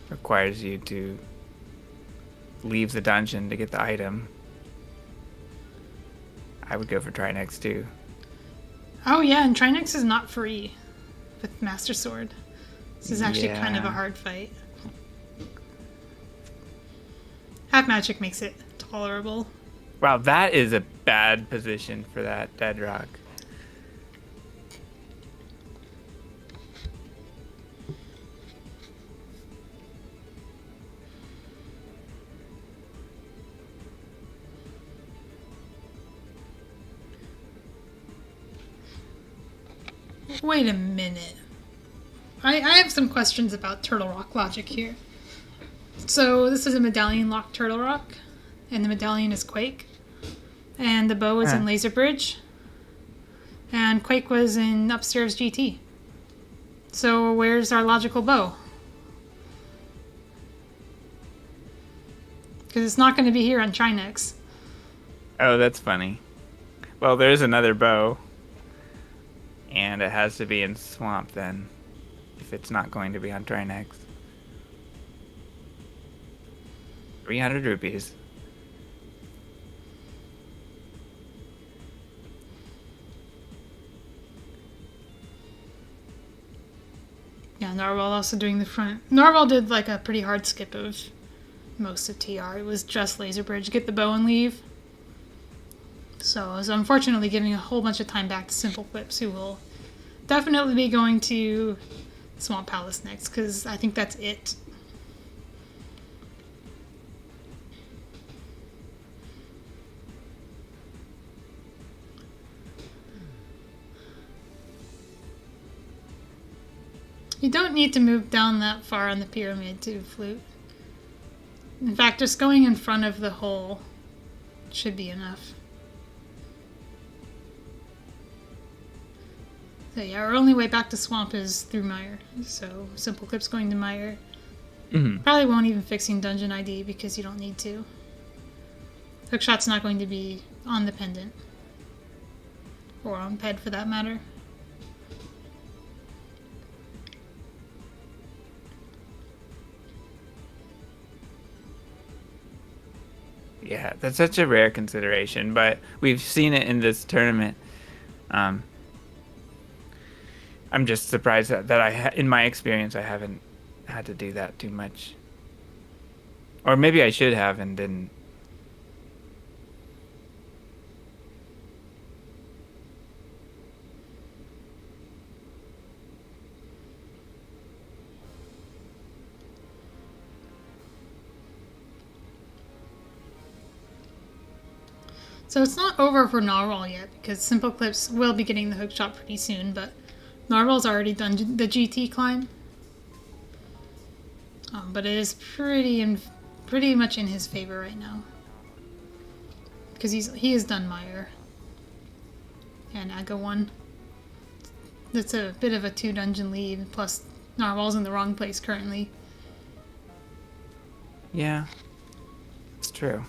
requires you to leave the dungeon to get the item, I would go for Trinex too. Oh yeah, and Trinex is not free with Master Sword. This is actually kind of a Yeah. hard fight. Half Magic makes it tolerable. Wow, that is a bad position for that dead rock. Wait a minute. I have some questions about Turtle Rock logic here. So this is a medallion locked Turtle Rock, and the medallion is Quake, and the bow is in Laser Bridge, and Quake was in Upstairs GT. So where's our logical bow? Because it's not going to be here on Trinex. Oh, that's funny. Well, there's another bow. And it has to be in Swamp then, if it's not going to be on Trinex. 300 rupees. Yeah, Narwhal also doing the front. Narwhal did like a pretty hard skip of most of TR. It was just Laser Bridge, get the bow and leave. So I was unfortunately giving a whole bunch of time back to SimpleClips, who will definitely be going to Swamp Palace next, because I think that's it. You don't need to move down that far on the pyramid to flute. In fact, just going in front of the hole should be enough. So yeah, our only way back to Swamp is through Mire. So SimpleClips going to Mire. Mm-hmm. Probably won't even fixing Dungeon ID because you don't need to. Hookshot's not going to be on the pendant. Or on Ped for that matter. Yeah, that's such a rare consideration, but we've seen it in this tournament. I'm just surprised that in my experience, I haven't had to do that too much. Or maybe I should have and didn't. So it's not over for Narwhal yet, because SimpleClips will be getting the hookshot pretty soon, but Narwhal's already done the GT climb. But it is pretty much in his favor right now. Because he has done Mire. And Aga 1. That's a bit of a 2-dungeon lead, plus Narwhal's in the wrong place currently. Yeah, it's true.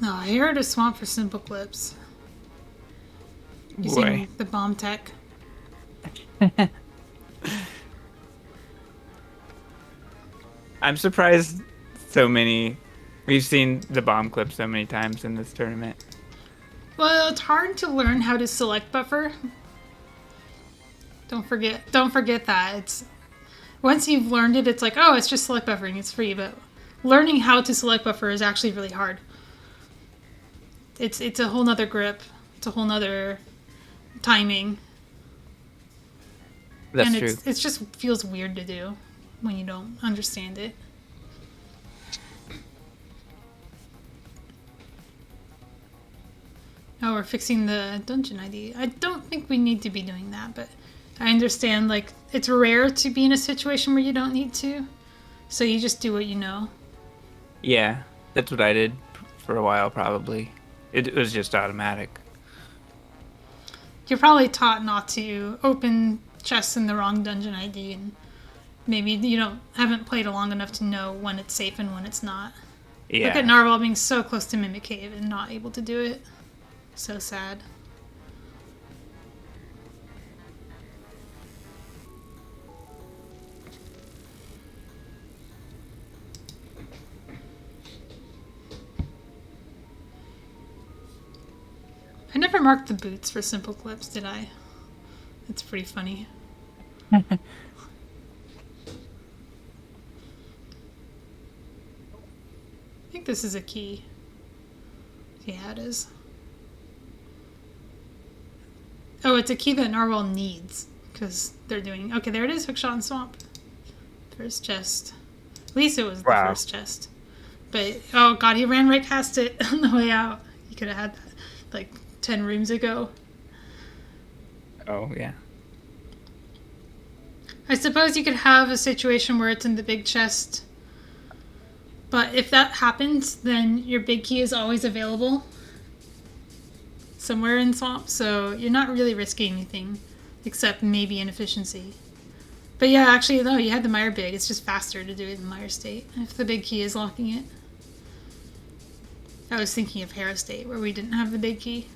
No, I heard a swamp for SimpleClips. Boy. using the bomb tech. I'm surprised so many. We've seen the bomb clip so many times in this tournament. Well, it's hard to learn how to select buffer. Don't forget that. It's once you've learned it, it's like, oh, it's just select buffering, it's free, but learning how to select buffer is actually really hard. It's a whole nother grip. It's a whole nother timing. That's and true. It just feels weird to do when you don't understand it. Oh, we're fixing the dungeon ID. I don't think we need to be doing that, but I understand, like, it's rare to be in a situation where you don't need to. So you just do what you know. Yeah, that's what I did for a while, probably. It was just automatic. You're probably taught not to open chests in the wrong dungeon ID, and maybe you haven't played it long enough to know when it's safe and when it's not. Yeah. Look at Narwhal being so close to Mimic Cave and not able to do it. So sad. I never marked the boots for SimpleClips, did I? It's pretty funny. I think this is a key. Yeah, it is. Oh, it's a key that Narwhal needs, because they're doing... Okay, there it is, Hookshot and Swamp. First chest. At least it was the first chest. But, oh god, he ran right past it on the way out. He could have had that, like, 10 rooms ago. Oh, yeah. I suppose you could have a situation where it's in the big chest. But if that happens, then your big key is always available somewhere in Swamp, so you're not really risking anything, except maybe inefficiency. But yeah, actually, no, you had the Mire Big. It's just faster to do it in Mire State, if the big key is locking it. I was thinking of Hera State, where we didn't have the big key.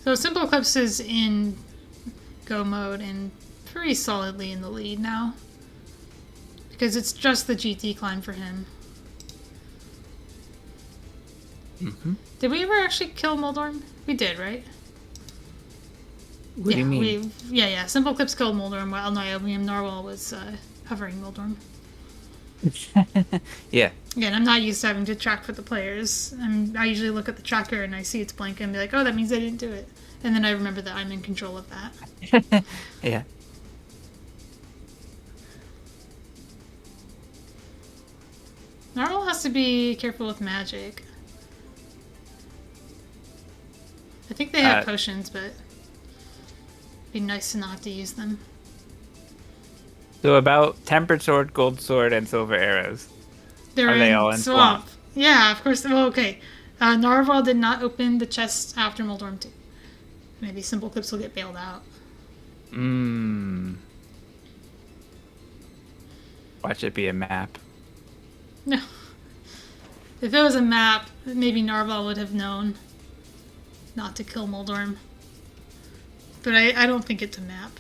So SimpleClips is in go mode and pretty solidly in the lead now. Because it's just the GT climb for him. Mm-hmm. Did we ever actually kill Moldorm? We did, right? What do you mean? Yeah. SimpleClips killed Moldorm while NiobiumNarwhal was hovering Moldorm. Yeah. Again, I'm not used to having to track for the players. I usually look at the tracker and I see it's blank and be like, oh, that means I didn't do it. And then I remember that I'm in control of that. Yeah. Narwhal has to be careful with magic. I think they have potions, but it'd be nice to not have to use them. So about Tempered Sword, Gold Sword, and Silver Arrows. Are they all in Swamp? Yeah, of course. Well, okay. Narwhal did not open the chest after Moldorm 2. Maybe SimpleClips will get bailed out. Watch it be a map. No. If it was a map, maybe Narwhal would have known not to kill Moldorm. But I don't think it's a map.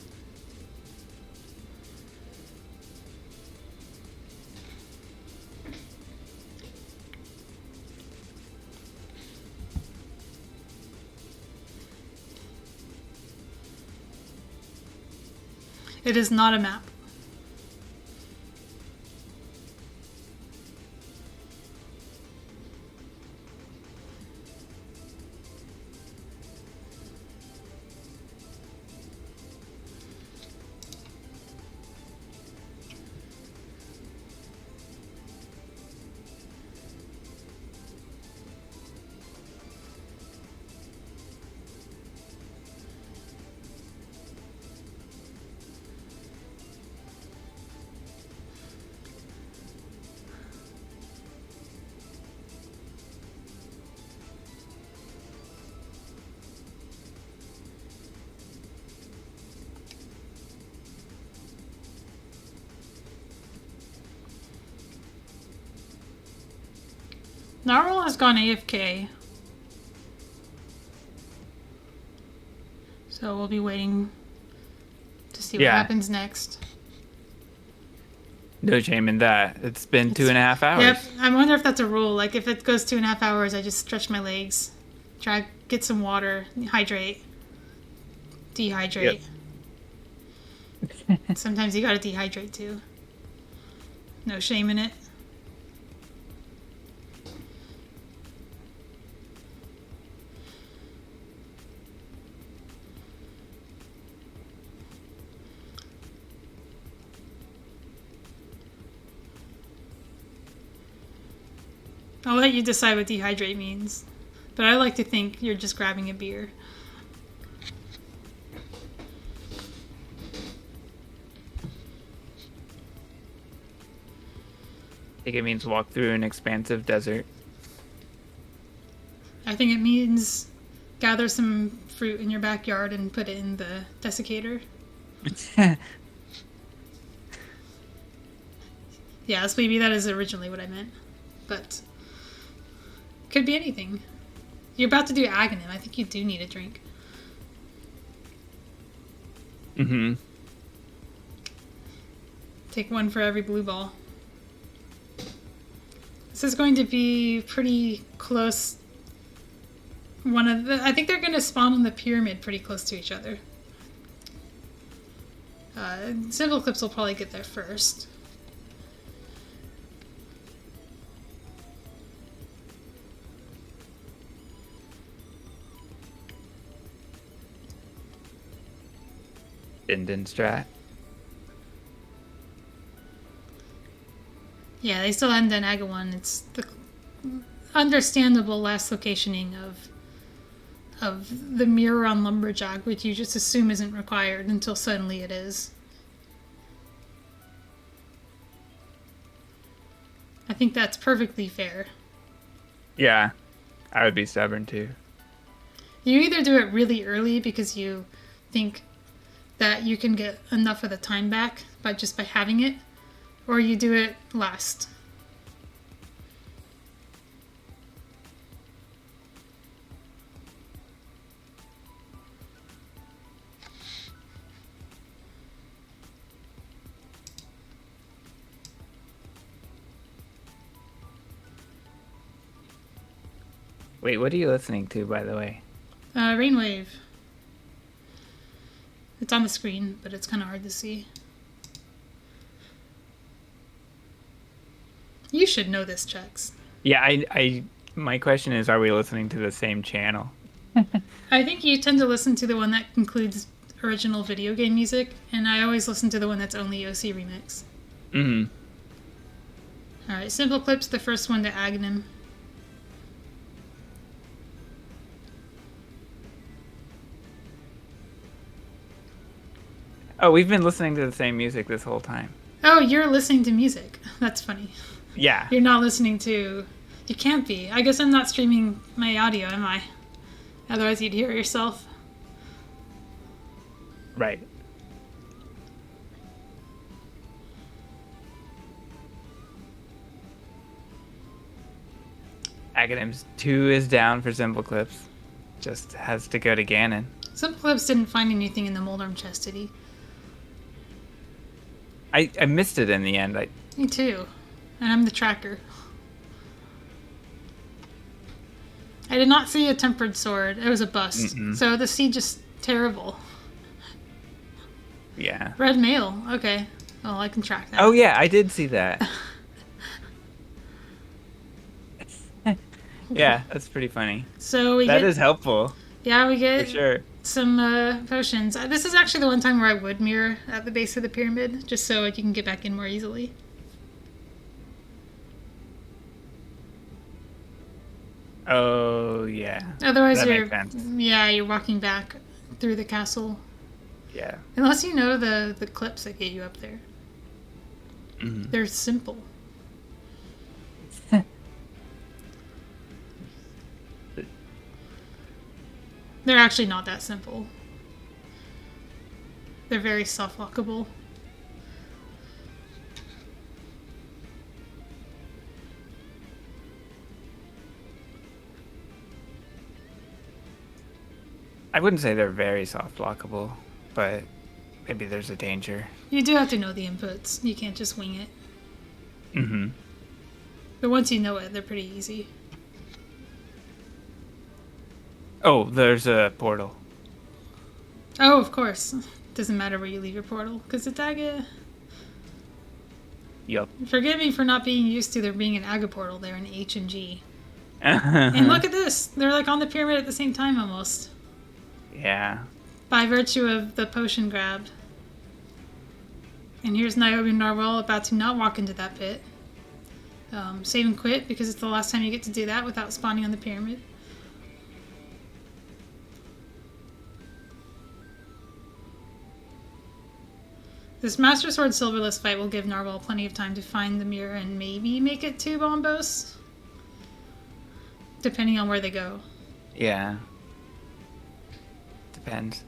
It is not a map. Narwhal has gone AFK. So we'll be waiting to see what happens next. No shame in that. It's been 2.5 hours. Yep. I wonder if that's a rule. Like, if it goes 2.5 hours, I just stretch my legs, try get some water, hydrate, dehydrate. Yep. Sometimes you gotta dehydrate too. No shame in it. I'll let you decide what dehydrate means, but I like to think you're just grabbing a beer. I think it means walk through an expansive desert. I think it means gather some fruit in your backyard and put it in the desiccator. Yes, maybe that is originally what I meant, but could be anything. You're about to do Aghanim. I think you do need a drink. Mm-hmm. Take one for every blue ball. This is going to be pretty close. I think they're going to spawn on the pyramid pretty close to each other. SimpleClips will probably get there first. Din strat. Yeah, they still haven't done Aga1. It's the understandable last locationing of the mirror on Lumberjack, which you just assume isn't required until suddenly it is. I think that's perfectly fair. Yeah, I would be stubborn too. You either do it really early because you think that you can get enough of the time back by having it, or you do it last. Wait, what are you listening to, by the way? Rainwave. It's on the screen, but it's kind of hard to see. You should know this, Chex. Yeah, my question is, are we listening to the same channel? I think you tend to listen to the one that includes original video game music, and I always listen to the one that's only OC Remix. Mm-hmm. Alright, SimpleClips, the first one to Aghanim. Oh, we've been listening to the same music this whole time. Oh, you're listening to music. That's funny. Yeah. You're not listening to... You can't be. I guess I'm not streaming my audio, am I? Otherwise you'd hear it yourself. Right. Aghanim's 2 is down for SimpleClips. Just has to go to Ganon. SimpleClips didn't find anything in the Moldorm chest, did he? I missed it in the end. Me too. And I'm the tracker. I did not see a tempered sword. It was a bust. Mm-mm. So the siege is terrible. Yeah. Red mail. Okay. Well, I can track that. Oh, yeah, I did see that. Yeah, that's pretty funny. So that is helpful. Yeah, we get for sure some potions. This is actually the one time where I would mirror at the base of the pyramid, just so you can get back in more easily. Oh, yeah. Otherwise, that you're walking back through the castle. Yeah. Unless you know the clips that get you up there. Mm-hmm. They're simple. They're actually not that simple. They're very self-lockable. I wouldn't say they're very soft blockable, but maybe there's a danger. You do have to know the inputs. You can't just wing it. Mm-hmm. But once you know it, they're pretty easy. Oh, there's a portal. Oh, of course. Doesn't matter where you leave your portal, because it's Aga. Yup. Forgive me for not being used to there being an Aga portal there in H and G. And look at this. They're like on the pyramid at the same time almost. Yeah. By virtue of the potion grabbed. And here's NiobiumNarwhal about to not walk into that pit. Save and quit because it's the last time you get to do that without spawning on the pyramid. This Master Sword Silverless fight will give Narwhal plenty of time to find the mirror and maybe make it to Bombos. Depending on where they go. Yeah. Depends.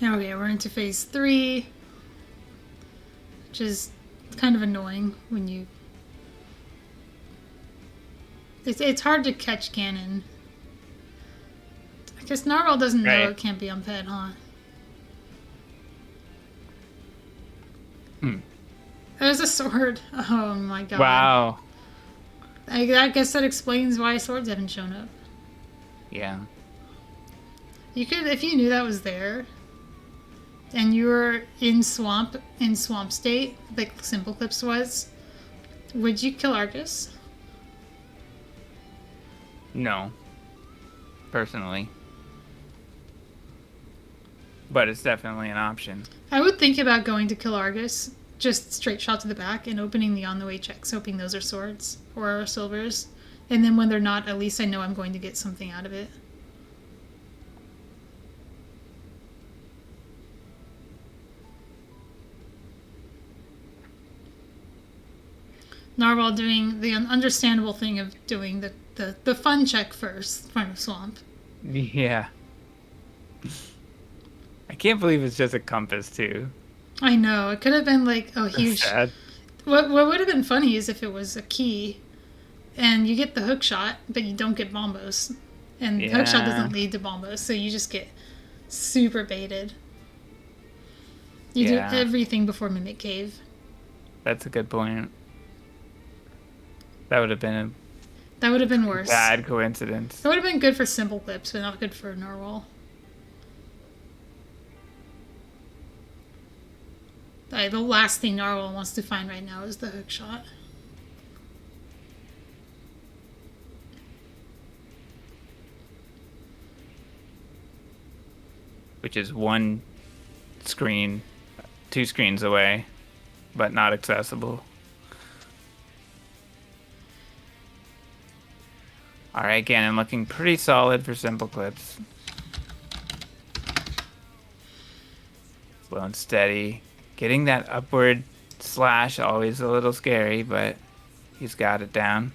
Okay, we're into phase 3, which is kind of annoying when you... It's hard to catch Ganon. I guess Narwhal doesn't know it can't be on pet, huh? There's a sword. Oh my god. Wow. I guess that explains why swords haven't shown up. Yeah. You could, if you knew that was there, and you were in swamp state, like SimpleClips was, would you kill Argus? No. Personally. But it's definitely an option. I would think about going to kill Argus, just straight shot to the back, and opening the on-the-way checks, hoping those are swords or silvers. And then when they're not, at least I know I'm going to get something out of it. Narwhal doing the understandable thing of doing the fun check first, front of swamp. Yeah. I can't believe it's just a compass, too. I know. It could have been like a huge... Sad. What would have been funny is if it was a key, and you get the hook shot, but you don't get Bombos. And the hook shot doesn't lead to Bombos, so you just get super baited. You do everything before Mimic Cave. That's a good point. That would have been worse. Bad coincidence. It would have been good for SimpleClips, but not good for Narwhal. The last thing Narwhal wants to find right now is the hook shot. Which is 1 screen, 2 screens away, but not accessible. Alright, Ganon looking pretty solid for SimpleClips. Slow and steady. Getting that upward slash, always a little scary, but he's got it down.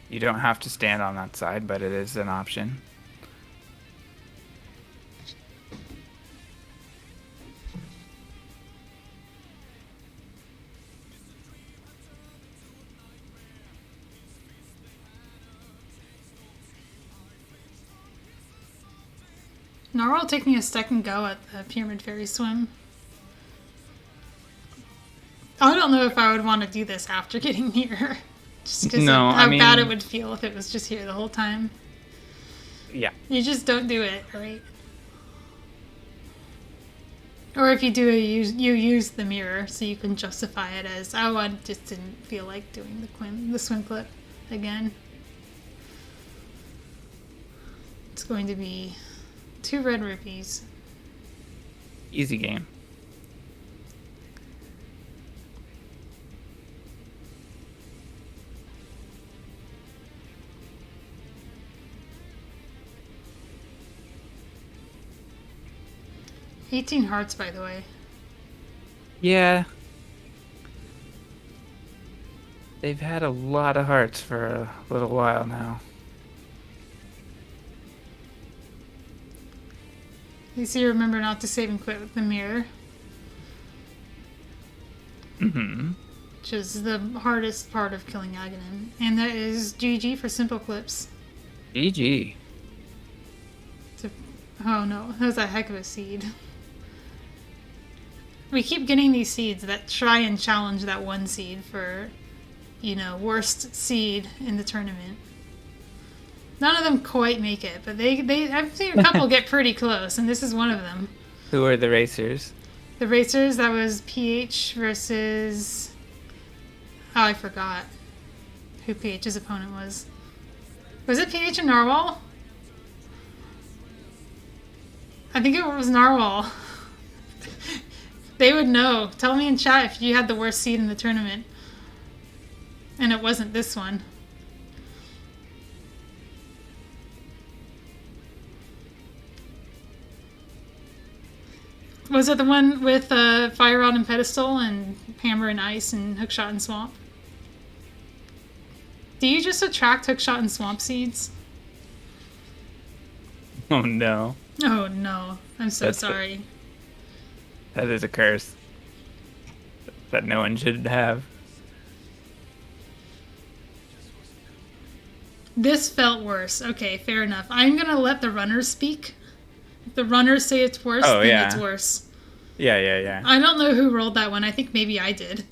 You don't have to stand on that side, but it is an option. Narwhal taking a second go at the Pyramid Fairy swim. I don't know if I would want to do this after getting near her. Just because No, of how I mean, bad it would feel if it was just here the whole time. yeah. You just don't do it, right? Or if you do it, you use the mirror so you can justify it as, oh, I just didn't feel like doing the swim clip again. It's going to be 2 red rupees. Easy game. $18 hearts, by the way. Yeah. They've had a lot of hearts for a little while now. At least you remember not to save and quit with the mirror. Mm-hmm. Which is the hardest part of killing Aghanim. And that is GG for SimpleClips. GG. Oh no, that was a heck of a seed. We keep getting these seeds that try and challenge that one seed for, worst seed in the tournament. None of them quite make it, but I've seen a couple get pretty close, and this is one of them. Who are the racers? The racers, that was PH versus... Oh, I forgot who PH's opponent was. Was it PH and Narwhal? I think it was Narwhal. They would know. Tell me in chat if you had the worst seed in the tournament. And it wasn't this one. Was it the one with Fire Rod and Pedestal and Hammer and Ice and Hookshot and Swamp? Do you just attract Hookshot and Swamp seeds? Oh no. Oh no. I'm so sorry. That is a curse that no one should have. This felt worse. Okay, fair enough. I'm gonna let the runners speak. If the runners say it's worse, then it's worse. Yeah. I don't know who rolled that one. I think maybe I did.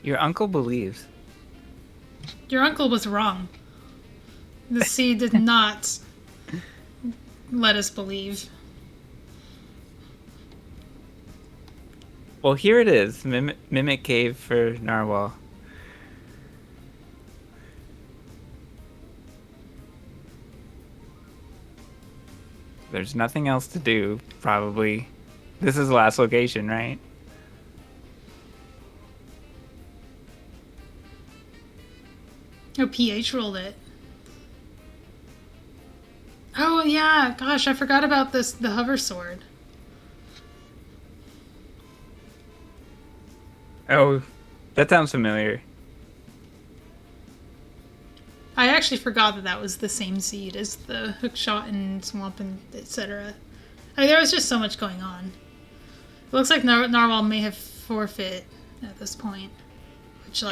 Your uncle believes. Your uncle was wrong. The seed did not let us believe. Well, here it is. Mimic Cave for Narwhal. There's nothing else to do, probably. This is the last location, right? Oh, PH rolled it. Oh, yeah. Gosh, I forgot about the hover sword. Oh, that sounds familiar. I actually forgot that was the same seed as the Hookshot and Swamp and etc. I mean, there was just so much going on. It looks like Narwhal may have forfeit at this point. Which,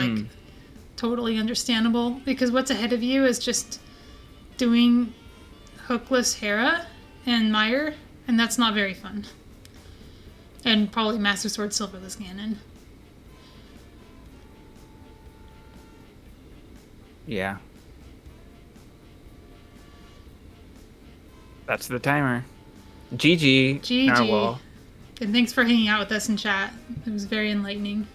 totally understandable. Because what's ahead of you is just doing Hookless Hera and Meyer. And that's not very fun. And probably Master Sword Silverless Ganon. Yeah. That's the timer. GG, Narwhal. And thanks for hanging out with us in chat. It was very enlightening.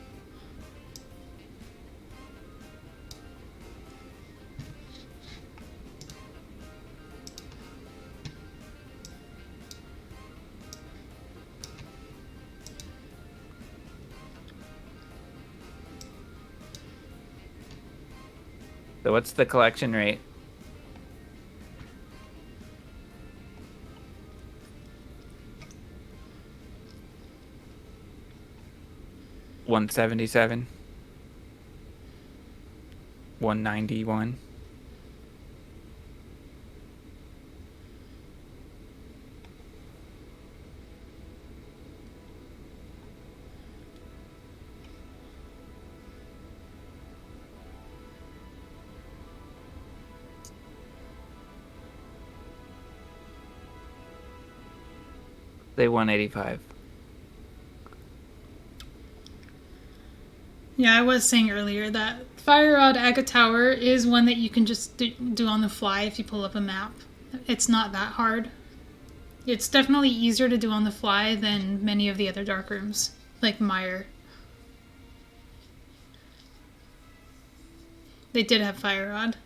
So what's the collection rate? 177. 191. Say 185. Yeah, I was saying earlier that Fire Rod Aga Tower is one that you can just do on the fly if you pull up a map. It's not that hard. It's definitely easier to do on the fly than many of the other dark rooms, like Mire. They did have Fire Rod.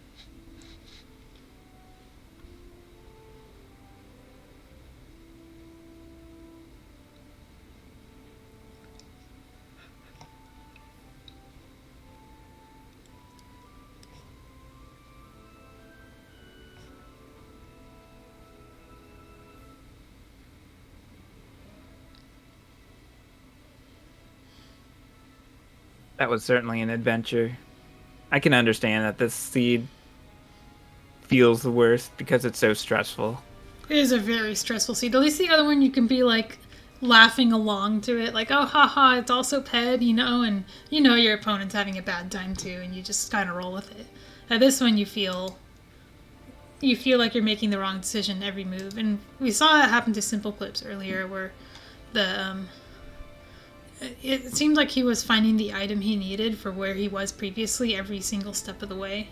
That was certainly an adventure. I can understand that this seed feels the worst because it's so stressful. It is a very stressful seed. At least the other one you can be like laughing along to it, like, oh haha, it's also ped, and your opponent's having a bad time too, and you just kind of roll with it. At this one you feel like you're making the wrong decision every move. And we saw it happen to SimpleClips earlier where it seemed like he was finding the item he needed for where he was previously every single step of the way.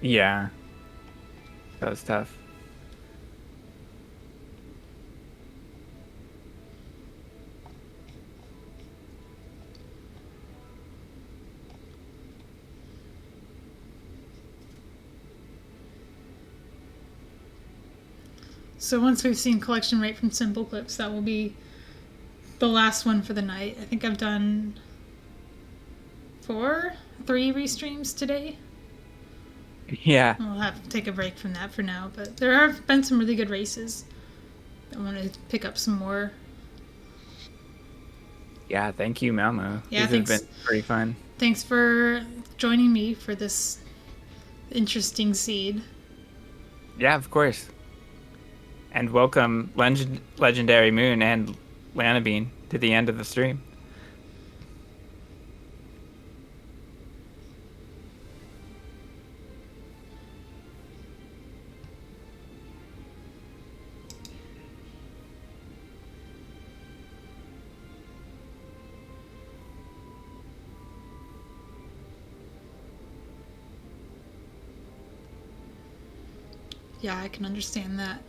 Yeah. That was tough. So once we've seen collection rate from SimpleClips, that will be the last one for the night. I think I've done 3 restreams today. Yeah. I'll have to take a break from that for now, but there have been some really good races. I want to pick up some more. Yeah, thank you, Malmo. Yeah, These thanks. have been pretty fun. Thanks for joining me for this interesting seed. Yeah, of course. And welcome Legendary Moon and Lanabean to the end of the stream. Yeah, I can understand that.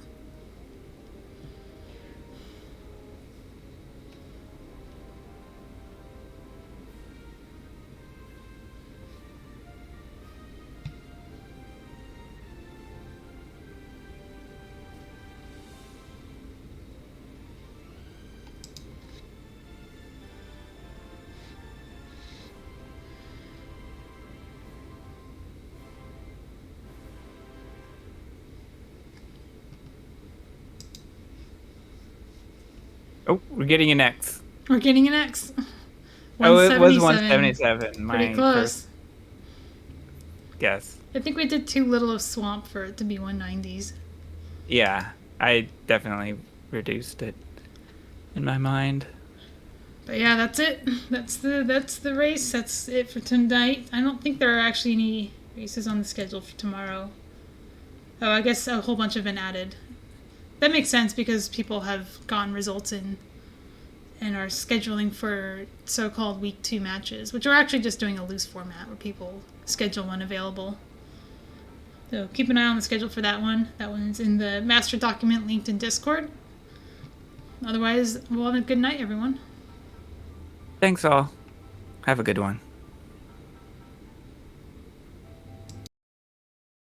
Oh, we're getting an X. We're getting an X. Oh, it was 177. Pretty close. Guess. I think we did too little of Swamp for it to be 190s. Yeah, I definitely reduced it in my mind. But yeah, that's it. That's the race. That's it for tonight. I don't think there are actually any races on the schedule for tomorrow. Oh, I guess a whole bunch have been added. That makes sense because people have gotten results in and are scheduling for so-called week 2 matches, which are actually just doing a loose format where people schedule when available. So keep an eye on the schedule for that one. That one's in the master document linked in Discord. Otherwise, we'll have a good night, everyone. Thanks all. Have a good one.